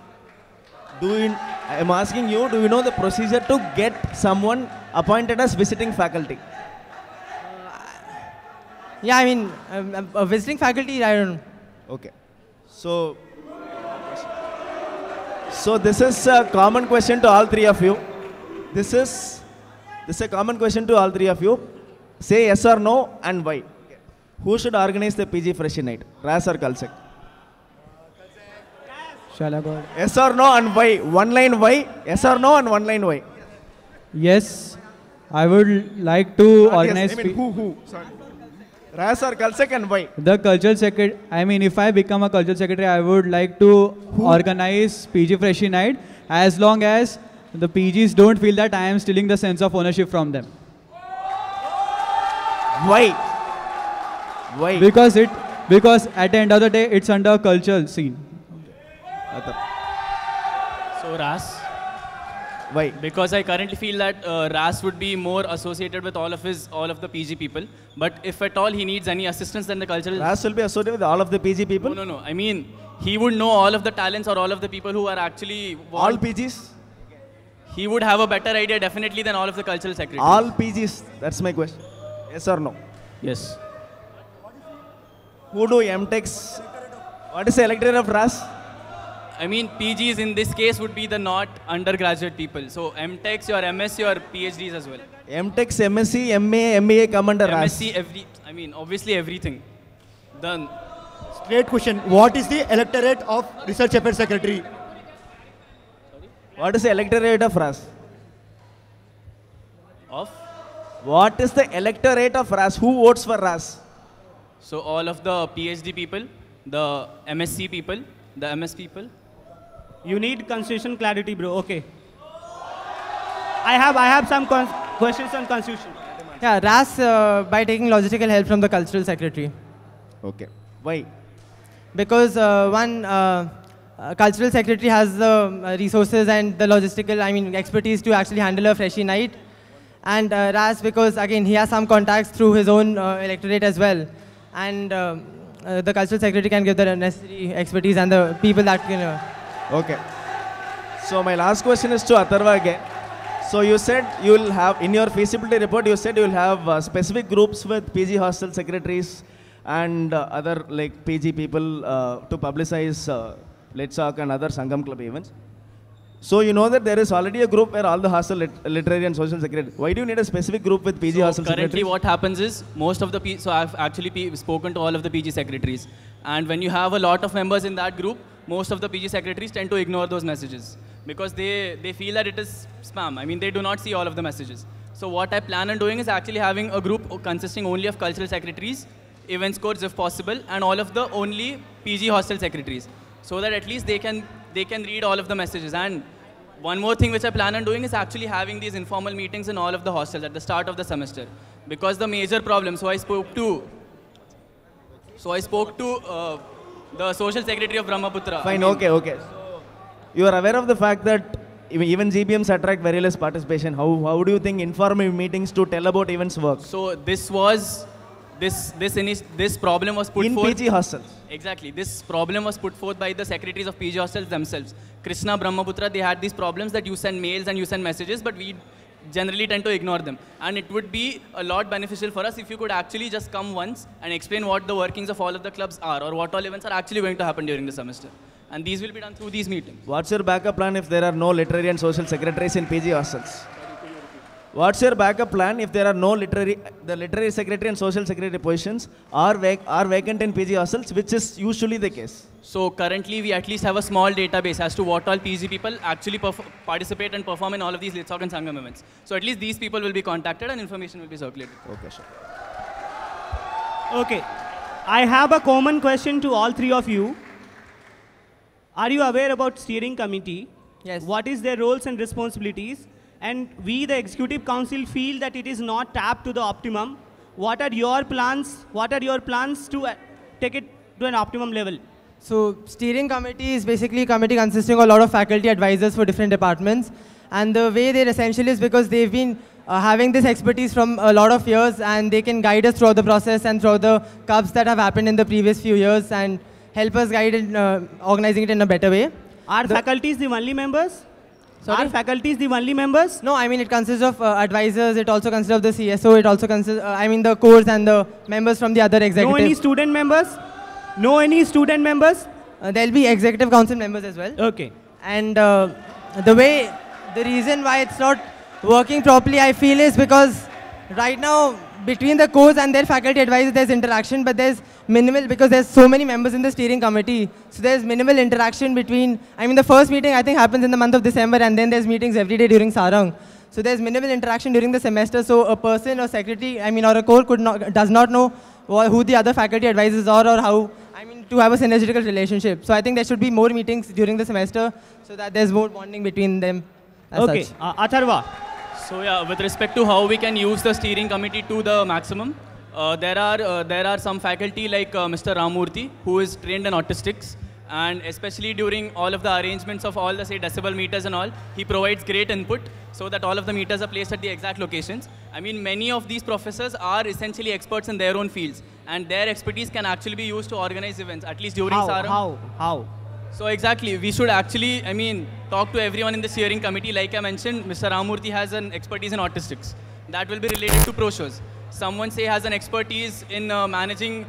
asking you, do you know the procedure to get someone appointed as visiting faculty? Yeah, I mean, a visiting faculty, I don't know. Okay. So this is a common question to all three of you. This is a common question to all three of you. Say yes or no and why. Who should organize the PG Freshie Night? RAS or Kalsek? Shall I go? Yes or no and why? One line why? Yes or no and one line why? Yes, I would like to organize. Yes, I mean who? Sorry. RAS or Kalsek, and why? The cultural secretary, I mean, if I become a cultural secretary, I would like to organize PG Freshie Night as long as the PGs don't feel that I am stealing the sense of ownership from them. Why? Why? Because at the end of the day, it's under a cultural scene. So RAS. Why? Because I currently feel that RAS would be more associated with all of the PG people. But if at all he needs any assistance, then the cultural... RAS will be associated with all of the PG people? No. I mean, he would know all of the talents or all of the people who are actually... All PGs? He would have a better idea definitely than all of the cultural secretaries. All PGs? That's my question. Yes or no? Yes. Who do MTechs? What is the electorate of RAS? I mean, PGs in this case would be the not undergraduate people. So MTechs, your MS, your PhDs as well. MTechs, MSc, MA, MBA come under RAS. MSc, obviously everything. Done. Straight question. What is the electorate of Research Affairs Secretary? Sorry? What is the electorate of RAS? Of? What is the electorate of RAS? Who votes for RAS? So all of the PhD people, the MSc people, the MS people. You need constitution clarity, bro. Okay. I have some questions on constitution. Yeah, RAS by taking logistical help from the cultural secretary. Okay. Why? Because one cultural secretary has the resources and the logistical, expertise to actually handle a freshie night. And RAS because again he has some contacts through his own electorate as well. And the cultural secretary can give the necessary expertise and the people that can... Okay. So my last question is to Atharva again. So you said you will have, in your feasibility report, you said you will have specific groups with PG hostel secretaries and other like PG people to publicize Let's Talk and other Sangam Club events. So you know that there is already a group where all the hostel literary and social secretaries. Why do you need a specific group with PG hostel secretaries? Currently what happens is most of the so I've actually spoken to all of the PG secretaries, and when you have a lot of members in that group, most of the PG secretaries tend to ignore those messages because they feel that it is spam. I mean, they do not see all of the messages. So what I plan on doing is actually having a group consisting only of cultural secretaries, events codes if possible, and all of the only PG hostel secretaries, so that at least they can read all of the messages. And one more thing which I plan on doing is actually having these informal meetings in all of the hostels at the start of the semester. Because the major problem, so I spoke to the social secretary of Brahmaputra. Fine, okay. So you are aware of the fact that even GBMs attract very less participation. How do you think informal meetings to tell about events work? So this problem was put forth... In PG hostels. Exactly. This problem was put forth by the secretaries of PG hostels themselves. Krishna, Brahmaputra, they had these problems that you send mails and you send messages, but we generally tend to ignore them. And it would be a lot beneficial for us if you could actually just come once and explain what the workings of all of the clubs are or what all events are actually going to happen during the semester. And these will be done through these meetings. What's your backup plan if there are no literary and social secretaries in PG hostels? What's your backup plan if there are no the literary secretary and social secretary positions are vacant in PG hostels, which is usually the case? So currently we at least have a small database as to what all PG people actually participate and perform in all of these Let's Talk and Sangam events. So at least these people will be contacted and information will be circulated. Okay, sure. Okay. I have a common question to all three of you. Are you aware about steering committee? Yes. What is their roles and responsibilities? And we, the executive council, feel that it is not tapped to the optimum. What are your plans? What are your plans to take it to an optimum level? So steering committee is basically a committee consisting of a lot of faculty advisors for different departments. And the way they're essential is because they've been having this expertise from a lot of years, and they can guide us throughout the process and throughout the cups that have happened in the previous few years and help us guide in organizing it in a better way. Are faculties the only members? Sorry? Are faculties the only members? No, I mean it consists of advisors, it also consists of the CSO, it also consists, the cores and the members from the other executives. No any student members? No any student members? There'll be executive council members as well. Okay. And the reason why it's not working properly, I feel, is because right now between the cores and their faculty advisors there's interaction, but there's minimal because there's so many members in the steering committee. So there's minimal interaction between, the first meeting I think happens in the month of December, and then there's meetings every day during Sarang. So there's minimal interaction during the semester. So a person or secretary, or a core does not know who the other faculty advisors are or how, to have a synergical relationship. So I think there should be more meetings during the semester so that there's more bonding between them as Okay, such. Atharva. So yeah, with respect to how we can use the steering committee to the maximum, there are some faculty like Mr. Ramurthy, who is trained in autistics, and especially during all of the arrangements of all the decibel meters and all, he provides great input so that all of the meters are placed at the exact locations. Many of these professors are essentially experts in their own fields, and their expertise can actually be used to organize events, at least during Sarang. How? So exactly, we should actually, talk to everyone in the steering committee. Like I mentioned, Mr. Ramurthy has an expertise in autistics. That will be related to pro shows. Someone has an expertise in managing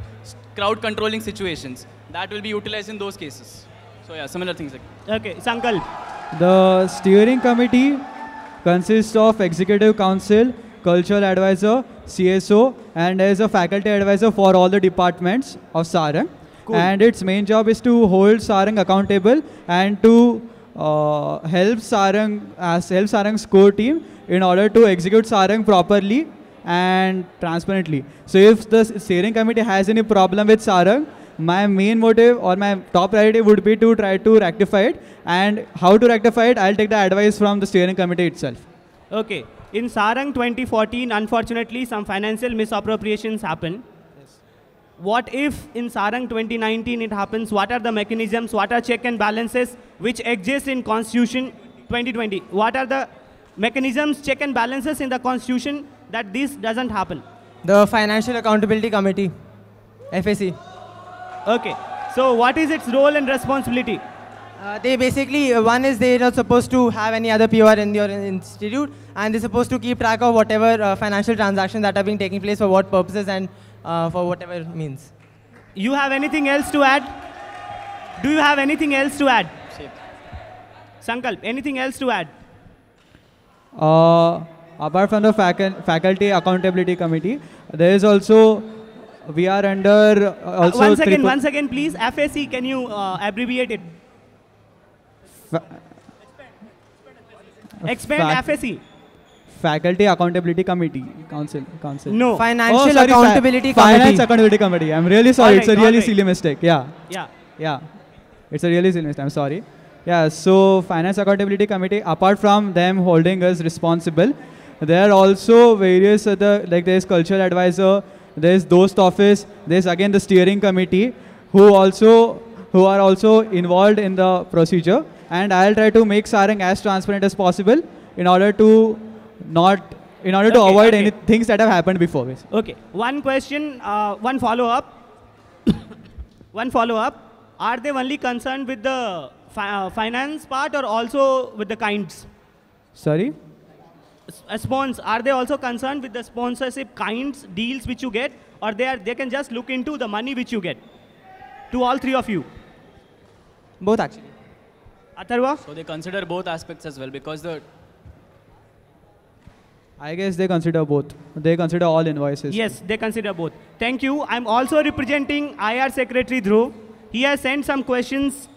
crowd controlling situations. That will be utilized in those cases. So yeah, similar things like that. Okay, Sankalp. The steering committee consists of executive council, cultural advisor, CSO, and there is a faculty advisor for all the departments of Sarang. Cool. And its main job is to hold Sarang accountable and to help Sarang's core team in order to execute Sarang properly and transparently. So if the steering committee has any problem with Sarang, my main motive or my top priority would be to try to rectify it. And how to rectify it, I'll take the advice from the steering committee itself. Okay. In Sarang 2014, unfortunately, some financial misappropriations happened. Yes. What if in Sarang 2019 it happens? What are the mechanisms? What are check and balances which exist in Constitution 2020? What are the mechanisms, check and balances in the Constitution that this doesn't happen? The Financial Accountability Committee, FAC. Okay. So what is its role and responsibility? They basically, one is they're not supposed to have any other PR in your institute, and they're supposed to keep track of whatever financial transactions that are being taking place for what purposes and for whatever means. You have anything else to add? Do you have anything else to add? Sankalp, anything else to add? Apart from the faculty accountability committee, there is also, we are under also... One second, please. FAC, can you abbreviate it? Expand FAC. Faculty Accountability Committee, Council. No. Financial Accountability Committee. Finance Accountability Committee. I'm really sorry. It's a really silly mistake. Yeah. It's a really silly mistake. I'm sorry. Yeah. So Finance Accountability Committee, apart from them holding us responsible, there are also various other, like there's cultural advisor, there's Dost Office, there's again the steering committee, who are also involved in the procedure. And I'll try to make Sarang as transparent as possible in order to avoid any things that have happened before. Basically. Okay. One question, one follow-up. Are they only concerned with the finance part or also with the kinds? Sorry? Are they also concerned with the sponsorship kinds, deals which you get, or they can just look into the money which you get? To all three of you. Both actually. Atharva? So they consider both aspects as well, because I guess they consider both. They consider all invoices. Yes, they consider both. Thank you. I'm also representing IR Secretary Dhruv. He has sent some questions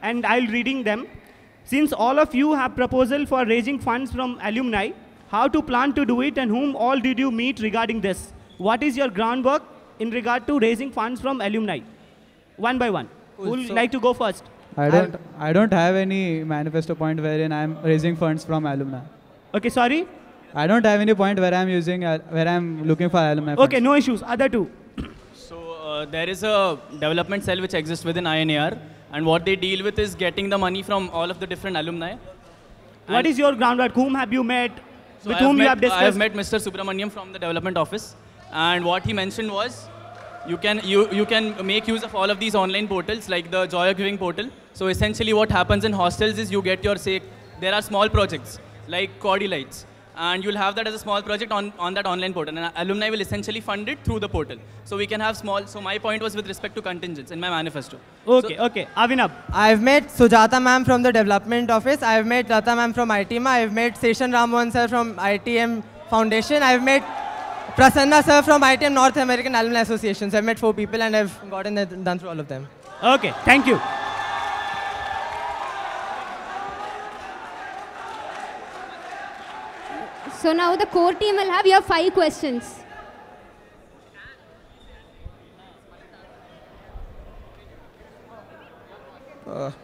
and I'll reading them. Since all of you have proposal for raising funds from alumni, how to plan to do it and whom all did you meet regarding this? What is your groundwork in regard to raising funds from alumni? One by one. Who would like to go first? I don't have any manifesto point wherein I'm raising funds from alumni. Okay, sorry? I don't have any point where I'm looking for alumni funds. Okay, no issues. Other two. So there is a development cell which exists within INAR, and what they deal with is getting the money from all of the different alumni. What is your groundwork? Whom have you met? With whom you have discussed? I have met Mr. Subramaniam from the development office, and what he mentioned was you can make use of all of these online portals like the Joy of Giving portal. So essentially what happens in hostels is you get your there are small projects like Cordy Lights, and you'll have that as a small project on that online portal, and alumni will essentially fund it through the portal. So we can have so my point was with respect to contingents in my manifesto. Okay, okay. Abhinav. I've met Sujata ma'am from the development office. I've met Lata ma'am from IITM. I've met Seshan Ramohan sir from IITM Foundation. I've met Prasanna sir from IITM North American Alumni Association. So I've met 4 people and I've done through all of them. Okay, thank you. So now the core team will have your 5 questions.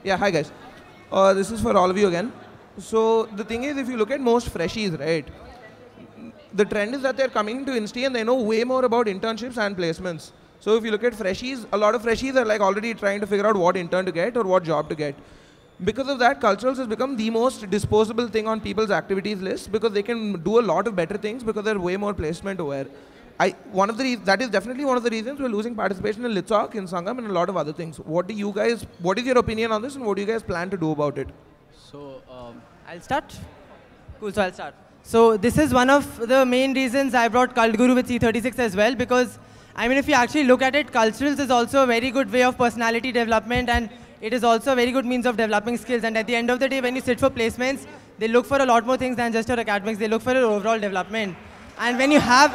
Yeah, hi guys. This is for all of you again. So the thing is, if you look at most freshies, right, the trend is that they're coming to Insta and they know way more about internships and placements. So if you look at freshies, a lot of freshies are like already trying to figure out what intern to get or what job to get. Because of that, culturals has become the most disposable thing on people's activities list because they can do a lot of better things because they're way more placement aware. That is definitely one of the reasons we're losing participation in Litsoc, in Sangam, and a lot of other things. What is your opinion on this, and what do you guys plan to do about it? So, I'll start. Cool, so I'll start. So this is one of the main reasons I brought Cult Guru with C36 as well, because I mean, if you actually look at it, culturals is also a very good way of personality development, and it is also a very good means of developing skills. And at the end of the day, when you sit for placements, they look for a lot more things than just your academics. They look for your overall development. And when you have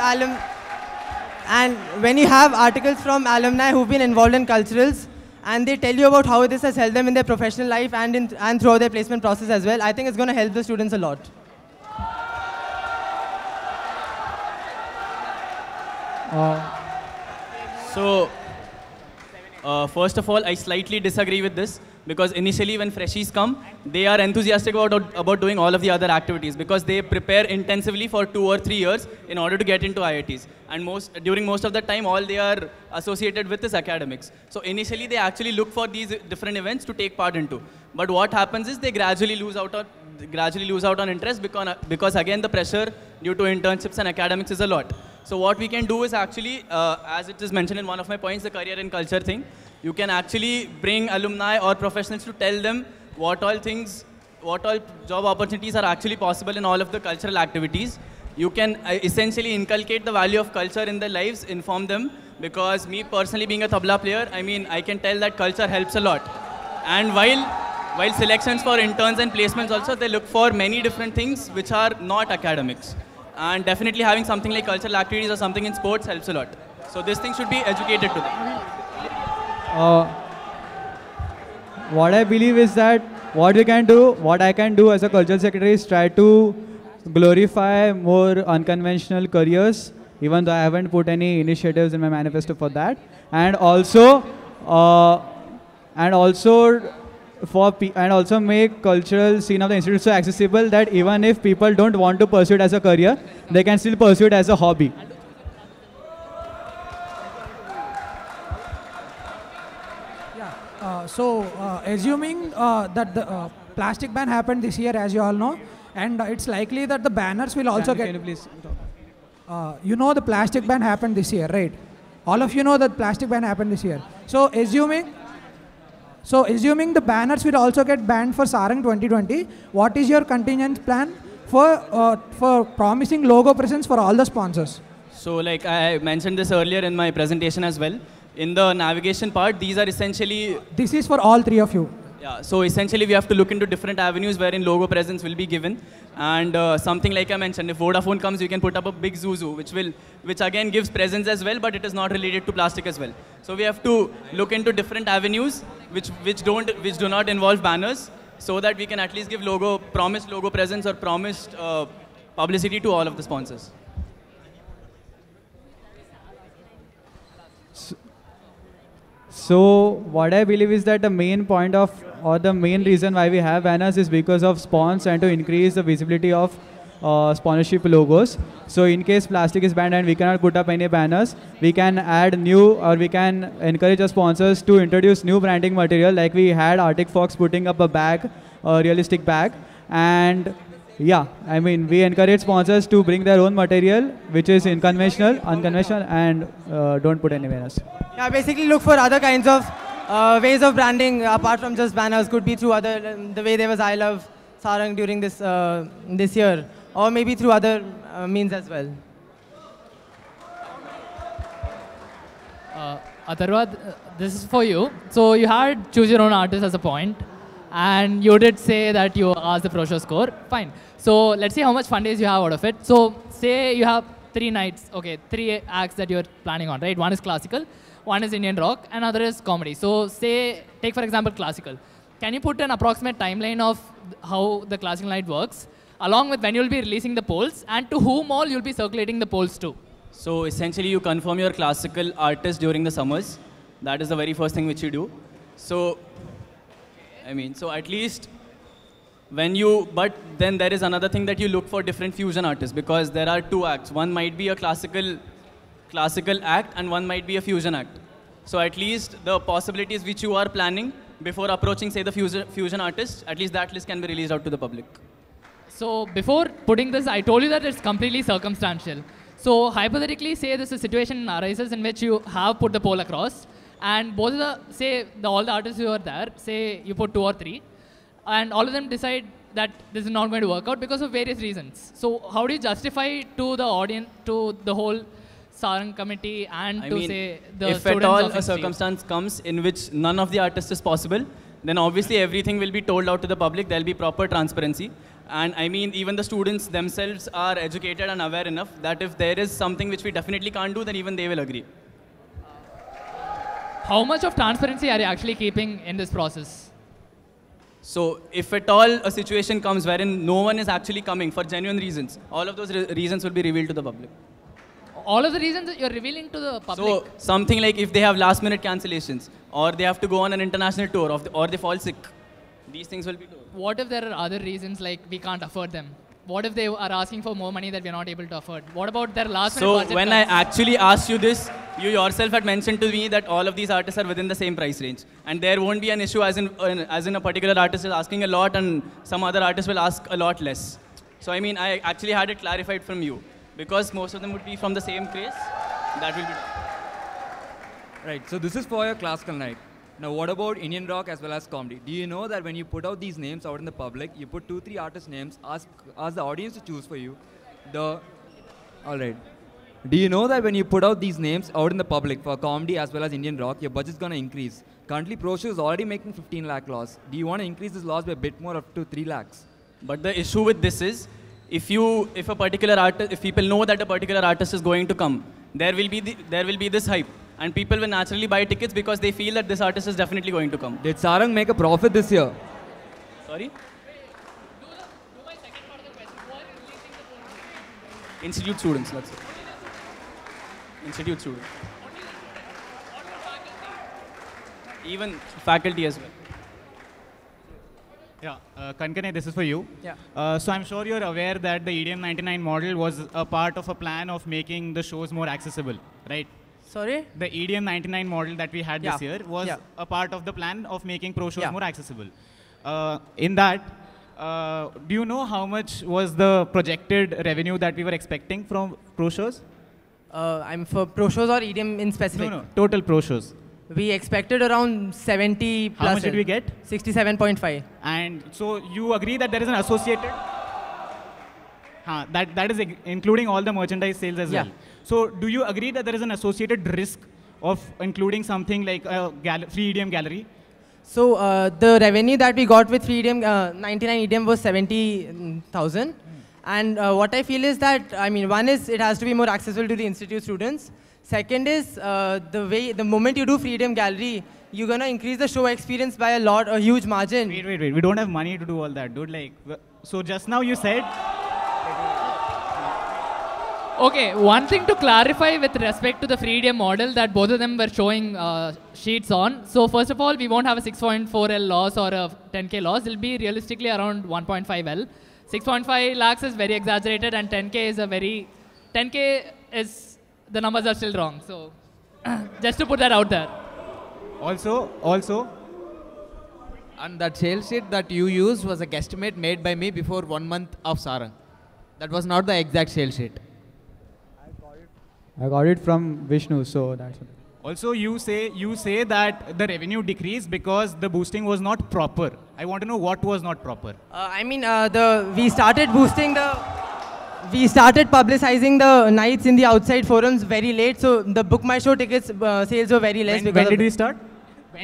articles from alumni who've been involved in culturals, and they tell you about how this has helped them in their professional life and throughout their placement process as well, I think it's going to help the students a lot. First of all, I slightly disagree with this because initially when freshies come, they are enthusiastic about doing all of the other activities because they prepare intensively for 2 or 3 years in order to get into IITs. And during most of the time, all they are associated with is academics. So initially, they actually look for these different events to take part into. But what happens is they gradually lose out on interest because again, the pressure due to internships and academics is a lot. So what we can do is actually, as it is mentioned in one of my points, the career and culture thing, you can actually bring alumni or professionals to tell them what all job opportunities are actually possible in all of the cultural activities. You can essentially inculcate the value of culture in their lives, inform them, because me personally being a tabla player, I mean, I can tell that culture helps a lot. And while selections for interns and placements also, they look for many different things which are not academics. And definitely having something like cultural activities or something in sports helps a lot. So this thing should be educated to them. What I believe is that what I can do as a cultural secretary is try to glorify more unconventional careers, even though I haven't put any initiatives in my manifesto for that. And also make cultural scene of the institute so accessible that even if people don't want to pursue it as a career, they can still pursue it as a hobby. Assuming that the plastic ban happened this year, as you all know, and it's likely that the banners will also get... Can you please talk? You know the plastic ban happened this year, right? All of you know that plastic ban happened this year. So assuming the banners will also get banned for Sarang 2020, what is your contingent plan for promising logo presence for all the sponsors? So like I mentioned this earlier in my presentation as well. In the navigation part, these are essentially... This is for all 3 of you. Yeah, so essentially we have to look into different avenues wherein logo presence will be given. And something like I mentioned, if Vodafone comes, you can put up a big Zuzu, which again gives presence as well, but it is not related to plastic as well. So we have to look into different avenues which do not involve banners, so that we can at least give promised logo presence or promised publicity to all of the sponsors. So what I believe is that the main point the main reason why we have banners is because of spons and to increase the visibility of sponsorship logos. So in case plastic is banned and we cannot put up any banners, we can add we can encourage our sponsors to introduce new branding material, like we had Arctic Fox putting up a realistic bag. And yeah, I mean, we encourage sponsors to bring their own material, which is unconventional, and don't put any banners. Yeah, basically look for other kinds of ways of branding apart from just banners. Could be through the way there was I Love Sarang during this year, or maybe through other means as well. Atharva, this is for you. So you had choose your own artist as a point, and you did say that you asked the pro show score. Fine. So let's see how much fun days you have out of it. So say you have 3 nights, okay, 3 acts that you're planning on, right? One is classical, one is Indian rock, and another is comedy. So take for example classical. Can you put an approximate timeline of how the classical night works? along with when you'll be releasing the polls, and to whom all you'll be circulating the polls to? So essentially, you confirm your classical artist during the summers. That is the very first thing which you do. So, so at least but then there is another thing that you look for different fusion artists, because there are two acts. One might be a classical act and one might be a fusion act. So at least the possibilities which you are planning before approaching, say, the fusion artist, at least that list can be released out to the public. So before putting this, I told you that it's completely circumstantial. So hypothetically, say this a situation arises in which you have put the poll across, and both of all the artists who are there, say you put 2 or 3, and all of them decide that this is not going to work out because of various reasons. So how do you justify to the audience, to the whole Sarang committee, and say the if students at all of a circumstance comes in which none of the artists is possible, then obviously everything will be told out to the public. There will be proper transparency. And even the students themselves are educated and aware enough that if there is something which we definitely can't do, then even they will agree. How much of transparency are you actually keeping in this process? So if at all a situation comes wherein no one is actually coming for genuine reasons, all of those reasons will be revealed to the public. All of the reasons that you're revealing to the public? So something like if they have last minute cancellations, or they have to go on an international tour, or they fall sick, these things will be told. What if there are other reasons like we can't afford them? What if they are asking for more money that we're not able to afford? What about their last minute budget? So when I actually asked you this, you yourself had mentioned to me that all of these artists are within the same price range. And there won't be an issue as in a particular artist is asking a lot and some other artist will ask a lot less. So I actually had it clarified from you. Because most of them would be from the same craze, that will be. Right, so this is for your classical night. Now what about Indian rock as well as comedy? Do you know that when you put out these names out in the public, you put 2-3 artist names, ask the audience to choose for you. Alright. Do you know that when you put out these names out in the public for comedy as well as Indian rock, your budget's gonna increase? Currently Pro Show is already making 15 lakh loss. Do you want to increase this loss by a bit more up to 3 lakhs? But the issue with this is, if people know that a particular artist is going to come, there will be this hype. And people will naturally buy tickets because they feel that this artist is definitely going to come. Did Sarang make a profit this year? Sorry? Institute students, that's it. Institute students. Even faculty as well. Yeah, Kankane, this is for you. Yeah. So I'm sure you're aware that the EDM 99 model was a part of a plan of making the shows more accessible, right? Sorry? The EDM 99 model that we had this year was a part of the plan of making pro shows more accessible. In that, do you know how much was the projected revenue that we were expecting from pro shows? I'm for pro shows or EDM in specific? No, total pro shows. We expected around 70 plus. How much did we get? 67.5. And so you agree that there is an associated? That is including all the merchandise sales as well. So do you agree that there is an associated risk of including something like a free EDM gallery? So the revenue that we got with free EDM, 99 EDM was 70,000. And what I feel is that, one is it has to be more accessible to the institute students. Second is the moment you do free EDM gallery, you're gonna increase the show experience by a huge margin. Wait. We don't have money to do all that, dude. So just now you said. Okay, one thing to clarify with respect to the free EDM model that both of them were showing sheets on. So first of all, we won't have a 6.4L loss or a 10K loss. It'll be realistically around 1.5L. 6.5 lakhs is very exaggerated and 10K is 10K is, the numbers are still wrong. So just to put that out there. Also. And that sales sheet that you used was a guesstimate made by me before 1 month of Sarang. That was not the exact sales sheet. I got it from Vishnu, so that's what. Also, you say that the revenue decreased because the boosting was not proper. I want to know what was not proper. We started publicizing the nights in the outside forums very late, so the Book My Show tickets sales were very less. When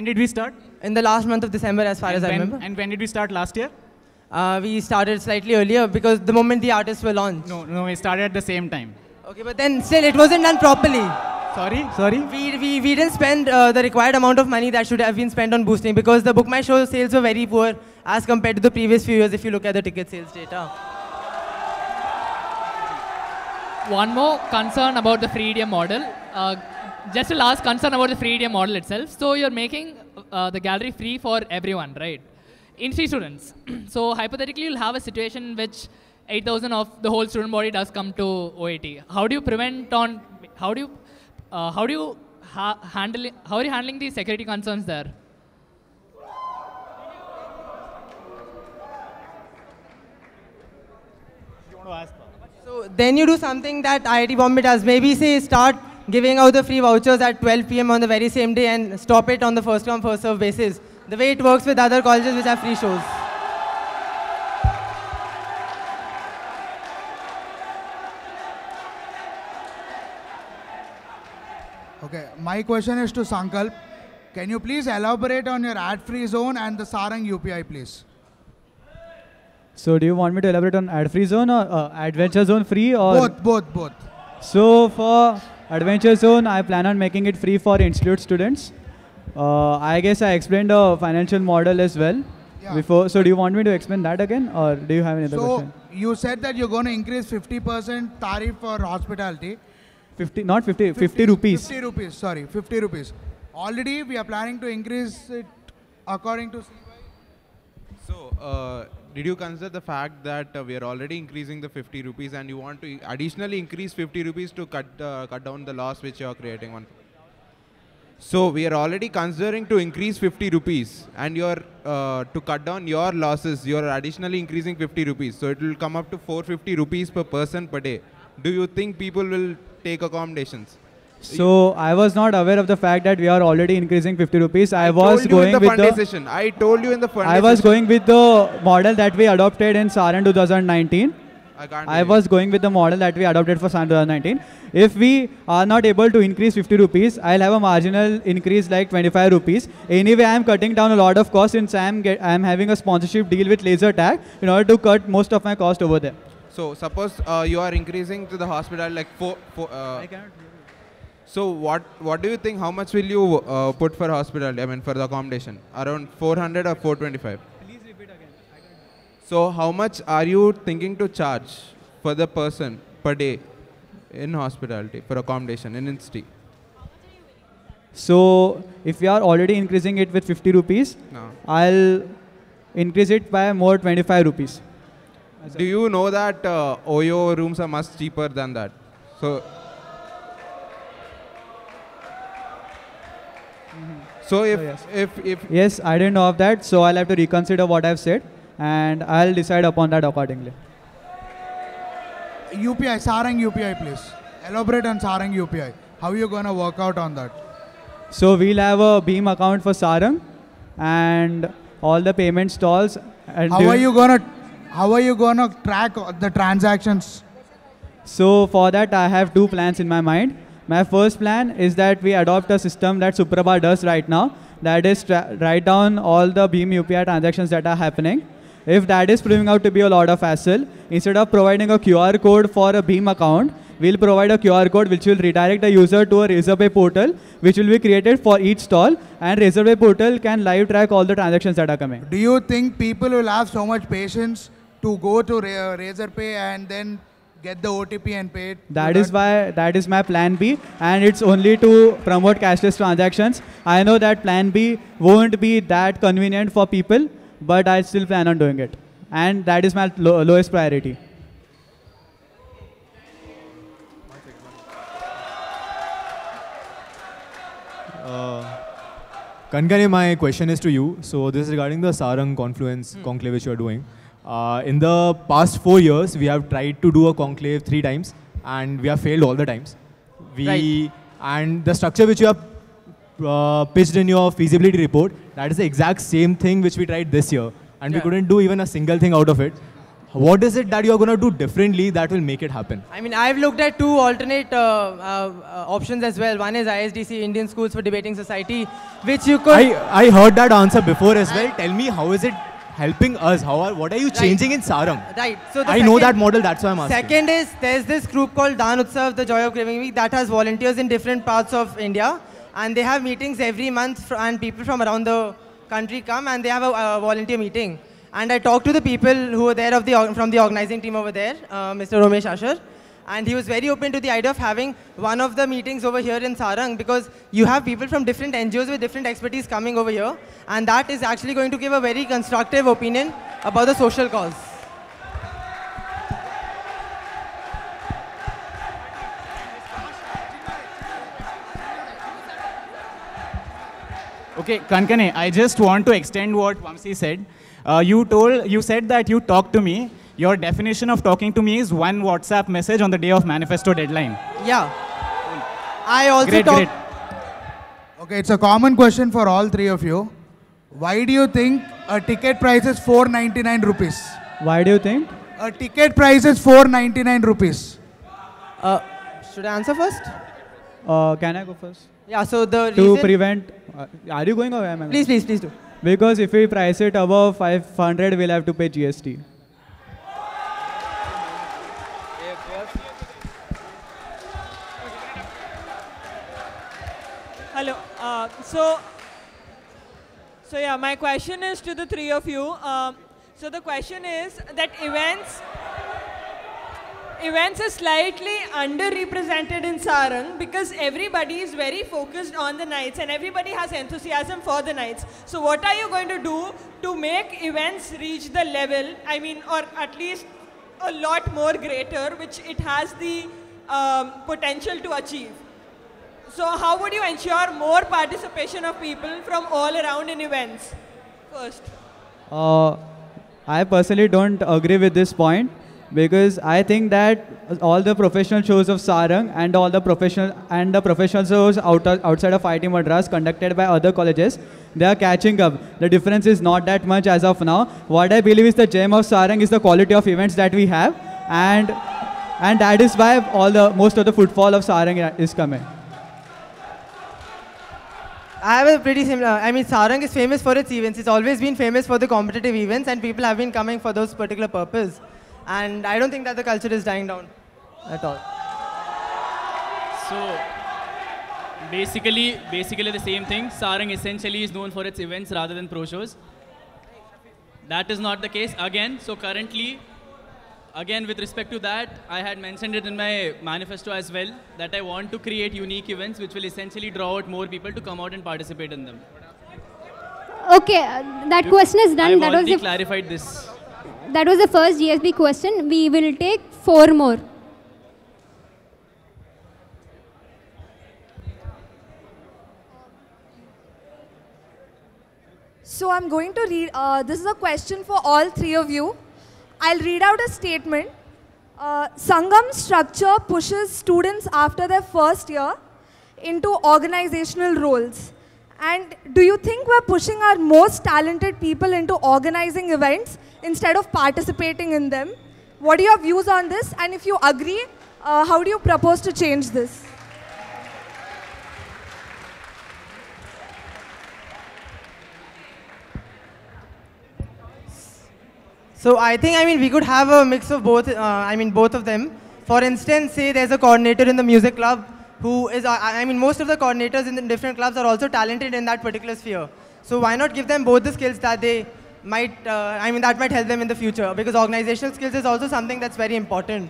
did we start? In the last month of December, as far as I remember. And when did we start last year? We started slightly earlier because the moment the artists were launched. No, we started at the same time. Okay, but then still it wasn't done properly. Sorry? We didn't spend the required amount of money that should have been spent on boosting because the Book My Show sales were very poor as compared to the previous few years if you look at the ticket sales data. one more concern about the free EDM model. Just a last concern about the free EDM model itself. So you're making the gallery free for everyone, right? In-street students. So hypothetically, you'll have a situation in which 8,000 of the whole student body does come to OAT. How do you prevent on? How are you handling the security concerns there? So then you do something that IIT Bombay does. Maybe say start giving out the free vouchers at 12 p.m. on the very same day and stop it on the first come first serve basis. The way it works with other colleges which have free shows. Okay, my question is to Sankalp. Can you please elaborate on your ad-free zone and the Sarang UPI, please? So do you want me to elaborate on ad-free zone or adventure zone free or? Both. So for adventure zone, I plan on making it free for institute students. I guess I explained the financial model as well before. So do you want me to explain that again or do you have any other question? So you said that you're going to increase 50% tariff for hospitality. 50 rupees. 50 rupees, sorry, 50 rupees. Already we are planning to increase it according to So, did you consider the fact that we are already increasing the 50 rupees and you want to additionally increase 50 rupees to cut down the loss which you are creating? So, we are already considering to increase 50 rupees and you are to cut down your losses, you are additionally increasing 50 rupees. So, it will come up to 450 rupees per person per day. Do you think people will take accommodations? So I was not aware of the fact that we are already increasing 50 rupees. I was going with the session. I told you in the fund I was going with the model that we adopted in Saran 2019. I was going with the model that we adopted for Saran 2019. If we are not able to increase 50 rupees, I'll have a marginal increase like 25 rupees. Anyway, I am cutting down a lot of costs since I am having a sponsorship deal with Laser Tag in order to cut most of my cost over there. So suppose you are increasing to the hospital like I cannot. So what do you think? How much will you put for hospital? I mean for the accommodation, around 400 or 425. Please repeat again. So how much are you thinking to charge for the person per day in hospitality for accommodation in Insti? So if we are already increasing it with 50 rupees, I'll increase it by more 25 rupees. Do you know that Oyo rooms are much cheaper than that? So, if yes, I didn't know of that, so I'll have to reconsider what I've said, and I'll decide upon that accordingly. UPI, Sarang UPI, please. Elaborate on Sarang UPI. How are you going to work out on that? So we'll have a Beam account for Sarang, and all the payment stalls. And how are you going to track the transactions? So for that, I have two plans in my mind. My first plan is that we adopt a system that Suprabha does right now. That is, write down all the Beam UPI transactions that are happening. If that is proving out to be a lot of hassle, instead of providing a QR code for a Beam account, we'll provide a QR code which will redirect the user to a Razorpay portal, which will be created for each stall, and Razorpay portal can live track all the transactions that are coming. Do you think people will have so much patience to go to Razorpay and then get the OTP and pay it? That is my plan B, and it's only to promote cashless transactions. I know that plan B won't be that convenient for people, but I still plan on doing it. And that is my lowest priority. Kankane, my question is to you. So this is regarding the Sarang Confluence conclave which you are doing. In the past 4 years, we have tried to do a conclave 3 times, and we have failed all the times. And the structure which you have pitched in your feasibility report, that is the exact same thing which we tried this year, and we couldn't do even a single thing out of it. What is it that you are going to do differently that will make it happen? I mean, I've looked at 2 alternate options as well. One is ISDC, Indian Schools for Debating Society, which you could... I heard that answer before as well. Tell me, how is it helping us? What are you changing in Sarang? Right. So I know that model, that's why I'm asking. Second is, there's this group called Dan Utsav, the Joy of Giving Week, that has volunteers in different parts of India. And they have meetings every month, and people from around the country come and they have a volunteer meeting. And I talked to the people who were there from the organizing team over there, Mr. Romesh Asher. And he was very open to the idea of having one of the meetings over here in Sarang, because you have people from different NGOs with different expertise coming over here. And that is actually going to give a very constructive opinion about the social cause. Okay, Kankane, I just want to extend what Vamsi said. You said that you talked to me. Your definition of talking to me is one WhatsApp message on the day of manifesto deadline. Yeah. I also Great. Okay, it's a common question for all three of you. Why do you think a ticket price is 499 rupees? Why do you think? A ticket price is 499 rupees. Should I answer first? Can I go first? Yeah, so the To reason... prevent... are you going or am I going? Please do. Because if we price it above 500, we'll have to pay GST. Hello. So yeah, my question is to the three of you. So the question is that events are slightly underrepresented in Sarang because everybody is very focused on the nights and everybody has enthusiasm for the nights. So what are you going to do to make events reach the level, or at least a lot more greater, which it has the potential to achieve? So how would you ensure more participation of people from all around in events? First. I personally don't agree with this point, because I think that all the professional shows of Sarang and all the professional shows outside of IIT Madras conducted by other colleges, they are catching up. The difference is not that much as of now. What I believe is the gem of Sarang is the quality of events that we have, and that is why most of the footfall of Sarang is coming. I have a pretty similar, Sarang is famous for its events. It's always been famous for the competitive events, and people have been coming for those particular purpose. And I don't think that the culture is dying down at all. So, basically the same thing. Sarang essentially is known for its events rather than pro shows. That is not the case again. So currently, again with respect to that, I had mentioned it in my manifesto as well, that I want to create unique events which will essentially draw out more people to come out and participate in them. Okay, that question is done. I've already clarified this. That was the first GSB question. We will take 4 more. So I'm going to read, this is a question for all three of you. I'll read out a statement. Sangam structure pushes students after their first year into organizational roles. And do you think we're pushing our most talented people into organizing events instead of participating in them? What are your views on this? And if you agree, how do you propose to change this? So I think, we could have a mix of both, both of them. For instance, say there's a coordinator in the music club who is, most of the coordinators in the different clubs are also talented in that particular sphere. So why not give them both the skills that they might, that might help them in the future, because organizational skills is also something that's very important.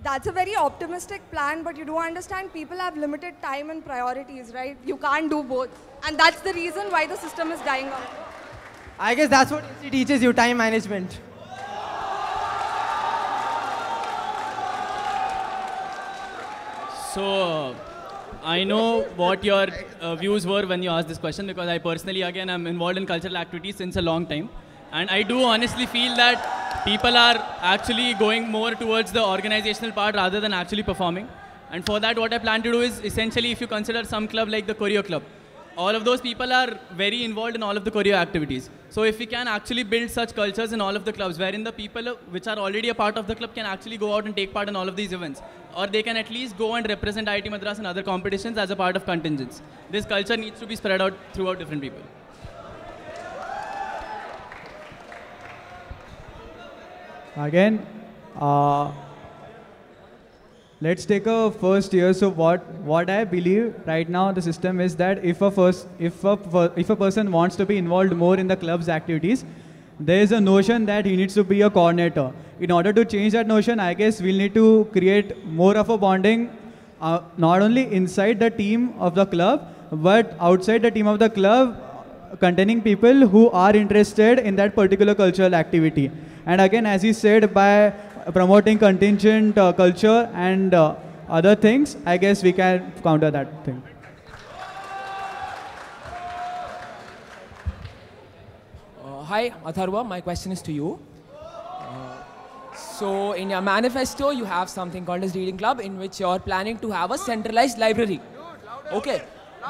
That's a very optimistic plan, but you do understand people have limited time and priorities, right? You can't do both. And that's the reason why the system is dying out. I guess that's what it teaches you, time management. So, I know what your views were when you asked this question, because I personally, again, am involved in cultural activities since a long time. And I do honestly feel that people are actually going more towards the organizational part rather than actually performing. And for that, what I plan to do is essentially, if you consider some club like the choreo club, all of those people are very involved in all of the choreo activities. So if we can actually build such cultures in all of the clubs, wherein the people which are already a part of the club can actually go out and take part in all of these events, or they can at least go and represent IIT Madras in other competitions as a part of contingents. This culture needs to be spread out throughout different people. Again, let's take a first year. So what I believe right now the system is that if a person wants to be involved more in the club's activities, there is a notion that he needs to be a coordinator. In order to change that notion, I guess we'll need to create more of a bonding, not only inside the team of the club, but outside the team of the club, containing people who are interested in that particular cultural activity. And again, as he said, by promoting contingent culture and other things, I guess we can counter that thing. Hi, Atharva. My question is to you. So, in your manifesto, you have something called as Reading Club, in which you are planning to have a centralized library. Okay.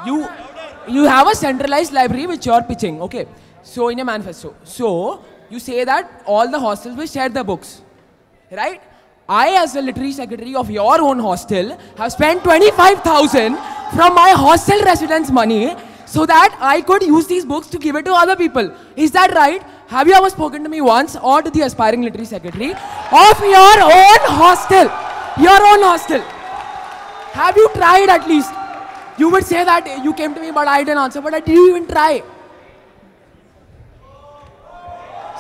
You have a centralized library which you are pitching. Okay. So, in your manifesto. So, you say that all the hostels will share the books. Right? I, as the literary secretary of your own hostel, have spent 25,000 from my hostel residents' money so that I could use these books to give it to other people. Is that right? Have you ever spoken to me once or to the aspiring literary secretary of your own hostel? Your own hostel. Have you tried at least? You would say that you came to me but I didn't answer, but I didn't even try.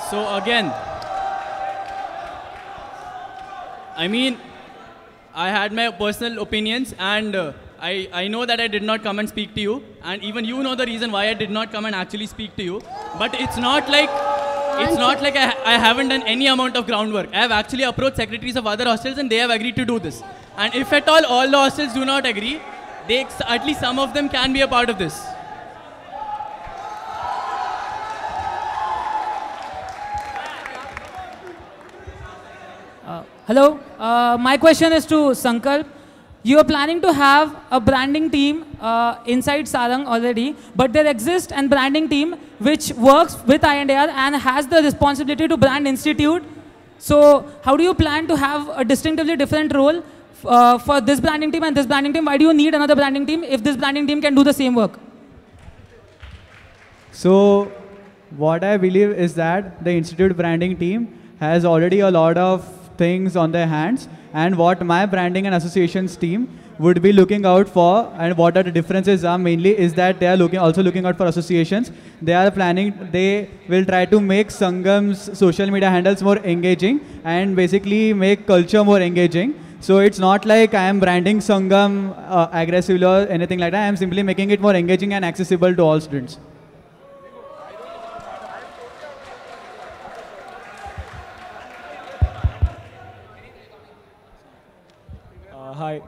So again, I mean, I had my personal opinions, and I know that I did not come and speak to you, and even you know the reason why I did not come and actually speak to you. But it's not like I haven't done any amount of groundwork. I have actually approached secretaries of other hostels, and they have agreed to do this. And if at all the hostels do not agree, at least some of them can be a part of this. Hello, my question is to Sankalp. You are planning to have a branding team inside Sarang already, but there exists a branding team which works with IITM and has the responsibility to brand institute. So how do you plan to have a distinctively different role for this branding team and this branding team? Why do you need another branding team if this branding team can do the same work? So what I believe is that the institute branding team has already a lot of things on their hands, and what my branding and associations team would be looking out for, and what are the differences are mainly is that they are also looking out for associations. They will try to make Sangam's social media handles more engaging and basically make culture more engaging. So it's not like I am branding Sangam aggressively or anything like that. I am simply making it more engaging and accessible to all students. Hi.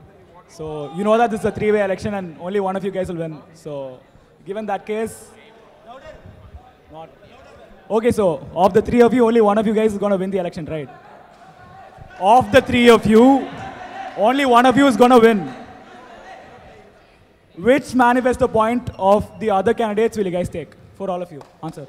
So you know that this is a three-way election and only one of you guys will win. So given that case, not okay. So of the three of you, only one of you guys is going to win the election, right? Of the three of you, only one of you is going to win. Which manifesto point of the other candidates will you guys take? For all of you, answer.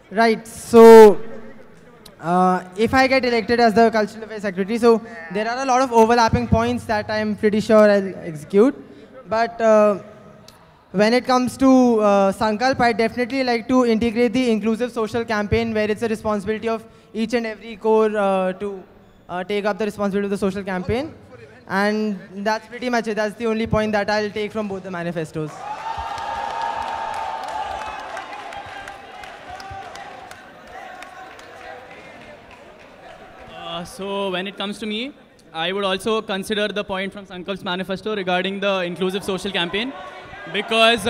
Right, so if I get elected as the Cultural Affairs Secretary, so there are a lot of overlapping points that I'm pretty sure I'll execute. But when it comes to Sankalp, I definitely like to integrate the inclusive social campaign, where it's a responsibility of each and every core to take up the responsibility of the social campaign. And that's pretty much it. That's the only point that I'll take from both the manifestos. So when it comes to me, I would also consider the point from Sankalp's manifesto regarding the inclusive social campaign, because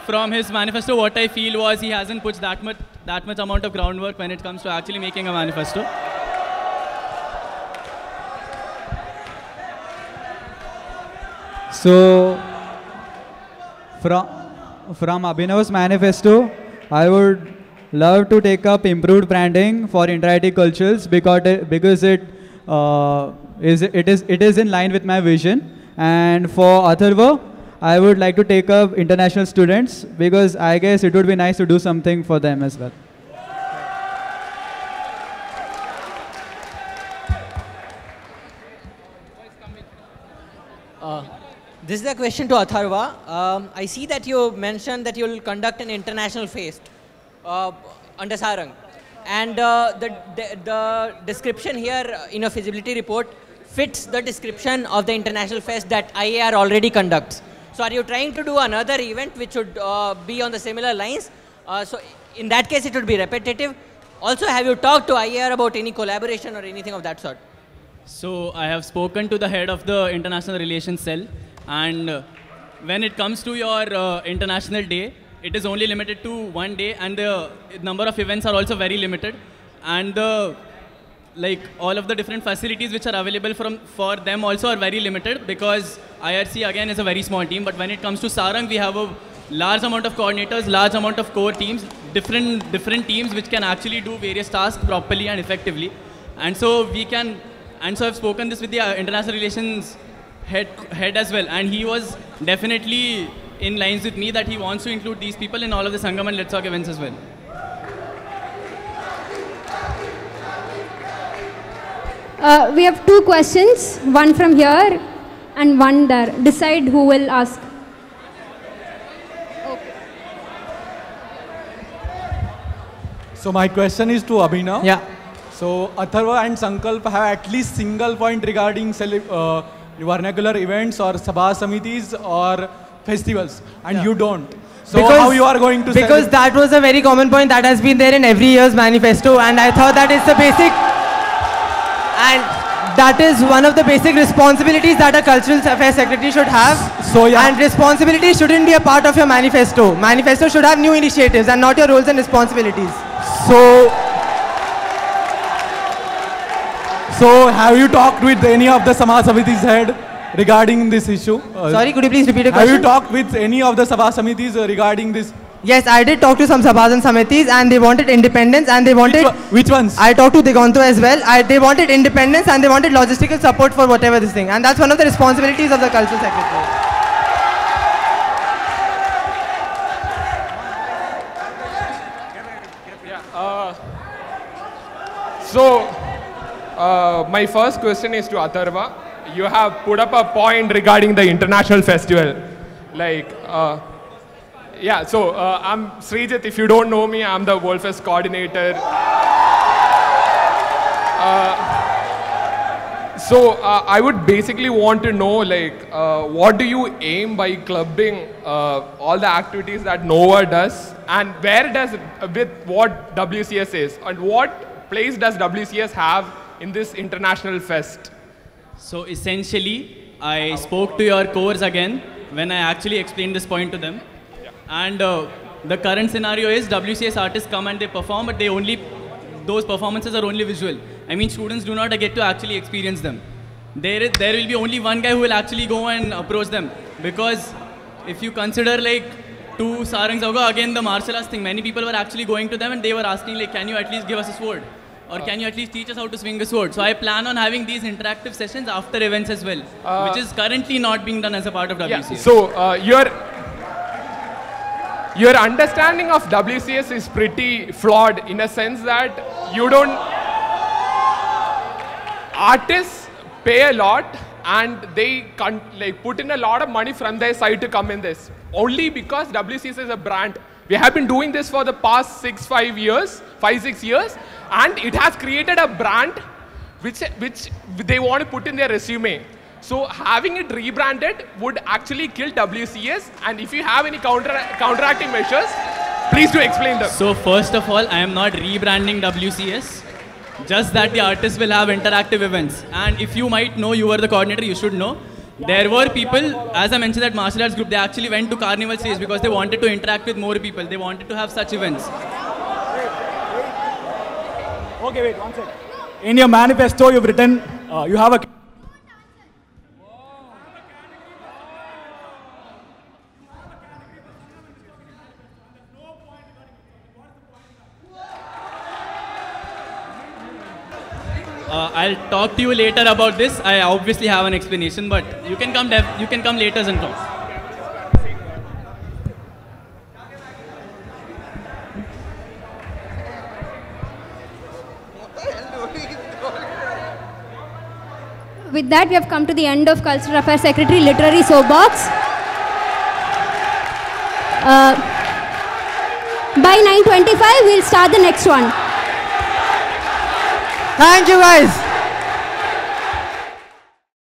from his manifesto, what I feel was he hasn't put that much amount of groundwork when it comes to actually making a manifesto. So from Abhinav's manifesto, I would love to take up improved branding for interactive cultures because it is in line with my vision. And for Atharva, I would like to take up international students because I guess it would be nice to do something for them as well. This is a question to Atharva. I see that you mentioned that you will conduct an international fest under Sarang. And the description here in your feasibility report fits the description of the international fest that IAR already conducts. So are you trying to do another event which would be on the similar lines? So in that case, it would be repetitive. Also, have you talked to IAR about any collaboration or anything of that sort? So I have spoken to the head of the International Relations Cell, and when it comes to your International Day, it is only limited to 1 day, and the number of events are also very limited, and all of the different facilities which are available for them also are very limited, because IRC again is a very small team. But when it comes to Sarang, we have a large amount of coordinators, large amount of core teams, different teams which can actually do various tasks properly and effectively. And so I've spoken this with the international relations head as well, and he was definitely in lines with me that he wants to include these people in all of the Sangam and Let's Talk events as well. We have 2 questions, one from here and one there. Decide who will ask. So my question is to Abhinav. Yeah. So Atharva and Sankalp have at least single point regarding vernacular events or Sabha Samitis or festivals, and you don't. So how you are going to Because that was a very common point that has been there in every year's manifesto, and I thought that is the basic, and that is one of the basic responsibilities that a cultural affairs secretary should have. So yeah. And responsibility shouldn't be a part of your manifesto. Manifesto should have new initiatives and not your roles and responsibilities. So have you talked with any of the Sabha Samitis head regarding this issue? Sorry, could you please repeat the question? Have you talked with any of the Sabha Samitis regarding this? Yes, I did talk to some Sabhas and Samitis, and they wanted independence, and they wanted... Which ones? I talked to Digonto as well. They wanted independence, and they wanted logistical support for whatever this thing. And that's one of the responsibilities of the cultural secretary. My first question is to Atharva. You have put up a point regarding the international festival. I'm Srijit. If you don't know me, I'm the World Fest coordinator. I would basically want to know, what do you aim by clubbing all the activities that NOVA does, and where does it, with what WCS is, and what place does WCS have in this international fest? So essentially, I spoke to your cores again when I actually explained this point to them. Yeah. And the current scenario is WCS artists come and they perform, but those performances are only visual. I mean, students do not get to actually experience them. There will be only one guy who will actually go and approach them. Because if you consider 2 sarangs ago, again the martial arts thing, many people were actually going to them and they were asking can you at least give us a sword? Or can you at least teach us how to swing a sword? So I plan on having these interactive sessions after events as well, which is currently not being done as a part of WCS. Yeah. So your understanding of WCS is pretty flawed in a sense that you don't... Artists pay a lot and they put in a lot of money from their side to come in this. Only because WCS is a brand. We have been doing this for the past 5-6 years, and it has created a brand which they want to put in their resume. So having it rebranded would actually kill WCS, and if you have any counteracting measures, please do explain them. So first of all, I am not rebranding WCS, just that the artists will have interactive events. And if you might know, you were the coordinator, you should know. There were people, as I mentioned, that martial arts group, they actually went to carnival stage because they wanted to interact with more people. They wanted to have such events. Okay, wait, one second. In your manifesto, you've written, you have a... I'll talk to you later about this. I obviously have an explanation, but you can come later and talk. with that, we have come to the end of Cultural Affairs Secretary Literary Soapbox. By 9:25, we'll start the next one. Thank you, guys.